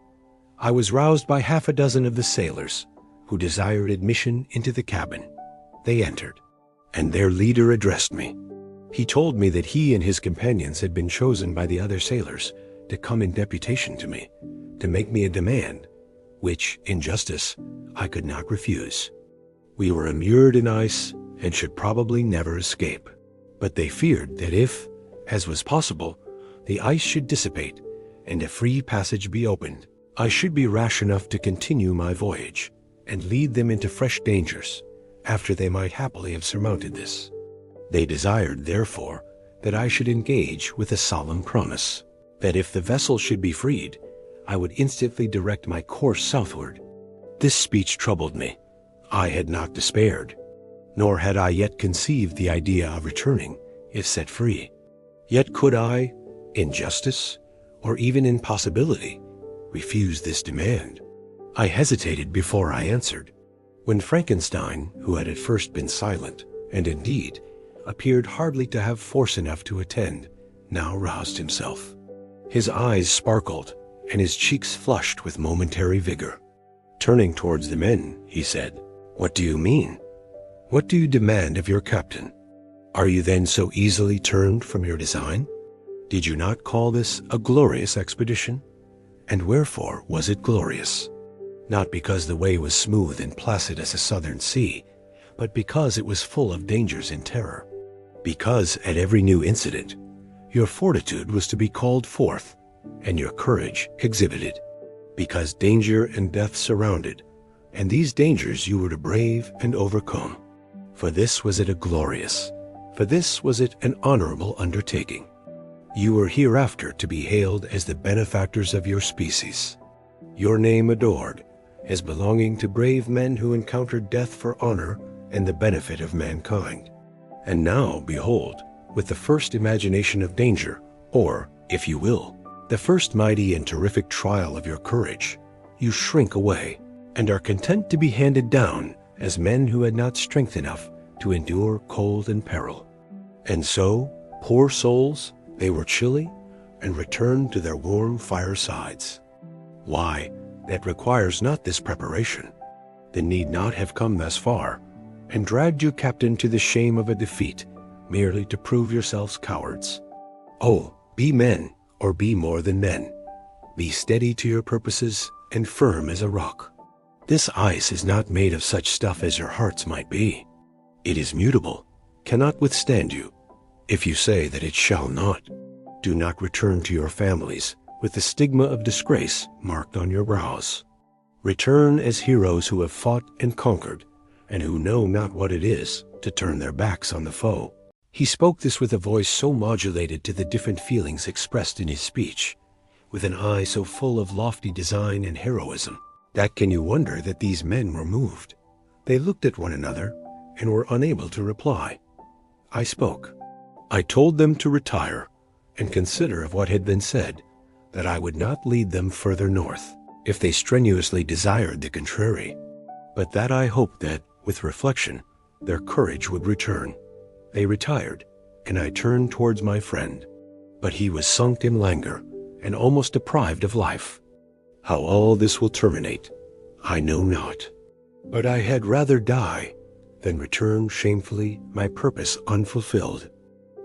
I was roused by half a dozen of the sailors, who desired admission into the cabin. They entered, and their leader addressed me. He told me that he and his companions had been chosen by the other sailors to come in deputation to me, to make me a demand, which, in justice, I could not refuse. We were immured in ice and should probably never escape. But they feared that if, as was possible, the ice should dissipate and a free passage be opened, I should be rash enough to continue my voyage and lead them into fresh dangers after they might happily have surmounted this. They desired, therefore, that I should engage with a solemn promise that if the vessel should be freed, I would instantly direct my course southward. This speech troubled me. I had not despaired, nor had I yet conceived the idea of returning if set free. Yet could I, in justice, or even in possibility, refuse this demand? I hesitated before I answered, when Frankenstein, who had at first been silent, and indeed appeared hardly to have force enough to attend, now roused himself. His eyes sparkled, and his cheeks flushed with momentary vigor. Turning towards the men, he said, "What do you mean? What do you demand of your captain? Are you then so easily turned from your design? Did you not call this a glorious expedition? And wherefore was it glorious? Not because the way was smooth and placid as a southern sea, but because it was full of dangers and terror. Because at every new incident, your fortitude was to be called forth, and your courage exhibited. Because danger and death surrounded, and these dangers you were to brave and overcome. For this was it a glorious, for this was it an honorable undertaking. You were hereafter to be hailed as the benefactors of your species, your name adored as belonging to brave men who encountered death for honor and the benefit of mankind. And now, behold, with the first imagination of danger, or, if you will, the first mighty and terrific trial of your courage, you shrink away and are content to be handed down as men who had not strength enough to endure cold and peril. And so, poor souls, they were chilly and returned to their warm firesides. Why, that requires not this preparation. They need not have come thus far and dragged you captain to the shame of a defeat merely to prove yourselves cowards. Oh, be men, or be more than men. Be steady to your purposes and firm as a rock. This ice is not made of such stuff as your hearts might be. It is mutable, cannot withstand you. If you say that it shall not, do not return to your families with the stigma of disgrace marked on your brows. Return as heroes who have fought and conquered, and who know not what it is to turn their backs on the foe." He spoke this with a voice so modulated to the different feelings expressed in his speech, with an eye so full of lofty design and heroism, that can you wonder that these men were moved? They looked at one another and were unable to reply. I spoke. I told them to retire and consider of what had been said, that I would not lead them further north, if they strenuously desired the contrary, but that I hoped that, with reflection, their courage would return. They retired, and I turned towards my friend, but he was sunk in languor and almost deprived of life. How all this will terminate, I know not, but I had rather die than return shamefully, my purpose unfulfilled.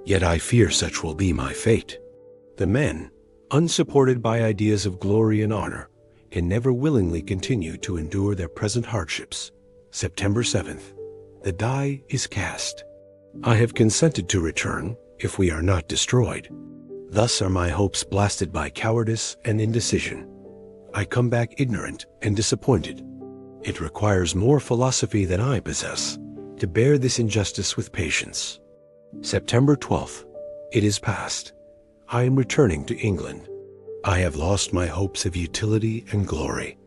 Yet I fear such will be my fate. The men, unsupported by ideas of glory and honor, can never willingly continue to endure their present hardships. September 7th. The die is cast. I have consented to return, if we are not destroyed. Thus are my hopes blasted by cowardice and indecision. I come back ignorant and disappointed. It requires more philosophy than I possess to bear this injustice with patience. September 12th. It is past. I am returning to England. I have lost my hopes of utility and glory.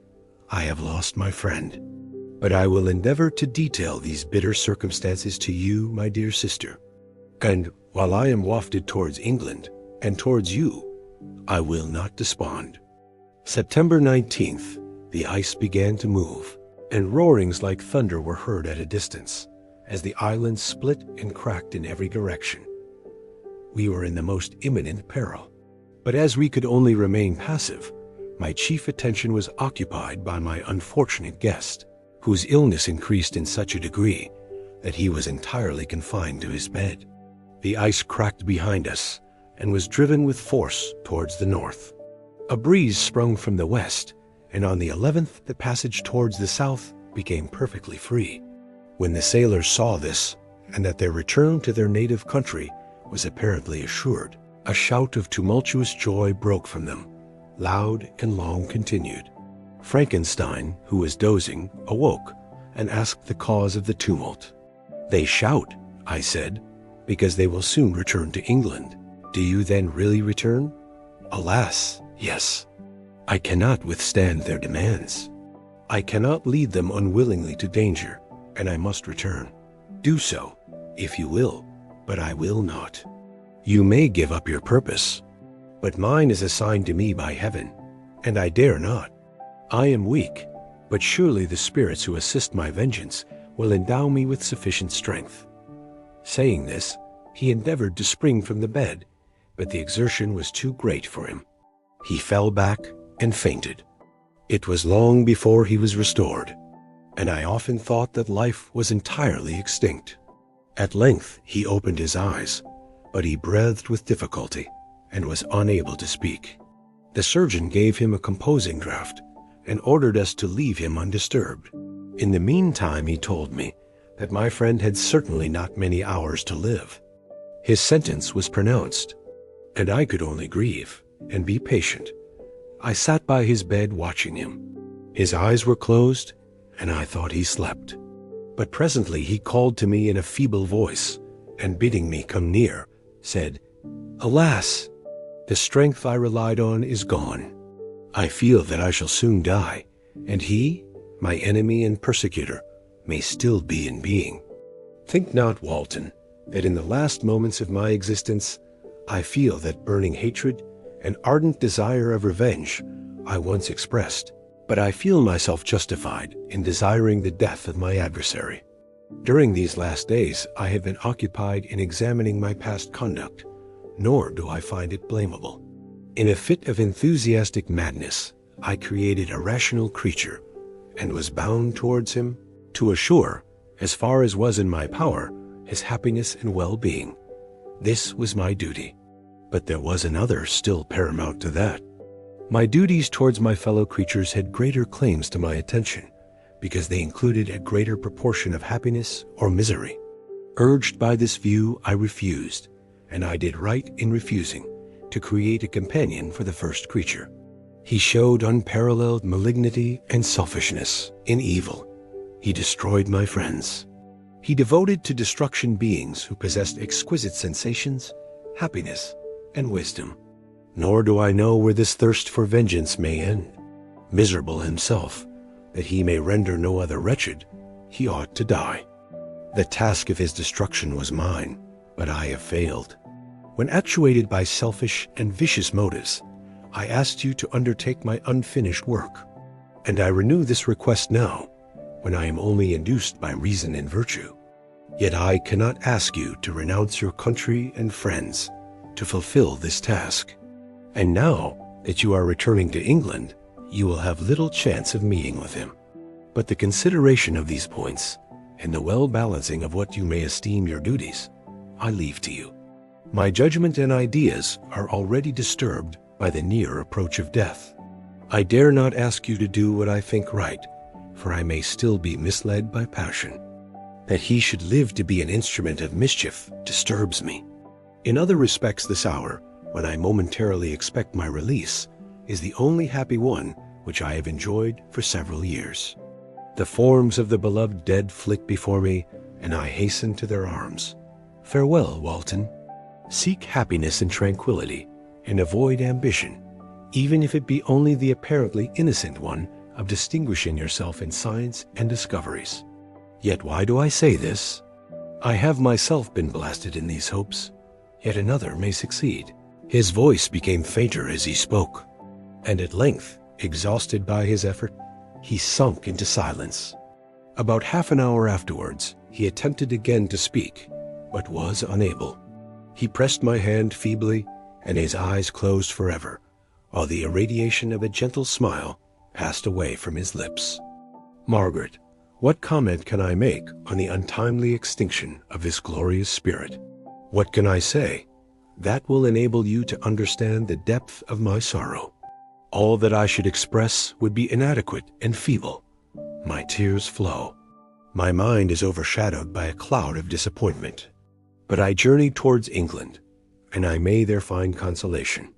I have lost my friend. But I will endeavor to detail these bitter circumstances to you, my dear sister. And while I am wafted towards England and towards you, I will not despond. September 19th. The ice began to move, and roarings like thunder were heard at a distance, as the island split and cracked in every direction. We were in the most imminent peril, but as we could only remain passive, my chief attention was occupied by my unfortunate guest, whose illness increased in such a degree that he was entirely confined to his bed. The ice cracked behind us and was driven with force towards the north. A breeze sprung from the west, and on the 11th the passage towards the south became perfectly free. When the sailors saw this, and that their return to their native country was apparently assured, a shout of tumultuous joy broke from them, loud and long continued. Frankenstein, who was dozing, awoke and asked the cause of the tumult. "They shout," I said, "because they will soon return to England. Do you then really return?" "Alas, yes. I cannot withstand their demands. I cannot lead them unwillingly to danger, and I must return. Do so, if you will, but I will not. You may give up your purpose, but mine is assigned to me by heaven, and I dare not. I am weak, but surely the spirits who assist my vengeance will endow me with sufficient strength." Saying this, he endeavored to spring from the bed, but the exertion was too great for him. He fell back and fainted. It was long before he was restored, and I often thought that life was entirely extinct. At length he opened his eyes, but he breathed with difficulty and was unable to speak. The surgeon gave him a composing draught and ordered us to leave him undisturbed. In the meantime he told me that my friend had certainly not many hours to live. His sentence was pronounced, and I could only grieve and be patient. I sat by his bed watching him. His eyes were closed, and I thought he slept. But presently he called to me in a feeble voice, and bidding me come near, said, "Alas, the strength I relied on is gone. I feel that I shall soon die, and he, my enemy and persecutor, may still be in being. Think not, Walton, that in the last moments of my existence I feel that burning hatred and ardent desire of revenge I once expressed, but I feel myself justified in desiring the death of my adversary. During these last days I have been occupied in examining my past conduct, nor do I find it blamable. In a fit of enthusiastic madness, I created a rational creature, and was bound towards him to assure, as far as was in my power, his happiness and well-being. This was my duty. But there was another still paramount to that. My duties towards my fellow creatures had greater claims to my attention, because they included a greater proportion of happiness or misery. Urged by this view, I refused, and I did right in refusing, to create a companion for the first creature. He showed unparalleled malignity and selfishness in evil. He destroyed my friends. He devoted to destruction beings who possessed exquisite sensations, happiness, and wisdom. Nor do I know where this thirst for vengeance may end. Miserable himself, that he may render no other wretched, he ought to die. The task of his destruction was mine, but I have failed. When actuated by selfish and vicious motives, I asked you to undertake my unfinished work, and I renew this request now, when I am only induced by reason and virtue. Yet I cannot ask you to renounce your country and friends to fulfill this task. And now that you are returning to England, you will have little chance of meeting with him. But the consideration of these points, and the well-balancing of what you may esteem your duties, I leave to you. My judgment and ideas are already disturbed by the near approach of death. I dare not ask you to do what I think right, for I may still be misled by passion. That he should live to be an instrument of mischief disturbs me. In other respects, this hour, when I momentarily expect my release, is the only happy one which I have enjoyed for several years. The forms of the beloved dead flit before me, and I hasten to their arms. Farewell, Walton. Seek happiness and tranquility, and avoid ambition, even if it be only the apparently innocent one of distinguishing yourself in science and discoveries. Yet why do I say this? I have myself been blasted in these hopes, yet another may succeed. His voice became fainter as he spoke, and at length, exhausted by his effort, he sunk into silence. About half an hour afterwards, he attempted again to speak, but was unable. He pressed my hand feebly, and his eyes closed forever, while the irradiation of a gentle smile passed away from his lips. Margaret, what comment can I make on the untimely extinction of this glorious spirit? What can I say that will enable you to understand the depth of my sorrow? All that I should express would be inadequate and feeble. My tears flow. My mind is overshadowed by a cloud of disappointment. But I journey towards England, and I may there find consolation.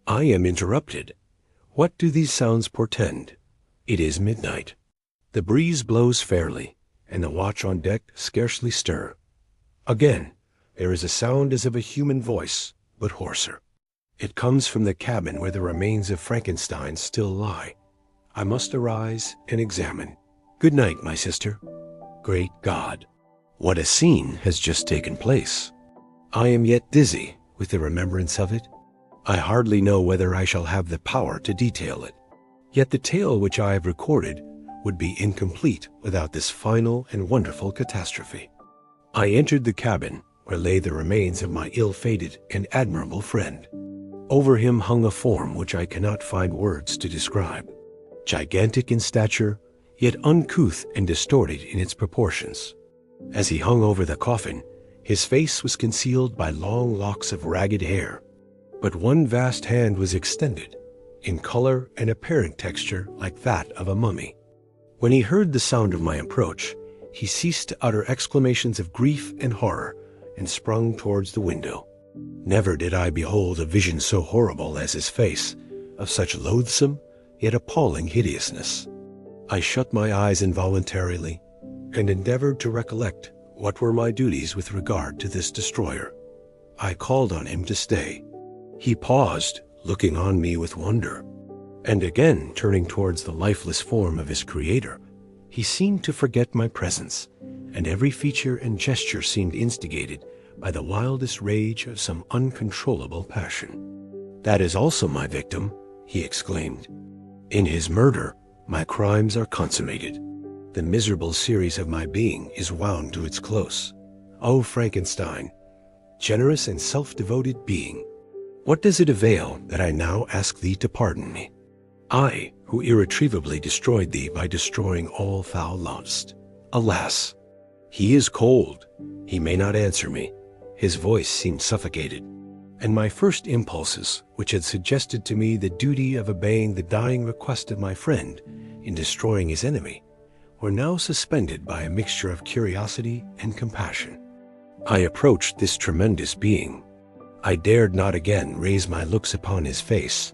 I am interrupted. What do these sounds portend? It is midnight. The breeze blows fairly, and the watch on deck scarcely stir. Again, there is a sound as of a human voice, but hoarser. It comes from the cabin where the remains of Frankenstein still lie. I must arise and examine. Good night, my sister. Great God, what a scene has just taken place! I am yet dizzy with the remembrance of it. I hardly know whether I shall have the power to detail it. Yet the tale which I have recorded would be incomplete without this final and wonderful catastrophe. I entered the cabin where lay the remains of my ill-fated and admirable friend. Over him hung a form which I cannot find words to describe. Gigantic in stature, yet uncouth and distorted in its proportions. As he hung over the coffin, his face was concealed by long locks of ragged hair, but one vast hand was extended, in color and apparent texture like that of a mummy. When he heard the sound of my approach, he ceased to utter exclamations of grief and horror, and sprung towards the window. Never did I behold a vision so horrible as his face, of such loathsome yet appalling hideousness. I shut my eyes involuntarily, and endeavored to recollect what were my duties with regard to this destroyer. I called on him to stay. He paused, looking on me with wonder, and again turning towards the lifeless form of his creator, he seemed to forget my presence, and every feature and gesture seemed instigated by the wildest rage of some uncontrollable passion. That is also my victim, he exclaimed. In his murder, my crimes are consummated. The miserable series of my being is wound to its close. O Frankenstein, generous and self-devoted being, what does it avail that I now ask thee to pardon me? I, who irretrievably destroyed thee by destroying all thou lovest. Alas! He is cold. He may not answer me. His voice seemed suffocated, and my first impulses, which had suggested to me the duty of obeying the dying request of my friend in destroying his enemy, were now suspended by a mixture of curiosity and compassion. I approached this tremendous being. I dared not again raise my looks upon his face.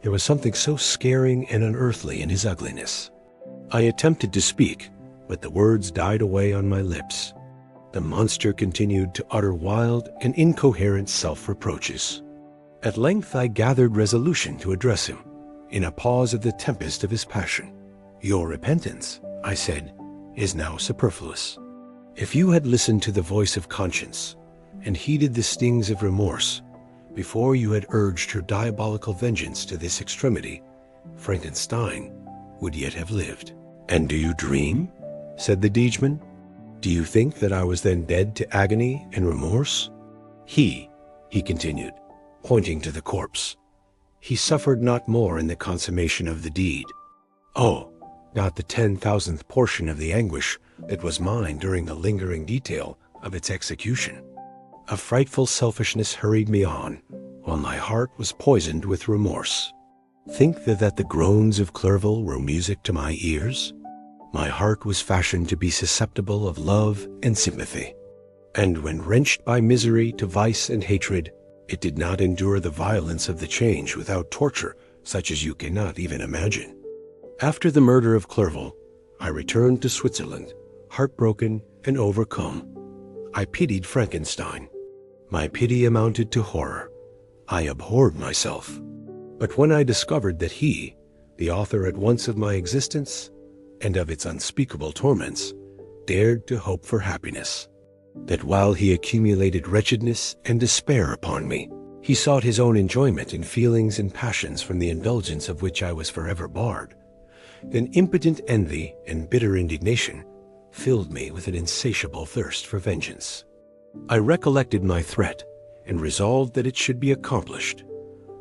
There was something so scaring and unearthly in his ugliness. I attempted to speak, but the words died away on my lips. The monster continued to utter wild and incoherent self-reproaches. At length I gathered resolution to address him, in a pause of the tempest of his passion. Your repentance, I said, is now superfluous. If you had listened to the voice of conscience, and heeded the stings of remorse, before you had urged your diabolical vengeance to this extremity, Frankenstein would yet have lived. And do you dream? Said the Deedsman. Do you think that I was then dead to agony and remorse? He continued, pointing to the corpse. He suffered not more in the consummation of the deed. Oh, not the 10,000th portion of the anguish that was mine during the lingering detail of its execution. A frightful selfishness hurried me on, while my heart was poisoned with remorse. Think that the groans of Clerval were music to my ears? My heart was fashioned to be susceptible of love and sympathy. And when wrenched by misery to vice and hatred, it did not endure the violence of the change without torture such as you cannot even imagine. After the murder of Clerval, I returned to Switzerland, heartbroken and overcome. I pitied Frankenstein. My pity amounted to horror. I abhorred myself. But when I discovered that he, the author at once of my existence and of its unspeakable torments, dared to hope for happiness, that while he accumulated wretchedness and despair upon me, he sought his own enjoyment in feelings and passions from the indulgence of which I was forever barred, then impotent envy and bitter indignation filled me with an insatiable thirst for vengeance. I recollected my threat and resolved that it should be accomplished.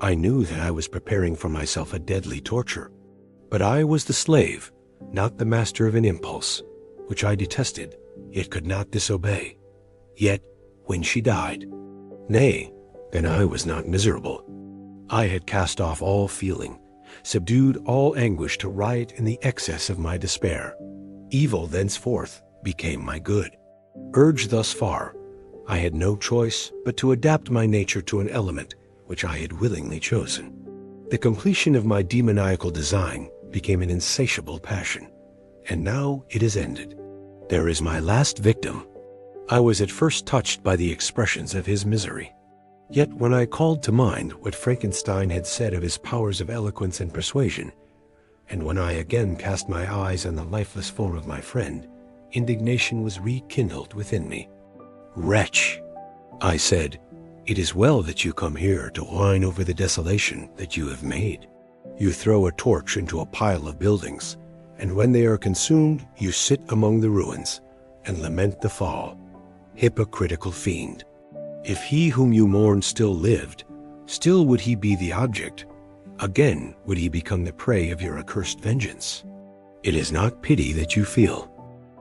I knew that I was preparing for myself a deadly torture, but I was the slave, not the master of an impulse, which I detested, yet could not disobey. Yet, when she died, nay, then I was not miserable. I had cast off all feeling, subdued all anguish to riot in the excess of my despair. Evil thenceforth became my good. Urged thus far, I had no choice but to adapt my nature to an element which I had willingly chosen. The completion of my demoniacal design became an insatiable passion, and now it is ended. There is my last victim. I was at first touched by the expressions of his misery. Yet when I called to mind what Frankenstein had said of his powers of eloquence and persuasion, and when I again cast my eyes on the lifeless form of my friend, indignation was rekindled within me. Wretch, I said, it is well that you come here to whine over the desolation that you have made. You throw a torch into a pile of buildings, and when they are consumed, you sit among the ruins and lament the fall. Hypocritical fiend! If he whom you mourn still lived, still would he be the object. Again would he become the prey of your accursed vengeance. It is not pity that you feel.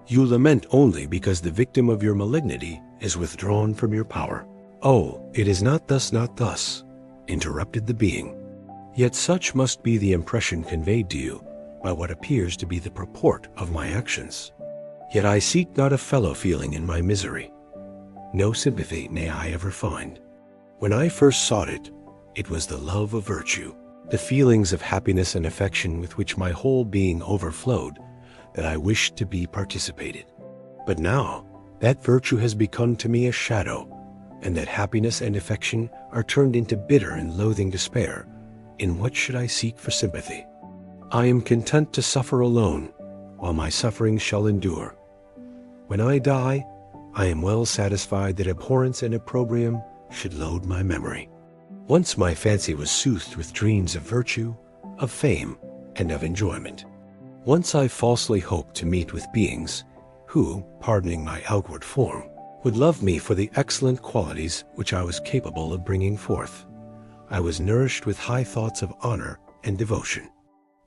You lament only because the victim of your malignity is withdrawn from your power. Oh, it is not thus, interrupted the being. Yet such must be the impression conveyed to you by what appears to be the purport of my actions. Yet I seek not a fellow feeling in my misery. No sympathy may I ever find. When I first sought it, it was the love of virtue, the feelings of happiness and affection with which my whole being overflowed, that I wished to be participated. But now, that virtue has become to me a shadow, and that happiness and affection are turned into bitter and loathing despair. In what should I seek for sympathy? I am content to suffer alone, while my sufferings shall endure. When I die, I am well satisfied that abhorrence and opprobrium should load my memory. Once my fancy was soothed with dreams of virtue, of fame, and of enjoyment. Once I falsely hoped to meet with beings who, pardoning my outward form, would love me for the excellent qualities which I was capable of bringing forth. I was nourished with high thoughts of honor and devotion.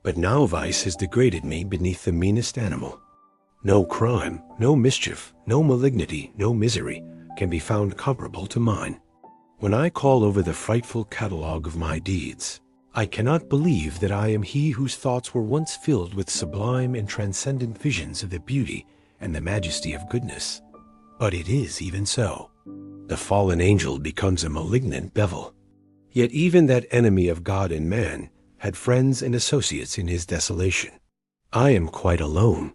But now vice has degraded me beneath the meanest animal. No crime, no mischief, no malignity, no misery can be found comparable to mine. When I call over the frightful catalogue of my deeds, I cannot believe that I am he whose thoughts were once filled with sublime and transcendent visions of the beauty and the majesty of goodness. But it is even so. The fallen angel becomes a malignant devil. Yet even that enemy of God and man had friends and associates in his desolation. I am quite alone.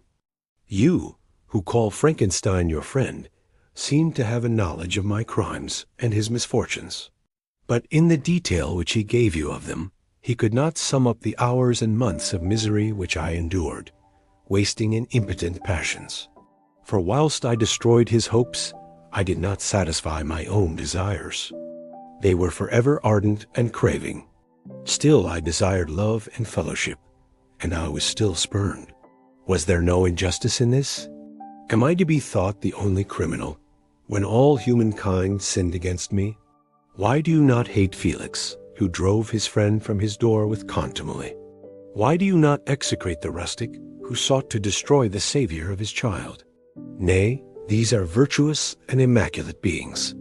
You, who call Frankenstein your friend, seem to have a knowledge of my crimes and his misfortunes. But in the detail which he gave you of them, he could not sum up the hours and months of misery which I endured, wasting in impotent passions. For whilst I destroyed his hopes, I did not satisfy my own desires. They were forever ardent and craving. Still I desired love and fellowship, and I was still spurned. Was there no injustice in this? Am I to be thought the only criminal, when all humankind sinned against me? Why do you not hate Felix, who drove his friend from his door with contumely? Why do you not execrate the rustic, who sought to destroy the Savior of his child? Nay, these are virtuous and immaculate beings.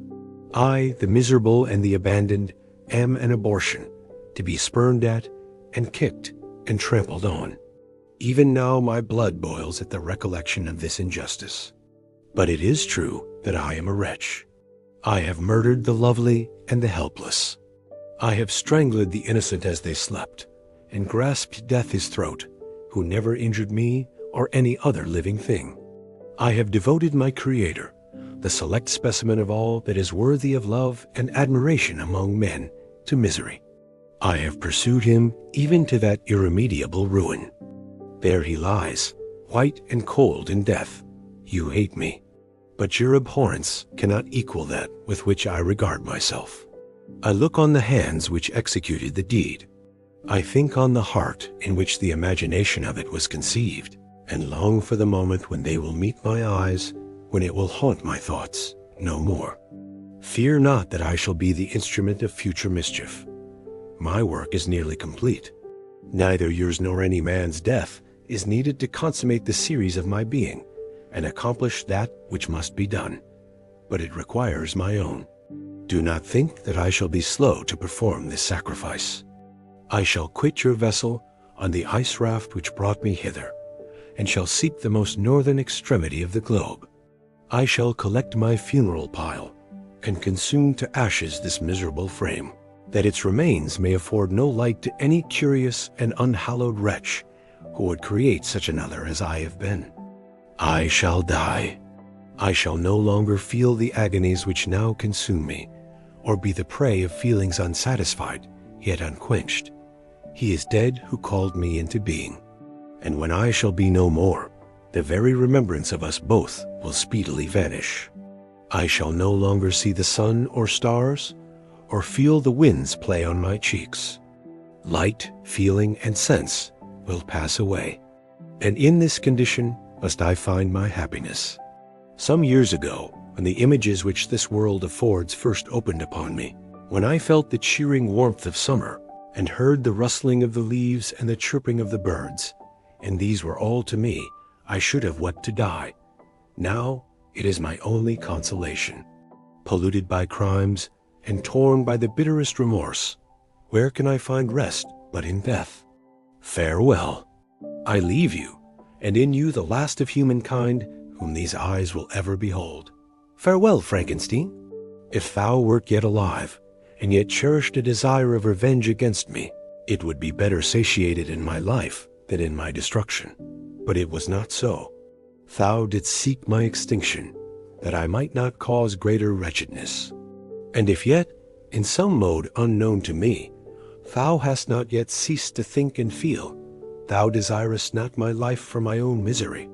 I, the miserable and the abandoned, am an abortion, to be spurned at, and kicked, and trampled on. Even now my blood boils at the recollection of this injustice. But it is true that I am a wretch. I have murdered the lovely and the helpless. I have strangled the innocent as they slept, and grasped death his throat, who never injured me or any other living thing. I have devoted my Creator, the select specimen of all that is worthy of love and admiration among men, to misery. I have pursued him even to that irremediable ruin. There he lies, white and cold in death. You hate me, but your abhorrence cannot equal that with which I regard myself. I look on the hands which executed the deed. I think on the heart in which the imagination of it was conceived, and long for the moment when they will meet my eyes, when it will haunt my thoughts no more. Fear not that I shall be the instrument of future mischief. My work is nearly complete. Neither yours nor any man's death is needed to consummate the series of my being and accomplish that which must be done, but it requires my own. Do not think that I shall be slow to perform this sacrifice. I shall quit your vessel on the ice raft which brought me hither, and shall seek the most northern extremity of the globe. I shall collect my funeral pile, and consume to ashes this miserable frame, that its remains may afford no light to any curious and unhallowed wretch who would create such another as I have been. I shall die. I shall no longer feel the agonies which now consume me, or be the prey of feelings unsatisfied, yet unquenched. He is dead who called me into being, and when I shall be no more, the very remembrance of us both will speedily vanish. I shall no longer see the sun or stars, or feel the winds play on my cheeks. Light, feeling, and sense will pass away, and in this condition must I find my happiness. Some years ago, when the images which this world affords first opened upon me, when I felt the cheering warmth of summer, and heard the rustling of the leaves and the chirping of the birds, and these were all to me, I should have wept to die. Now it is my only consolation. Polluted by crimes, and torn by the bitterest remorse, where can I find rest but in death? Farewell. I leave you, and in you the last of humankind whom these eyes will ever behold. Farewell, Frankenstein. If thou wert yet alive, and yet cherished a desire of revenge against me, it would be better satiated in my life than in my destruction. But it was not so. Thou didst seek my extinction, that I might not cause greater wretchedness. And if yet, in some mode unknown to me, thou hast not yet ceased to think and feel, thou desirest not my life for my own misery.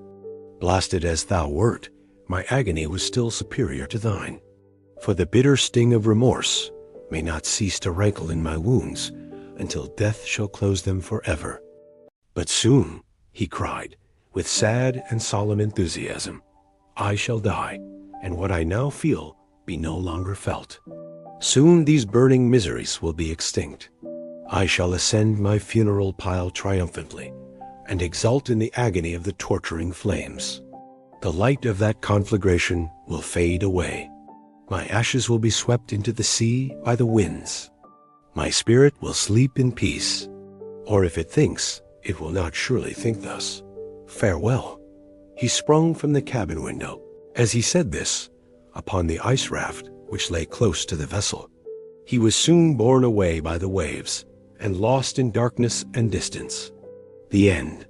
Blasted as thou wert, my agony was still superior to thine. For the bitter sting of remorse may not cease to rankle in my wounds until death shall close them forever. But soon, he cried, with sad and solemn enthusiasm, I shall die, and what I now feel be no longer felt. Soon these burning miseries will be extinct. I shall ascend my funeral pile triumphantly, and exult in the agony of the torturing flames. The light of that conflagration will fade away. My ashes will be swept into the sea by the winds. My spirit will sleep in peace, or if it thinks, it will not surely think thus. Farewell. He sprung from the cabin window. As he said this, upon the ice raft which lay close to the vessel, he was soon borne away by the waves, and lost in darkness and distance. The end.